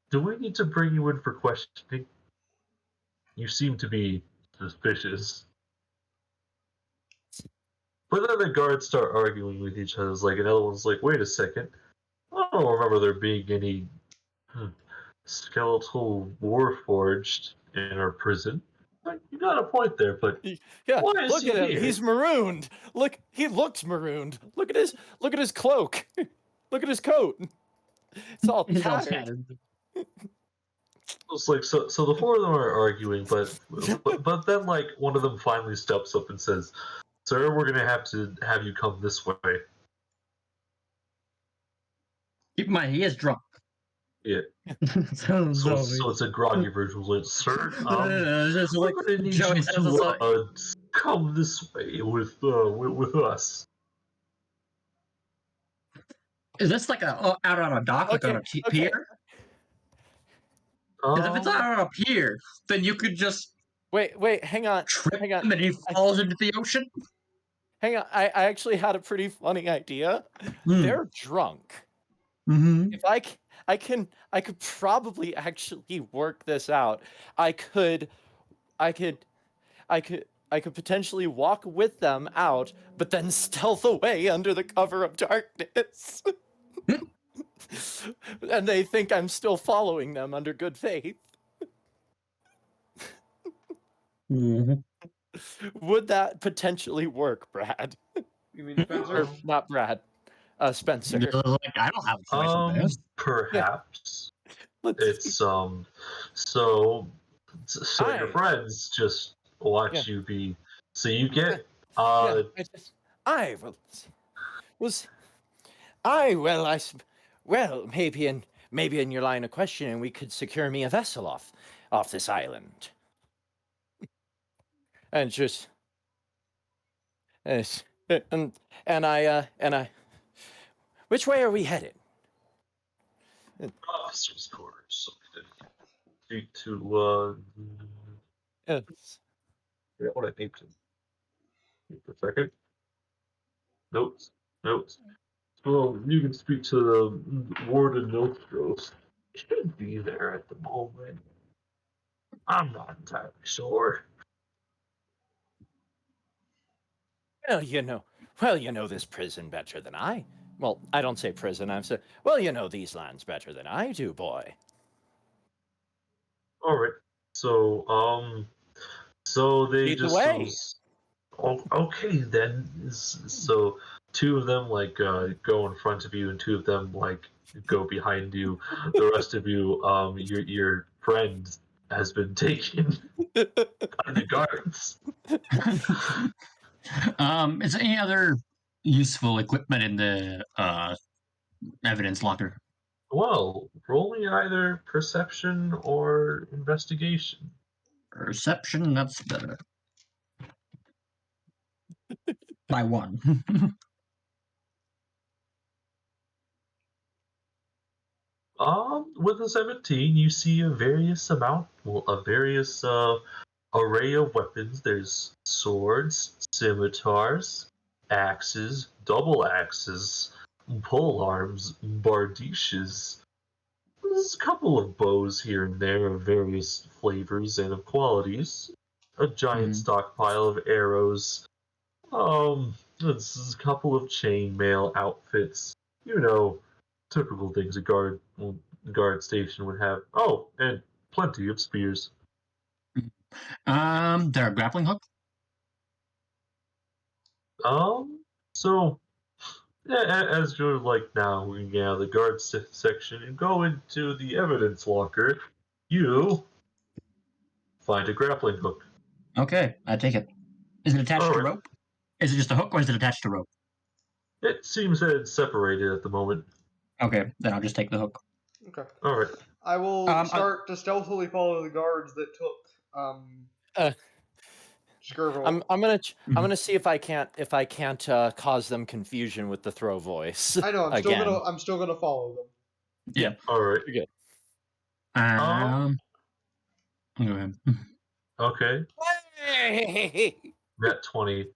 do we need to bring you in for questioning? You seem to be suspicious. But then the guards start arguing with each other. It's like another one's like, wait a second. I don't remember there being any skeletal warforged in our prison. Like, you got a point there, but yeah. why is Look he at him. here? He's marooned. Look, he looks marooned. Look at his cloak. Look at his coat. It's all It's all tattered. tattered. It's like so the four of them are arguing, but then like one of them finally steps up and says, "Sir, we're gonna have to have you come this way." Keep in mind, he is drunk. Yeah. so, So it's a groggy version. Like, "Sir, just we're like gonna need Joey you says, it's like, to come this way with us." is this like out on a dock, like on a Okay. pier? Because if it's out on a pier, then you could just Wait, hang on. trip Hang on. him and he falls into the ocean. Hang on. I actually had a pretty funny idea. They're drunk. Mm-hmm. If I could probably actually work this out. I could potentially walk with them out, but then stealth away under the cover of darkness. And they think I'm still following them under good faith. Mm-hmm. Would that potentially work, Brad? You mean Spencer? Or not Brad, Spencer. Like, I don't have a choice in this. Perhaps Let's it's so your I- friends just watch Yeah. you be. So you get yeah, I maybe in your line of questioning we could secure me a vessel off this island. And just and I which way are we headed? officers' quarters. So we can speak to Yes. yeah, what I named him. Wait for a second. Notes. Well, you can speak to the Warden Nostros. Should be there at the moment. I'm not entirely sure. Well, you know this prison better than I. Well, I don't say prison. I'm saying, well, you know these lands better than I do, boy. All right. So they Lead the just way. okay then. So two of them like go in front of you, and two of them like go behind you. The rest of you, your friend has been taken by the guards. Is there any other useful equipment in the evidence locker? Well, rolling either perception or investigation. Perception, that's better. By one. With a 17, you see a various array of weapons. There's swords, scimitars, axes, double axes, pole arms, bardishes. There's a couple of bows here and there of various flavors and of qualities. A giant stockpile of arrows. There's a couple of chainmail outfits. Typical things a guard station would have. Oh, and plenty of spears. There a grappling hook? So As you're now moving out of the guard section and go into the evidence locker, you find a grappling hook. Okay, I take it. Is it attached to Alright. rope? Is it just a hook, or is it attached to rope? It seems that it's separated at the moment. Okay, then I'll just take the hook. Okay. Alright. I will I- start to stealthily follow the guards that took Skirville. I'm gonna see if I can't cause them confusion with the throw voice. I know. I'm still gonna follow them. Yeah. Alright. Good. Go ahead. Okay. Hey! Net 20.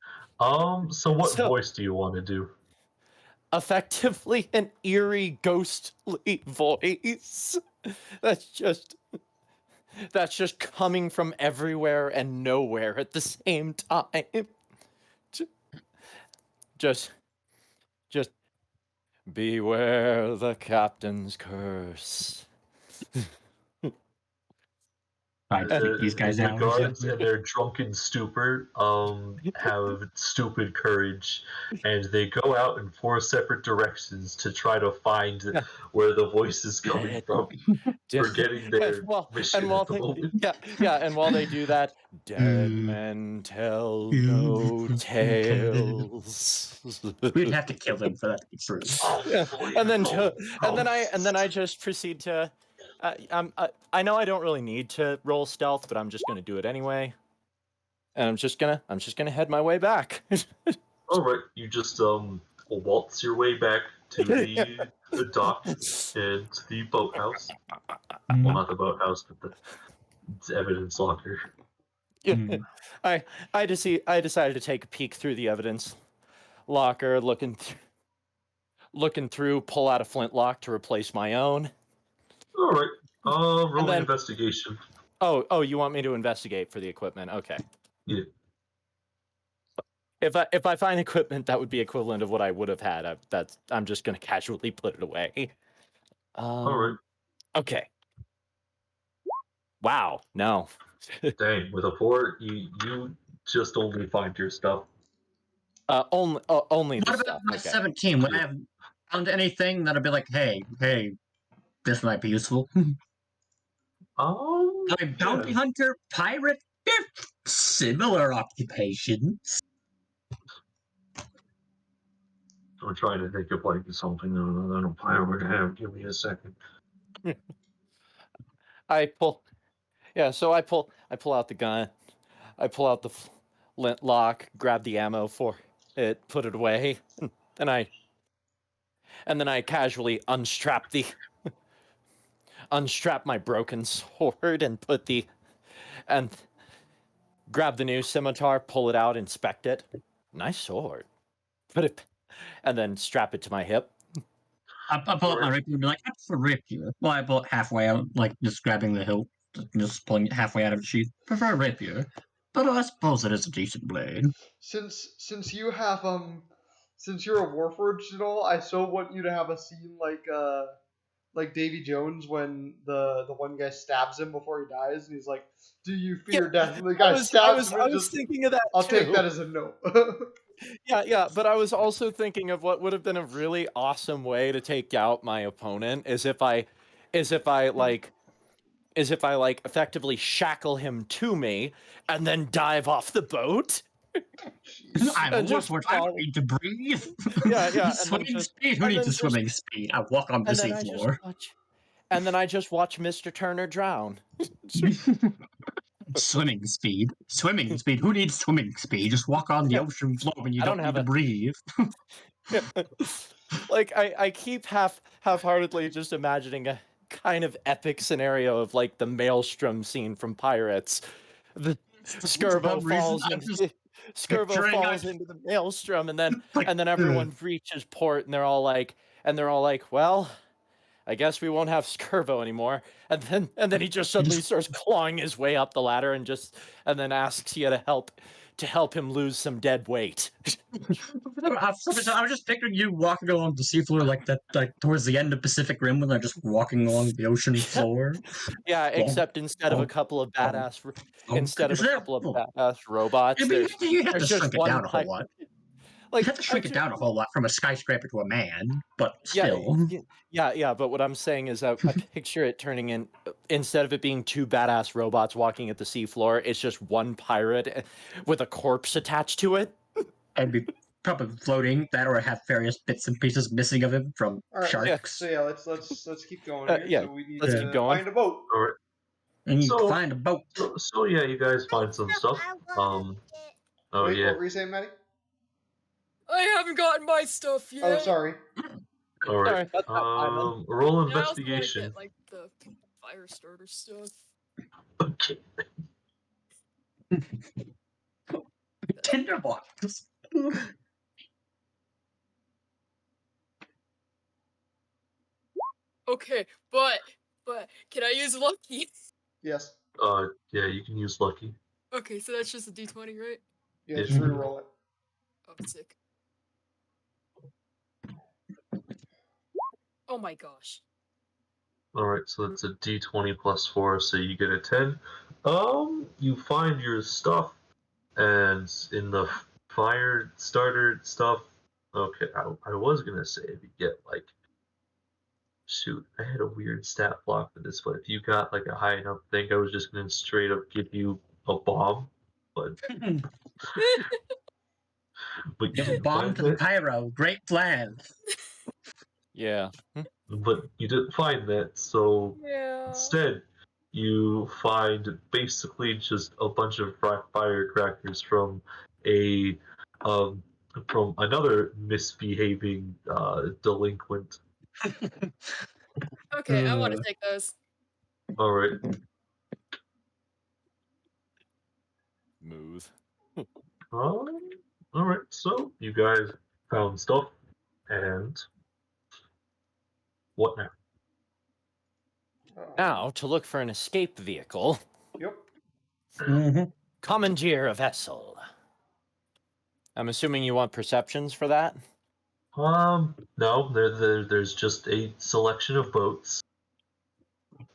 So what voice do you want to do? Effectively an eerie, ghostly voice. That's just coming from everywhere and nowhere at the same time. Just beware the captain's curse. I take these guys the out. guards in their drunken stupor have stupid courage, and they go out in 4 separate directions to try to find where the voice is coming from, forgetting their mission at the moment. And while they do that, dead men tell no tales. We'd have to kill them for that to be true. And then I just proceed to. I know I don't really need to roll stealth, but I'm just gonna do it anyway. And I'm just gonna head my way back. All right, you just waltz your way back to the dock and the boathouse. Well, not the boathouse, but the evidence locker. I decided to take a peek through the evidence locker, looking through, pull out a flintlock to replace my own. All right. Roll an investigation. Oh, you want me to investigate for the equipment? Okay. Yeah. If I find equipment that would be equivalent of what I would have had, I'm just gonna casually put it away. All right. Okay. Wow. No. Dang, with a 4, you just only find your stuff. Only the What about stuff. my Okay. 17? Would I have found anything that'd be like, hey, this might be useful? Like bounty hunter, pirate, similar occupations. I'm trying to think of something that a pirate would have. Give me a second. I pull out the gun. I pull out the flintlock, grab the ammo for it, put it away, and then I casually unstrap my broken sword and grab the new scimitar, pull it out, inspect it. Nice sword. And then strap it to my hip. I pull up my rapier and be like, that's a rapier. Well, I pull it halfway out, like just grabbing the hilt, just pulling it halfway out of the sheath. Prefer rapier, but I suppose it is a decent blade. Since you have since you're a warforged and all, I so want you to have a scene like Davy Jones when the one guy stabs him before he dies, and he's like, "Do you fear death?" And the guy stabs him. I was thinking of that. I'll too. take that as a no. Yeah, but I was also thinking of what would have been a really awesome way to take out my opponent is if I effectively shackle him to me and then dive off the boat. I'm a warforged. I don't need to breathe. Yeah. Swimming speed? Who needs a swimming speed? I walk on the seafloor. And then I just watch Mr. Turner drown. Swimming speed? Swimming speed? Who needs swimming speed? Just walk on the ocean floor when you don't need to breathe. Like I keep half-heartedly just imagining a kind of epic scenario of like the Maelstrom scene from Pirates. The Skirbo falls into the Maelstrom, and then everyone reaches port, and they're all like, well, I guess we won't have Skirbo anymore. And then he just suddenly starts clawing his way up the ladder and then asks you to help him lose some dead weight. I was just picturing you walking along the seafloor like that, like towards the end of Pacific Rim when they're just walking along the ocean floor. Yeah, except instead of a couple of badass robots, You have to there's shrink just it down a whole lot. You have to shrink it down a whole lot from a skyscraper to a man, but still. Yeah. But what I'm saying is, I picture it turning in, instead of it being two badass robots walking at the seafloor, it's just one pirate with a corpse attached to it. And be probably floating that, or have various bits and pieces missing of him from All right. sharks. So yeah, let's keep going here. Yeah, So we need let's to keep going. find a boat. All right. And you So- find a boat. So yeah, you guys find some stuff. Oh Wait, yeah. what were you saying, Maddie? I haven't gotten my stuff yet. Oh, sorry. All right. Sorry, that's not Roll Yeah, I also wanna investigation. get, like the fire starter stuff. Okay. Tinderbox. Okay, but can I use lucky? Yes. Yeah, you can use lucky. Okay, so that's just a D20, right? Yeah, Yeah. just re-roll it. Oh, sick. Oh my gosh. All right, so that's a D20 plus 4, so you get a 10. You find your stuff, and in the fire starter stuff. Okay, I was gonna say if you get like, shoot, I had a weird stat block for this, but if you got like a high enough thing, I was just gonna straight up give you a bomb, but but Give you a didn't bomb find to the that. pyro. Great plan. Yeah. But you didn't find that, so Yeah. instead you find basically just a bunch of firecrackers from a from another misbehaving delinquent. Okay, I want to take those. All right. Move. All right. So you guys found stuff, and what now? Now to look for an escape vehicle. Yep. Mm-hmm. Commandeer a vessel. I'm assuming you want perceptions for that? No. There's just a selection of boats.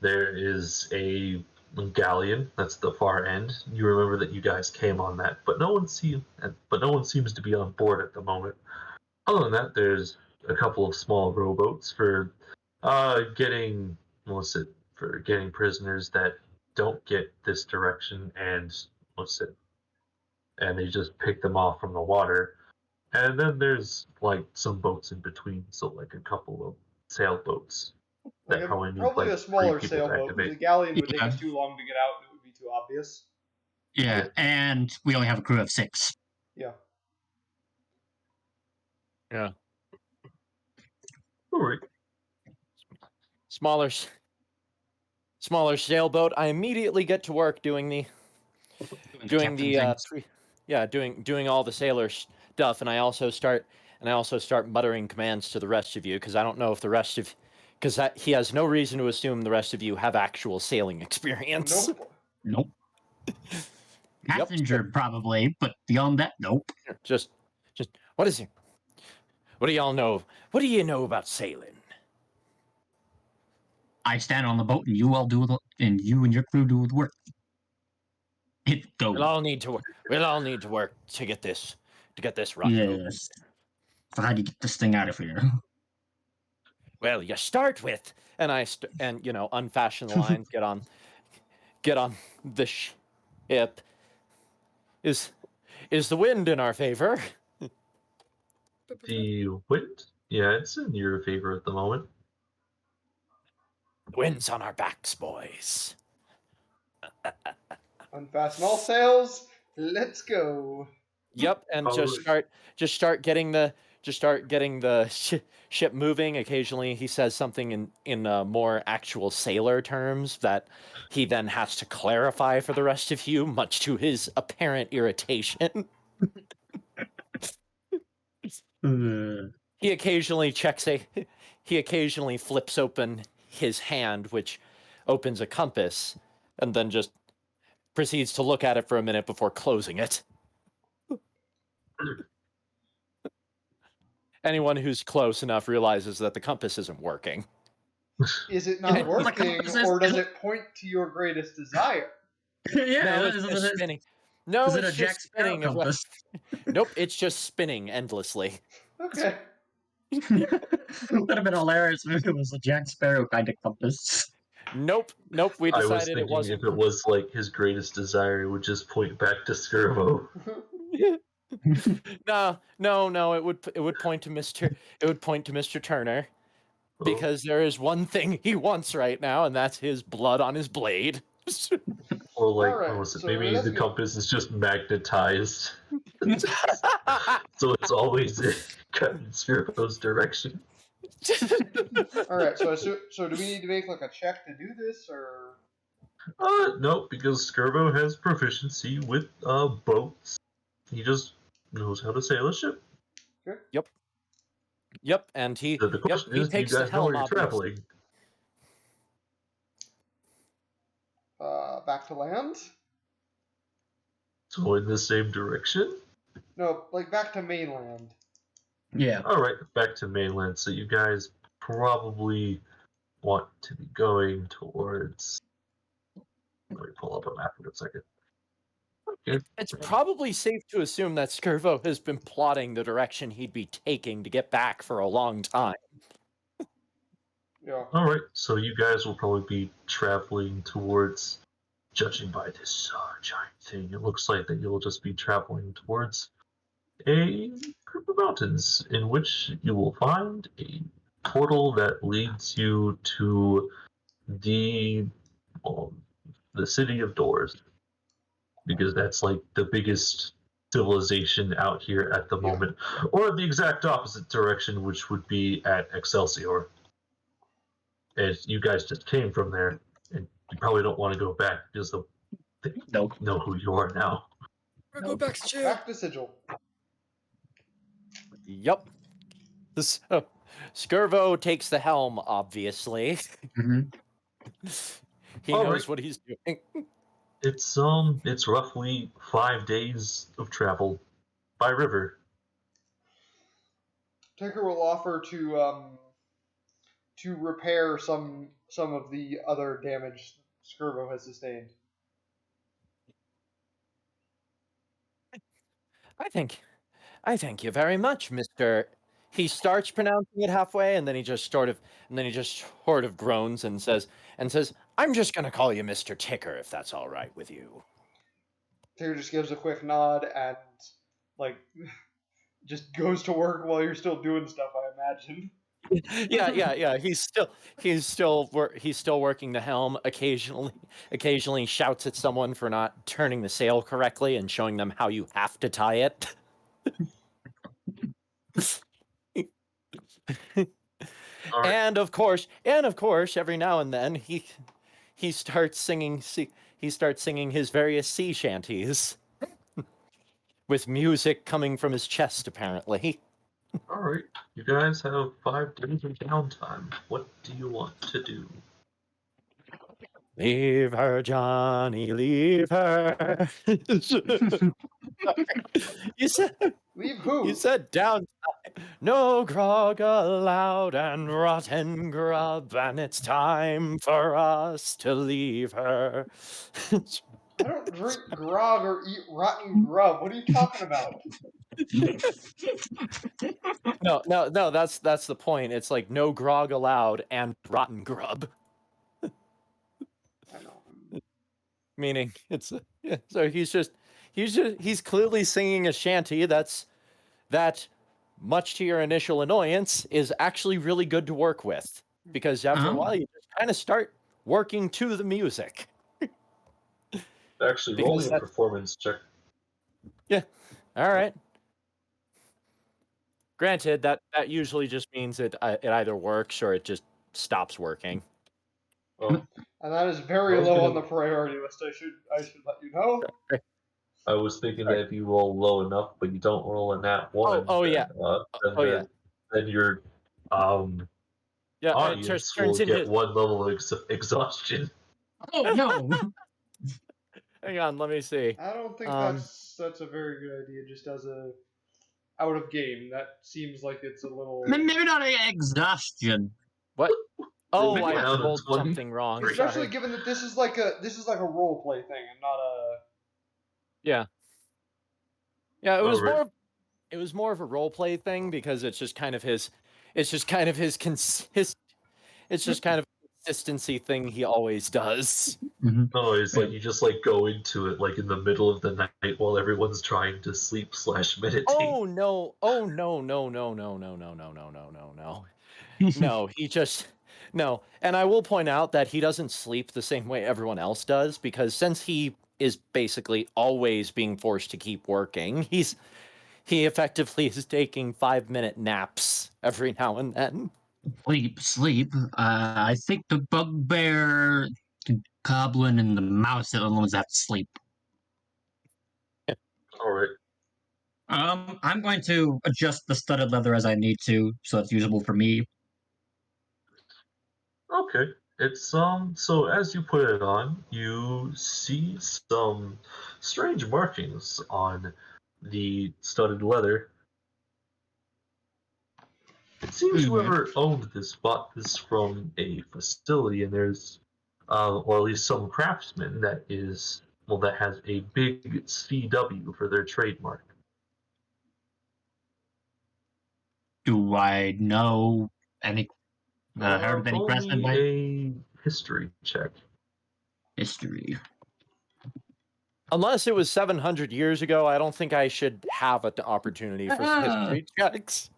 There is a galleon. That's the far end. You remember that you guys came on that, but no one seems to be on board at the moment. Other than that, there's a couple of small rowboats for getting for getting prisoners that don't get this direction, and and they just pick them off from the water. And then there's like some boats in between, so like a couple of sailboats that probably need Probably like a smaller 3 people to sailboat. activate. The galleon would take Yeah. us too long to get out, and it would be too obvious. Yeah, and we only have a crew of 6. Yeah. Yeah. All right. Smaller sailboat. I immediately get to work doing the doing all the sailor stuff, and I also start muttering commands to the rest of you, because I don't know if the rest of he has no reason to assume the rest of you have actual sailing experience. Nope. Nope. Passenger probably, but beyond that, nope. Just what is it? What do y'all know? What do you know about sailing? I stand on the boat, and you all do and you and your crew do the work. It goes. We'll all need to work. We'll all need to work to get this rock moving. Yes. So how do you get this thing out of here? Well, you start with, and unfashion the lines. Get on the ship. Is the wind in our favor? The wind? Yeah, it's in your favor at the moment. The wind's on our backs, boys. Unfasten all sails. Let's go. Yep, and just start getting the ship moving. Occasionally, he says something in more actual sailor terms that he then has to clarify for the rest of you, much to his apparent irritation. He occasionally flips open his hand, which opens a compass, and then just proceeds to look at it for a minute before closing it. Anyone who's close enough realizes that the compass isn't working. Is it not working, compass is- or does it point to your greatest desire? Yeah, No, this it's is- spinning. No, Is it it's a Jack just Sparrow spinning. compass? Nope, it's just spinning endlessly. Okay. Would have been hilarious if it was a Jack Sparrow kind of compass. Nope. We I was decided it thinking wasn't. if it was like his greatest desire, it would just point back to Skirbo. No. It would point to Mr. Turner, because there is one thing he wants right now, and that's his blood on his blade. Or like, Alright, what was it? so Maybe let's the go. compass is just magnetized, so it's always cut in Skirbo's direction. Alright, so do we need to make like a check to do this, or? No, because Skirbo has proficiency with boats. He just knows how to sail a ship. Yep, and he So the question is, do you takes the guys know helm where you're obviously. traveling? Back to land? So in the same direction? No, like back to mainland. Yeah. Alright, back to mainland. So you guys probably want to be going towards... Let me pull up a map for a second. Okay. It's probably safe to assume that Skirbo has been plotting the direction he'd be taking to get back for a long time. Yeah. Alright, so you guys will probably be traveling towards, judging by this giant thing, it looks like that you'll just be traveling towards a group of mountains in which you will find a portal that leads you to the city of Doors, because that's like the biggest civilization out here at the moment, or the exact opposite direction, which would be at Excelsior. As you guys just came from there, and you probably don't want to go back because they Nope. know who you are now. Go back to jail. Back to Sigil. Yup. So, Skirbo takes the helm, obviously. hmm He All knows right. what he's doing. It's roughly 5 days of travel by river. Tinker will offer to repair some of the other damage Skirbo has sustained. I thank you very much, Mr. He starts pronouncing it halfway, and then he just sort of groans and says, "I'm just gonna call you Mr. Ticker, if that's all right with you." Tinker just gives a quick nod and like just goes to work while you're still doing stuff, I imagine. Yeah. He's still working the helm. Occasionally shouts at someone for not turning the sail correctly and showing them how you have to tie it. All right. And of course, every now and then he starts singing his various sea shanties with music coming from his chest, apparently. All right, you guys have 5 days of downtime. What do you want to do? Leave her, Johnny, leave her. You said Leave who? You said downtime. No grog allowed and rotten grub, and it's time for us to leave her. I don't drink grog or eat rotten grub. What are you talking about? No, that's the point. It's like no grog allowed and rotten grub. I know. Meaning so he's clearly singing a shanty that, much to your initial annoyance, is actually really good to work with, because after a while you just kind of start working to the music. Actually, roll me a performance check. Yeah. All right. Granted, that usually just means it either works or it just stops working. Oh, And that is very I was low gonna- on the priority list. I should let you know. I was thinking that if you roll low enough, but you don't roll in that one, then your Yeah, it audience just will turns get into. one level of exhaustion. Oh no! Hang on, let me see. I don't think Um, that's a very good idea. Just as a out of game, that seems like it's a little. Maybe not exhaustion. What? Oh, Roll I down to rolled 20. something wrong. Especially Sorry. given that this is like a role play thing and not a. Yeah. Yeah, it was Alright. more. It was more of a role play thing because it's just kind of his. It's just kind of his It's just kind of a consistency thing he always does. No, it's Yeah. like you just like go into it like in the middle of the night while everyone's trying to sleep / meditate. Oh no! Oh no! No! No! No! No! No! No! No! No! No! No! No! He just no. And I will point out that he doesn't sleep the same way everyone else does because since he is basically always being forced to keep working, he effectively is taking 5-minute naps every now and then. Sleep. I think the bugbear, the goblin, and the mouse are the ones that have to sleep. Alright. I'm going to adjust the studded leather as I need to, so it's usable for me. Okay. It's so as you put it on, you see some strange markings on the studded leather. It seems Mhm. whoever owned this bought this from a facility, and there's, or at least some craftsman that has a big CW for their trademark. Do I know any? Heard of any Roll craftsmen me by a history check. history? Unless it was 700 years ago, I don't think I should have an opportunity for history checks.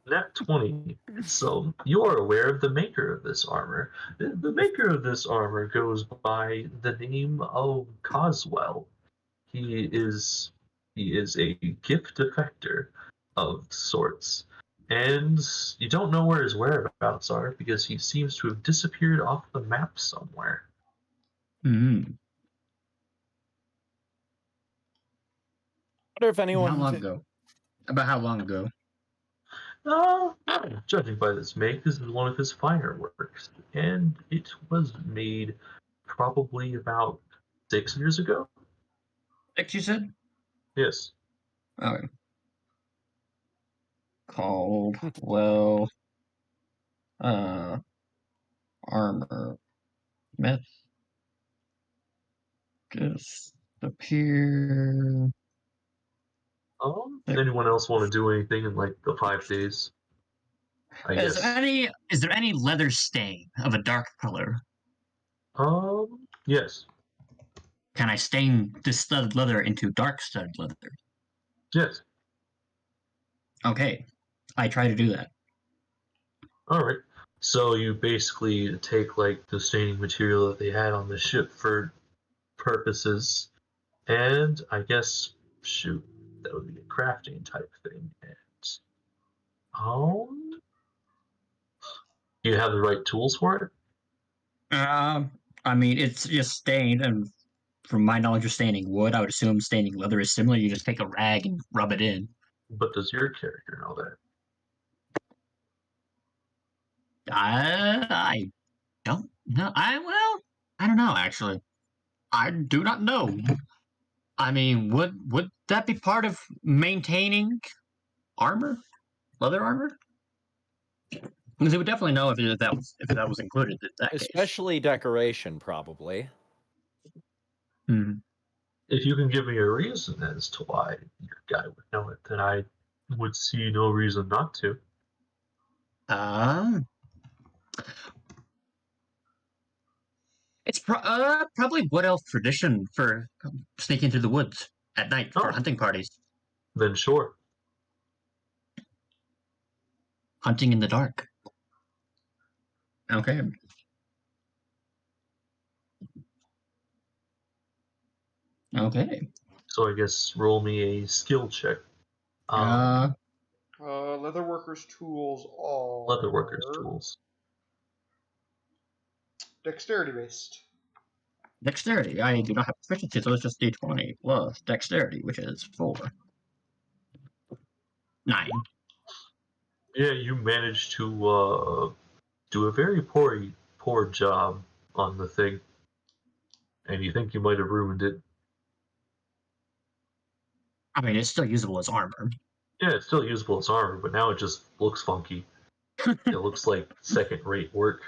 Nat 20. So you are aware of the maker of this armor. The maker of this armor goes by the name of Coswell. He is a gift defector of sorts. And you don't know where his whereabouts are because he seems to have disappeared off the map somewhere. Hmm. I wonder if How anyone. long ago? About how long ago? Judging by this make, this is one of his finer works, and it was made probably about 6 years ago. 6, you said? Yes. Okay. Called well. Armor. Myth. Disappear. Anyone else want to do anything in like the 5 days? I Is guess. there any leather stain of a dark color? Yes. Can I stain this studded leather into dark studded leather? Yes. Okay. I try to do that. All right. So you basically take like the staining material that they had on the ship for purposes, and I guess shoot, that would be a crafting type thing. And do you have the right tools for it? I mean, it's just stained, and from my knowledge of staining wood, I would assume staining leather is similar. You just take a rag and rub it in. But does your character know that? I don't know. I don't know actually. I do not know. I mean, would that be part of maintaining armor, leather armor? Because it would definitely know if that was included in that case. Especially decoration, probably. Hmm. If you can give me a reason as to why your guy would know it, then I would see no reason not to. It's probably wood elf tradition for sneaking through the woods at night for Oh. hunting parties. Then sure. Hunting in the dark. Okay. Okay. So I guess roll me a skill check. Leatherworkers' tools are Leatherworkers tools. Dexterity based. Dexterity. I do not have proficiency, so it's just d20 plus dexterity, which is 4. 9. Yeah, you managed to do a very poor job on the thing, and you think you might have ruined it. I mean, it's still usable as armor. Yeah, it's still usable as armor, but now it just looks funky. It looks like second-rate work.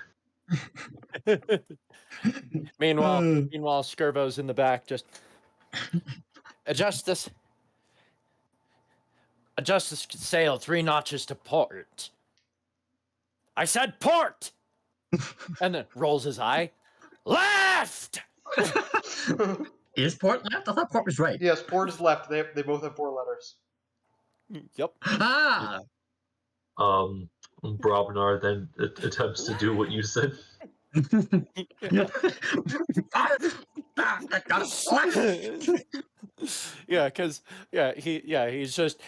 Meanwhile, Skirbo's in the back just adjust this. adjust the sail 3 notches to port. I said port! And then rolls his eye. Left! Is port left? I thought port was right. Yes, port is left. They both have 4 letters. Yep. Ah! Brobnar then attempts to do what you said. Yeah, because he's just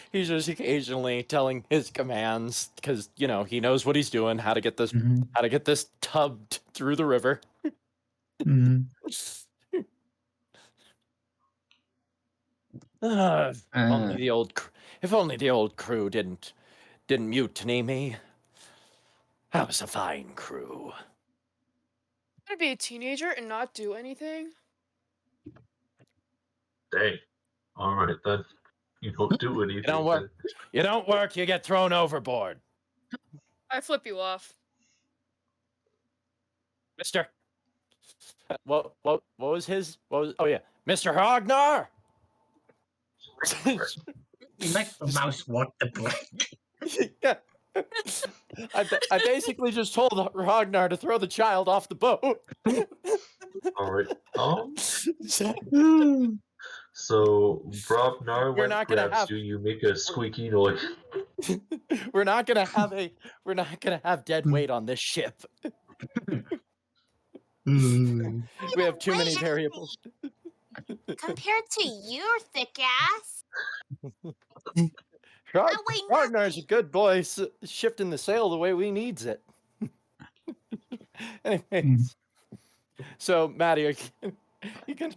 occasionally telling his commands because he knows what he's doing, how to get this tubbed through the river. If only the old crew didn't mutiny me. That was a fine crew. To be a teenager and not do anything? Dang. All right then. You don't do anything. You don't work. You get thrown overboard. I flip you off. Mister. What was his? Oh yeah, Mr. Ragnar. You make the mouse walk the plank. Yeah. I basically just told Ragnar to throw the child off the boat. All right. So Brobnar, when grabs you make a squeaky noise. We're not gonna have dead weight on this ship. We have too many variables. Compared to your thick ass. Ragnar's a good boy, shifting the sail the way we needs it. Anyways, so Maddie, you can.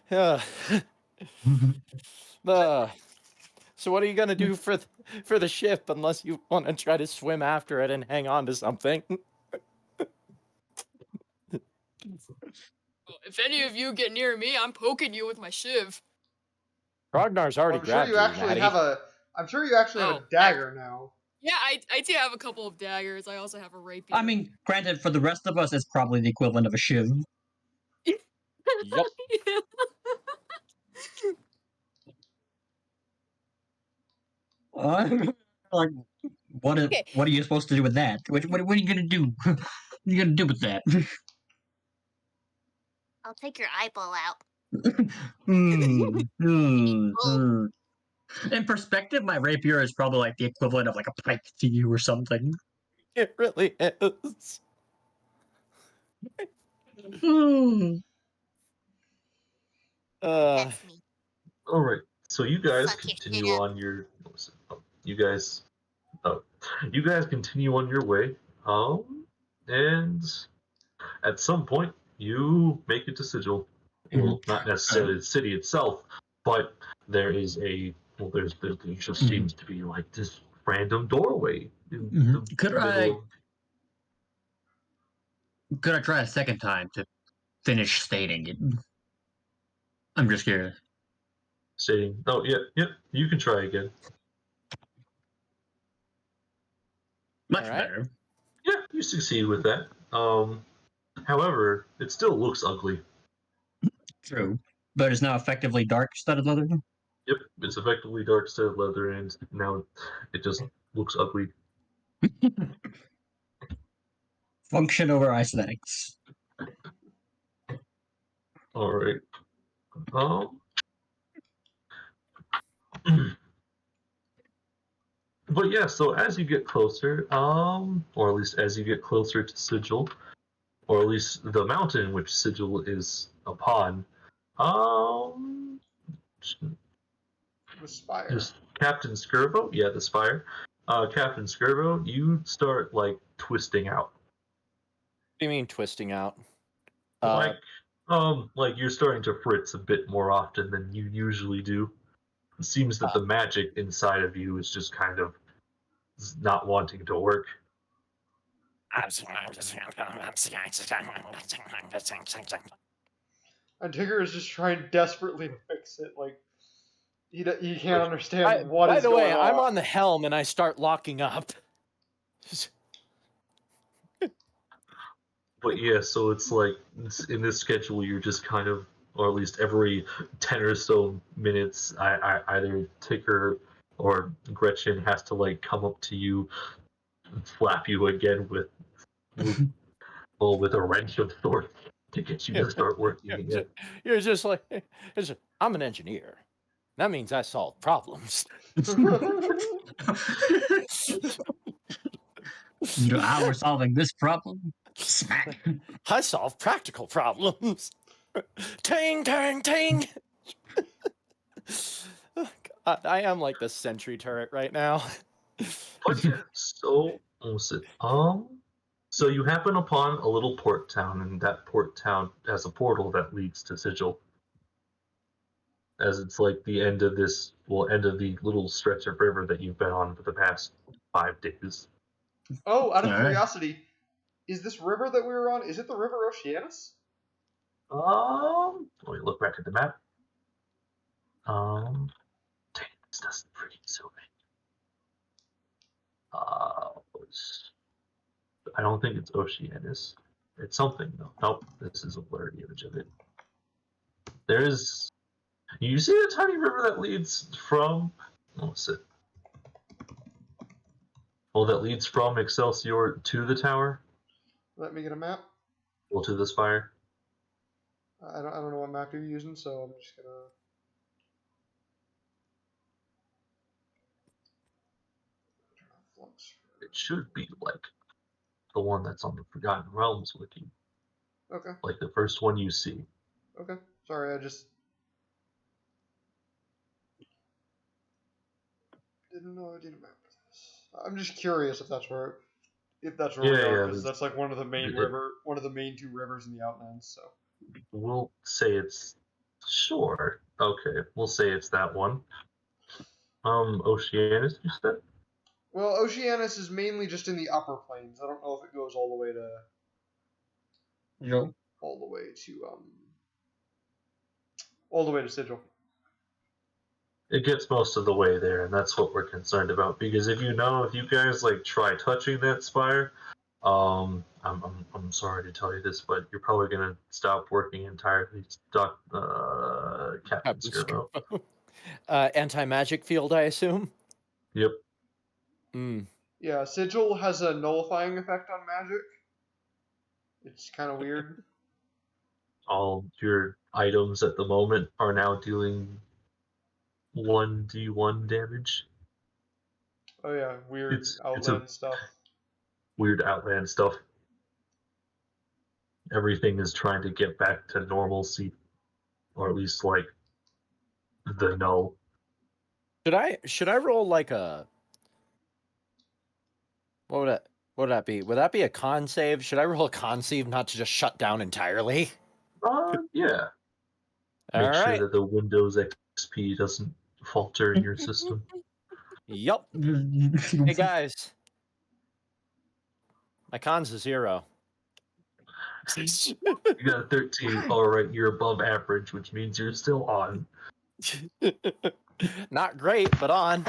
So what are you gonna do for the ship unless you want to try to swim after it and hang on to something? If any of you get near me, I'm poking you with my shiv. Ragnar's already grabbed you, Maddie. I'm sure you actually have a dagger now. Yeah, I do have a couple of daggers. I also have a rapier. I mean, granted, for the rest of us, it's probably the equivalent of a shiv. Yep. Like, what are you supposed to do with that? What are you gonna do? What are you gonna do with that? I'll take your eyeball out. In perspective, my rapier is probably like the equivalent of like a pike to you or something. It really is. That's me. All right. So you guys Suck your continue shit up. on your. You guys continue on your way. And at some point you make it to Sigil. Well, not necessarily the city itself, but there is there just seems to be like this random doorway. Could I try a second time to finish stating it? I'm just curious. Stating, oh yeah, you can try again. Much better. Yeah, you succeed with that. However, it still looks ugly. True, but it's now effectively dark studded leather. Yep, it's effectively dark studded leather, and now it just looks ugly. Function over aesthetics. All right. But yeah, so as you get closer, or at least as you get closer to Sigil, or at least the mountain which Sigil is upon, The spire. just Captain Skirbo, yeah, the spire. Captain Skirbo, you start like twisting out. What do you mean twisting out? Like you're starting to fritz a bit more often than you usually do. It seems that the magic inside of you is just kind of not wanting to work. And Tigger is just trying desperately to fix it. Like he can't understand what is going on. By the way, I'm on the helm and I start locking up. But yeah, so it's like in this schedule, you're just kind of, or at least every 10 or so minutes, I either Tigger or Gretchen has to like come up to you and slap you again with a wrench of sorts to get you to start working again. You're just like, I'm an engineer. That means I solve problems. We're solving this problem. Smack. I solve practical problems. Ting, ting, ting. God, I am like the sentry turret right now. But yeah, so so you happen upon a little port town, and that port town has a portal that leads to Sigil. As it's like the end of end of the little stretch of river that you've been on for the past 5 days. Oh, out of Alright. curiosity, is this river that we were on, is it the River Oceanus? Let me look back at the map. Dang, this doesn't freaking zoom in. I don't think it's Oceanus. It's something though. Nope, this is a blurry image of it. You see the tiny river that leads from that leads from Excelsior to the tower? Let me get a map. Well, to the spire. I don't know what map you're using, so I'm just gonna. It should be like the one that's on the Forgotten Realms wiki. Okay. Like the first one you see. Okay. Sorry, I just didn't know I did a map for this. I'm just curious if that's where we are, because that's like one of the main two rivers in the Outlands. So we'll say it's sure. Okay, we'll say it's that one. Oceanus, you said? Well, Oceanus is mainly just in the upper plains. I don't know if it goes all the way to all the way to Sigil. It gets most of the way there, and that's what we're concerned about. Because if you guys like try touching that spire, I'm sorry to tell you this, but you're probably gonna stop working entirely. Captain Skirbo. Anti-magic field, I assume. Yep. Yeah, Sigil has a nullifying effect on magic. It's kind of weird. All your items at the moment are now dealing 1d1 damage. Oh yeah, weird Outland stuff. Weird Outland stuff. Everything is trying to get back to normalcy, or at least like the null. Should I roll like a what would that be? Would that be a con save? Should I roll a con save not to just shut down entirely? Yeah. Make sure that the Windows XP doesn't falter in your system. Yup. Hey guys, my con's a 0. You got a 13. All right, you're above average, which means you're still on. Not great, but on.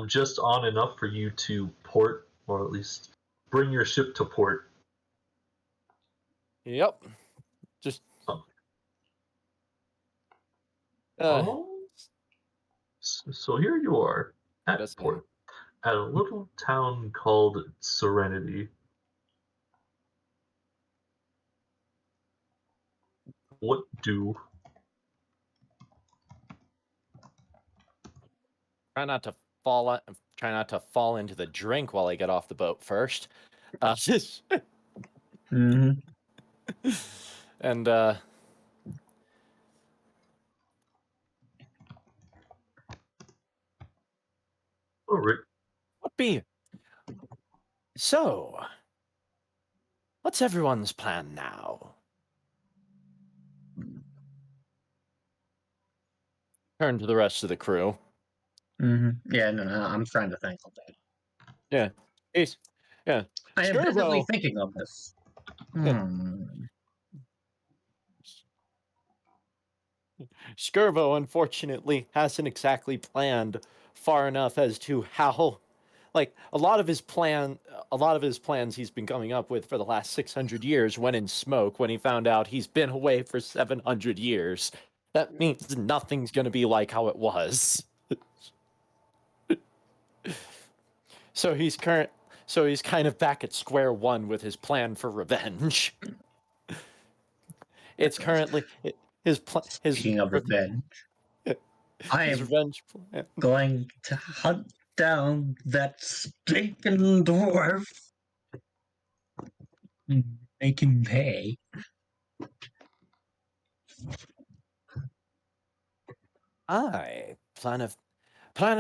Just on enough for you to port, or at least bring your ship to port. Yep. Just. So here you are at port, at a little town called Serenity. What do? Try not to fall into the drink while I get off the boat first. And Oh, Rick. So, what's everyone's plan now? Turn to the rest of the crew. Yeah, no, I'm trying to think of that. Yeah. Yeah. I am visibly thinking of this. Skirbo, unfortunately, hasn't exactly planned far enough as to how, like, a lot of his plans he's been coming up with for the last 600 years went in smoke when he found out he's been away for 700 years. That means nothing's going to be like how it was. So he's kind of back at square one with his plan for revenge. It's currently his Speaking of revenge, I his am revenge plan. going to hunt down that stinking dwarf and make him pay. Aye, plan of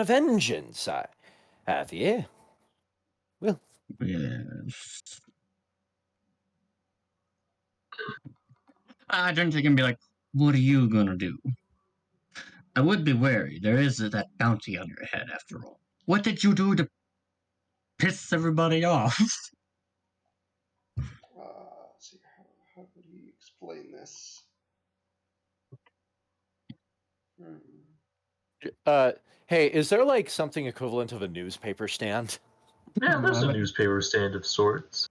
vengeance. I have ye. Well, Yes. I don't think and be like, what are you gonna do? I would be wary. There is that bounty on your head, after all. What did you do to piss everybody off? Let's see, how would he explain this? hey, is there like something equivalent of a newspaper stand? Yeah, there's a newspaper stand of sorts.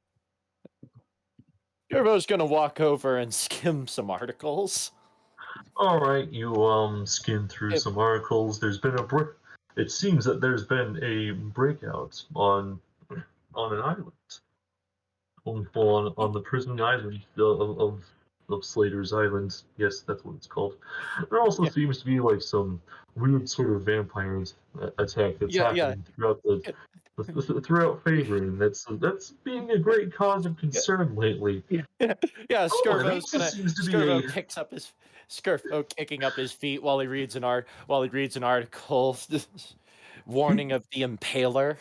Everybody's gonna walk over and skim some articles. All right, you skim through some articles. There's been it seems that there's been a breakout on an island, on the prison island of Slater's Island. Yes, that's what it's called. There also seems to be like some weird sort of vampires attack that's happening throughout Favor, and that's being a great cause of concern lately. Skirvo kicks up his Skirvo kicking up his feet while he reads an article warning of the impaler.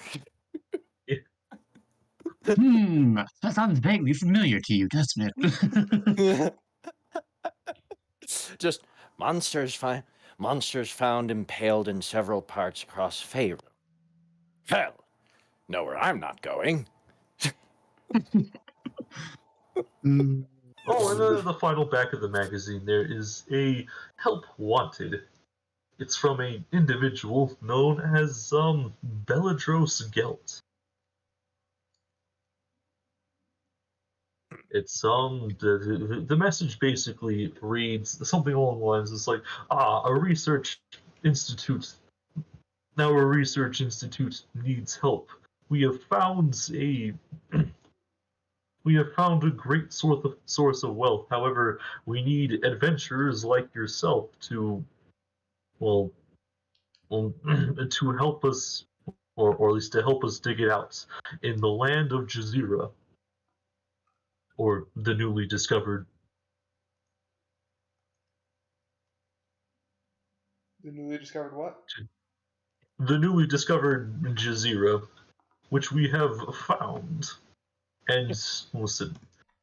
That sounds vaguely familiar to you, doesn't it? Just monsters found impaled in several parts across Favor. Hell, know where I'm not going. Oh, and then the final back of the magazine, there is a help wanted. It's from an individual known as Beladros Gelt. It's the message basically reads something along the lines. It's like a research institute. Now a research institute needs help. We have found a great source of wealth. However, we need adventurers like yourself to to help us, or at least to help us dig it out in the land of Jazeera, or the newly discovered. The newly discovered what? The newly discovered Jazeera, which we have found. And listen,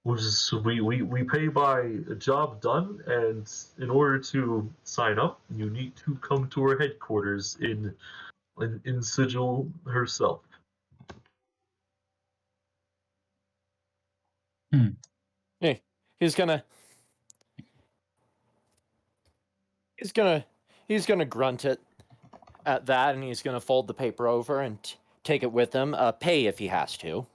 we pay by a job done, and in order to sign up, you need to come to our headquarters in Sigil herself. Hey, he's gonna grunt it at that, and he's gonna fold the paper over and take it with him. Pay if he has to.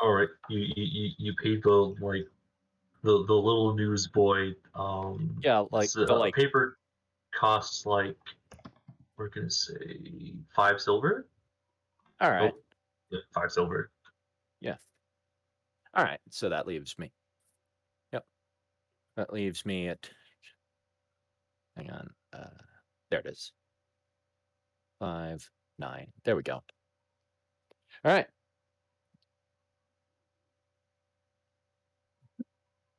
All right, you paid the little newsboy. Paper costs like, we're gonna say 5 silver. All right. Oh, yeah, 5 silver. Yeah. All right. So that leaves me. Yep. That leaves me at. Hang on. There it is. 5, 9. There we go. All right.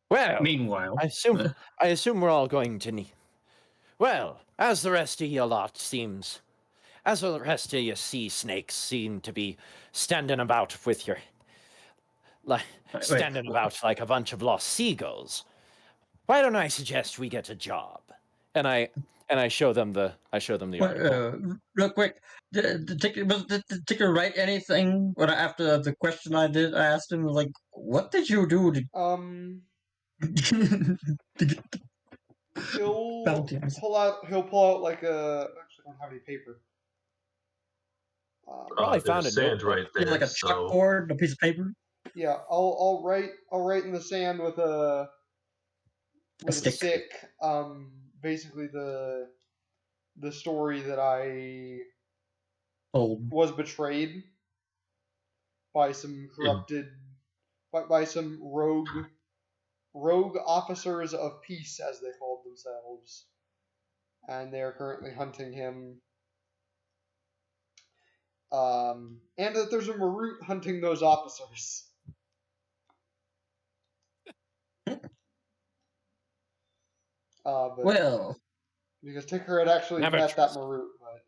Well, meanwhile, I assume we're all going to need. Well, as the rest of you sea snakes seem to be standing about with your, about like a bunch of lost seagulls, why don't I suggest we get a job? And I show them the article. real quick, did the ticker write anything? When after the question I asked him, like, what did you do to He'll bounties? pull out like a. Actually, I don't have any paper. Probably found a sand notebook. right there, like a chalkboard, a piece of paper. Yeah, I'll write in the sand with a stick. Basically the story that I Told. was betrayed by some corrupted, by some rogue officers of peace, as they called themselves, and they are currently hunting him. And that there's a Marut hunting those officers. But Well, because Ticker had actually Never met that trust. Marut, but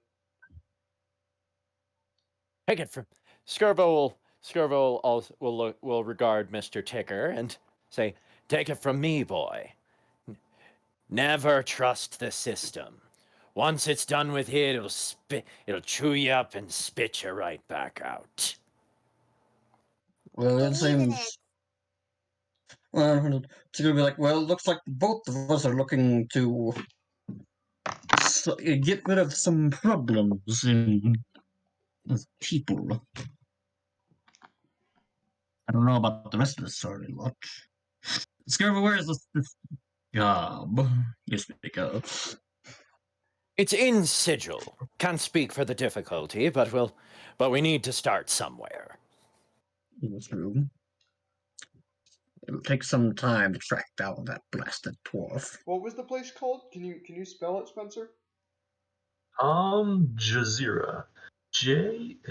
Take it from Skirbo. Will regard Mr. Ticker and say, "Take it from me, boy. Never trust the system. Once it's done with it, it'll chew you up and spit you right back out." well, it Believe in seems. it. Well, it's gonna be like, well, it looks like both of us are looking to get rid of some problems in with people. I don't know about the rest of the story much. Scarver, where is this job you speak of? It's in sigil. Can't speak for the difficulty, but we need to start somewhere. That's true. It'll take some time to track down that blasted dwarf. what was the place called? Can you spell it, Spencer? Jazeera. Jazirah.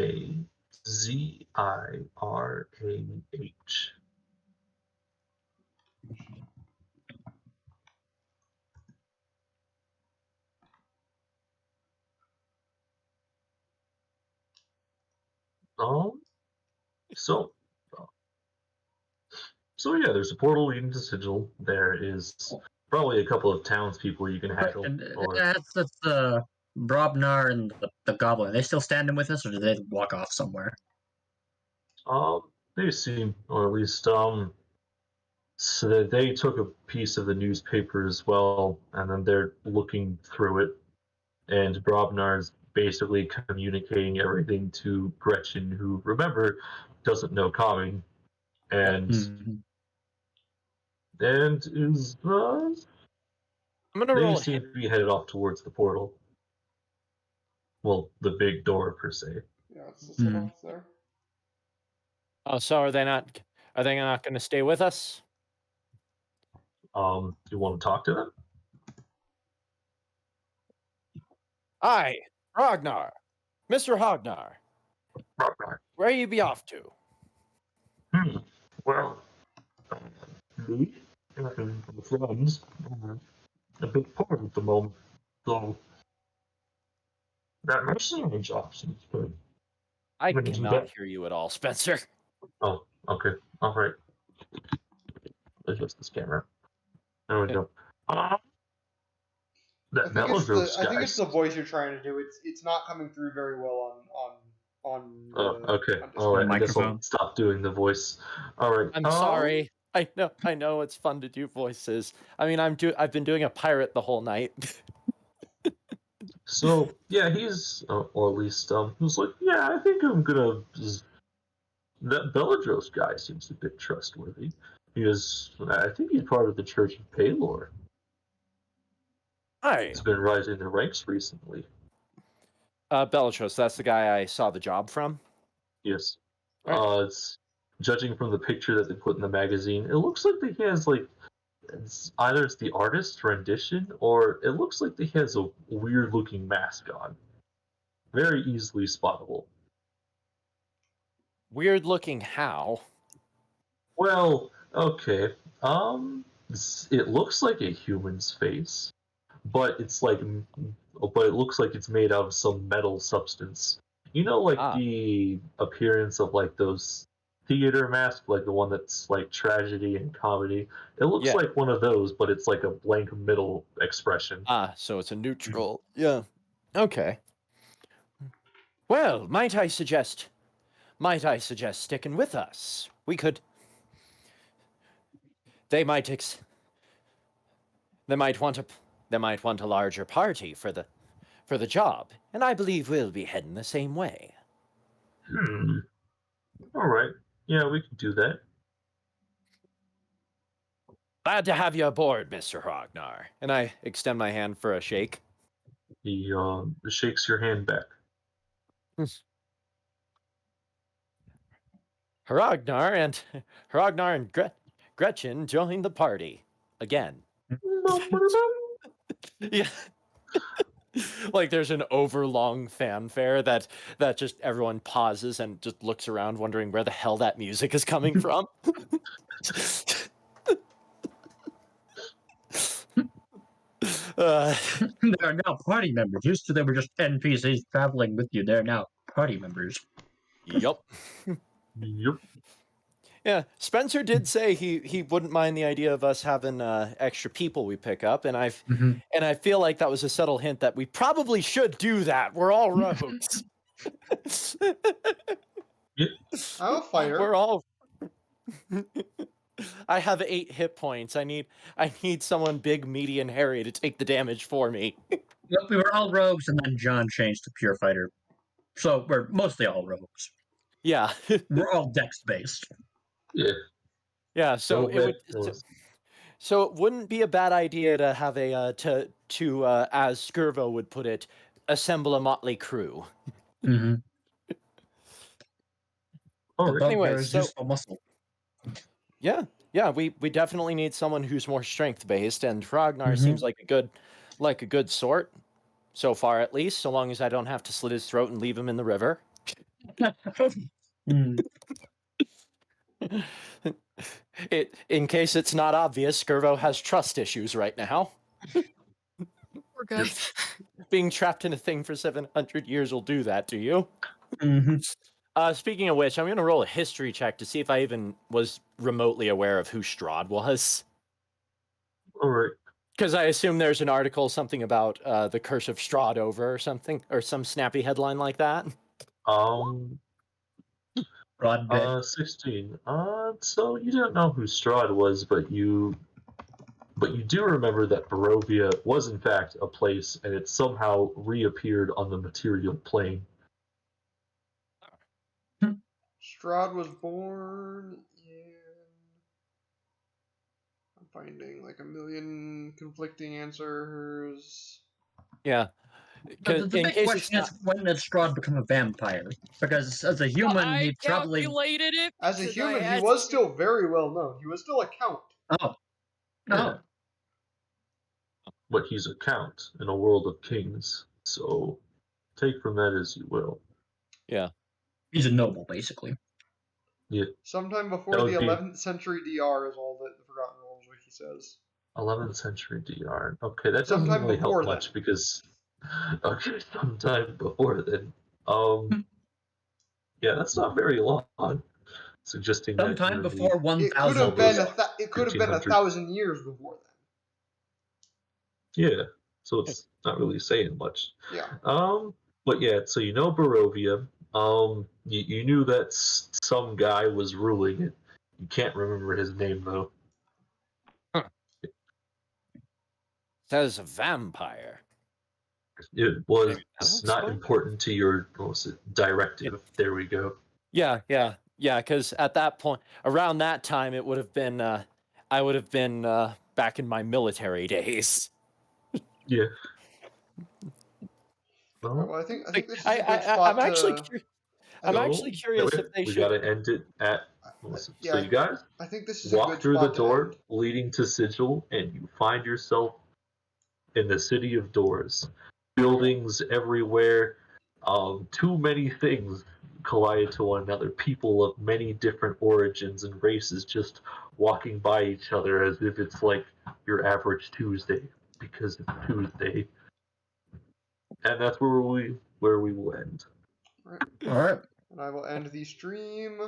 Um, so, so yeah, there's a portal leading to Sigil. There is probably a couple of townspeople you can handle. Or That's Brobnar and the Goblin. Are they still standing with us, or did they walk off somewhere? they seem, or at least so that they took a piece of the newspaper as well, and then they're looking through it. And Brobnar's basically communicating everything to Gretchen, who, remember, doesn't know common, and Mhm. and is I'm gonna they roll. seem to be headed off towards the portal. Well, the big door per se. Yeah, it's the sit off there. Oh, so are they not? Are they not going to stay with us? You want to talk to them? Aye, Ragnar, Mr. Hognar, Brobnar. where you be off to? Well, me and my friends are a big part at the moment, so that mercenary job seems good. I I'm gonna do cannot that. hear you at all, Spencer. Oh, okay. All right. Adjust this camera. There we go. That was those I think it's guys. the voice you're trying to do. It's not coming through very well on. Oh, okay. on All right. Discord. I guess I'll Microphone. stop doing the voice. All right. I'm sorry. I know it's fun to do voices. I mean, I've been doing a pirate the whole night. So yeah, he's or at least he was like, yeah, I think I'm gonna. That Beladros guy seems a bit trustworthy. I think he's part of the Church of Palor. Hi, He's been rising the ranks recently. Bellatrix. That's the guy I saw the job from. Yes. Right. It's judging from the picture that they put in the magazine, it looks like that he has like either it's the artist's rendition or it looks like that he has a weird looking mask on. Very easily spottable. Weird looking how? Well, okay. It looks like a human's face, but but it looks like it's made out of some metal substance. You know, like Ah. the appearance of like those theater masks, like the one that's like tragedy and comedy. It looks Yeah. like one of those, but it's like a blank middle expression. Ah, so it's a neutral. Yeah. Okay. Well, might I suggest sticking with us? We could. They might want a larger party for the job, and I believe we'll be heading the same way. All right. Yeah, we can do that. Glad to have you aboard, Mr. Ragnar. And I extend my hand for a shake. He shakes your hand back. Hragnar and Gretchen join the party again. Yeah. Like there's an overlong fanfare that just everyone pauses and just looks around wondering where the hell that music is coming from. They are now party members. Used to they were just NPCs traveling with you. They're now party members. Yup. Yep. Yeah, Spencer did say he wouldn't mind the idea of us having extra people we pick up, and I feel like that was a subtle hint that we probably should do that. We're all rogues. I'm a fighter. We're all. I have 8 hit points. I need someone big, meaty, and hairy to take the damage for me. Well, we were all rogues, and then John changed to pure fighter. So we're mostly all rogues. Yeah. We're all dex based. Yeah. Yeah. So No it would. bad So it wouldn't be a bad idea to have a to as Skirvo would put it, assemble a motley crew. Mm-hmm. All right. Anyway, There's so- useful muscle. Yeah, we definitely need someone who's more strength based, and Ragnar seems like a good sort, so far at least. So long as I don't have to slit his throat and leave him in the river. In case it's not obvious, Skirvo has trust issues right now. We're good. Being trapped in a thing for 700 years will do that to you. Mm-hmm. Speaking of which, I'm going to roll a history check to see if I even was remotely aware of who Strahd was. All right. Because I assume there's an article, something about the Curse of Strahd over or something, or some snappy headline like that. 16. So you don't know who Strahd was, but you do remember that Barovia was in fact a place, and it somehow reappeared on the material plane. Strahd was born in. I'm finding like a million conflicting answers. Yeah. The big question is, when did Strahd become a vampire? Because as a human, I he probably... calculated it. As a because human, I he had was to- still very well known. He was still a count. Oh. Yeah. Oh. But he's a count in a world of kings, so take from that as you will. Yeah. He's a noble, basically. Yeah. Sometime before That the would be- 11th century DR is all that the Forgotten Realms wiki says. 11th century DR. Okay, that doesn't Sometime really before help then. much because sometime before then. Yeah, that's not very long. Suggesting that Sometime you're before It 1,000 could have been BC. it could have been 1,000 years before Yeah, so it's not really saying much. then. Yeah. But yeah, so you know Barovia. You knew that some guy was ruling it. You can't remember his name though. Says a vampire. It was Maybe that'll not explain. important to your directive. There we go. Yeah. Because at that point, around that time, it would have been. I would have been back in my military days. Yeah. Well, I think this is a good spot I'm actually. to. I'm I think- actually curious if they we should. gotta end it at. yeah, So you guys I think this is a walk good through spot the to door end. leading to Sigil, and you find yourself in the city of doors. Buildings everywhere. Too many things collide to one another. People of many different origins and races just walking by each other as if it's like your average Tuesday, because it's Tuesday. And that's where we will end. Right. Alright. And I will end the stream.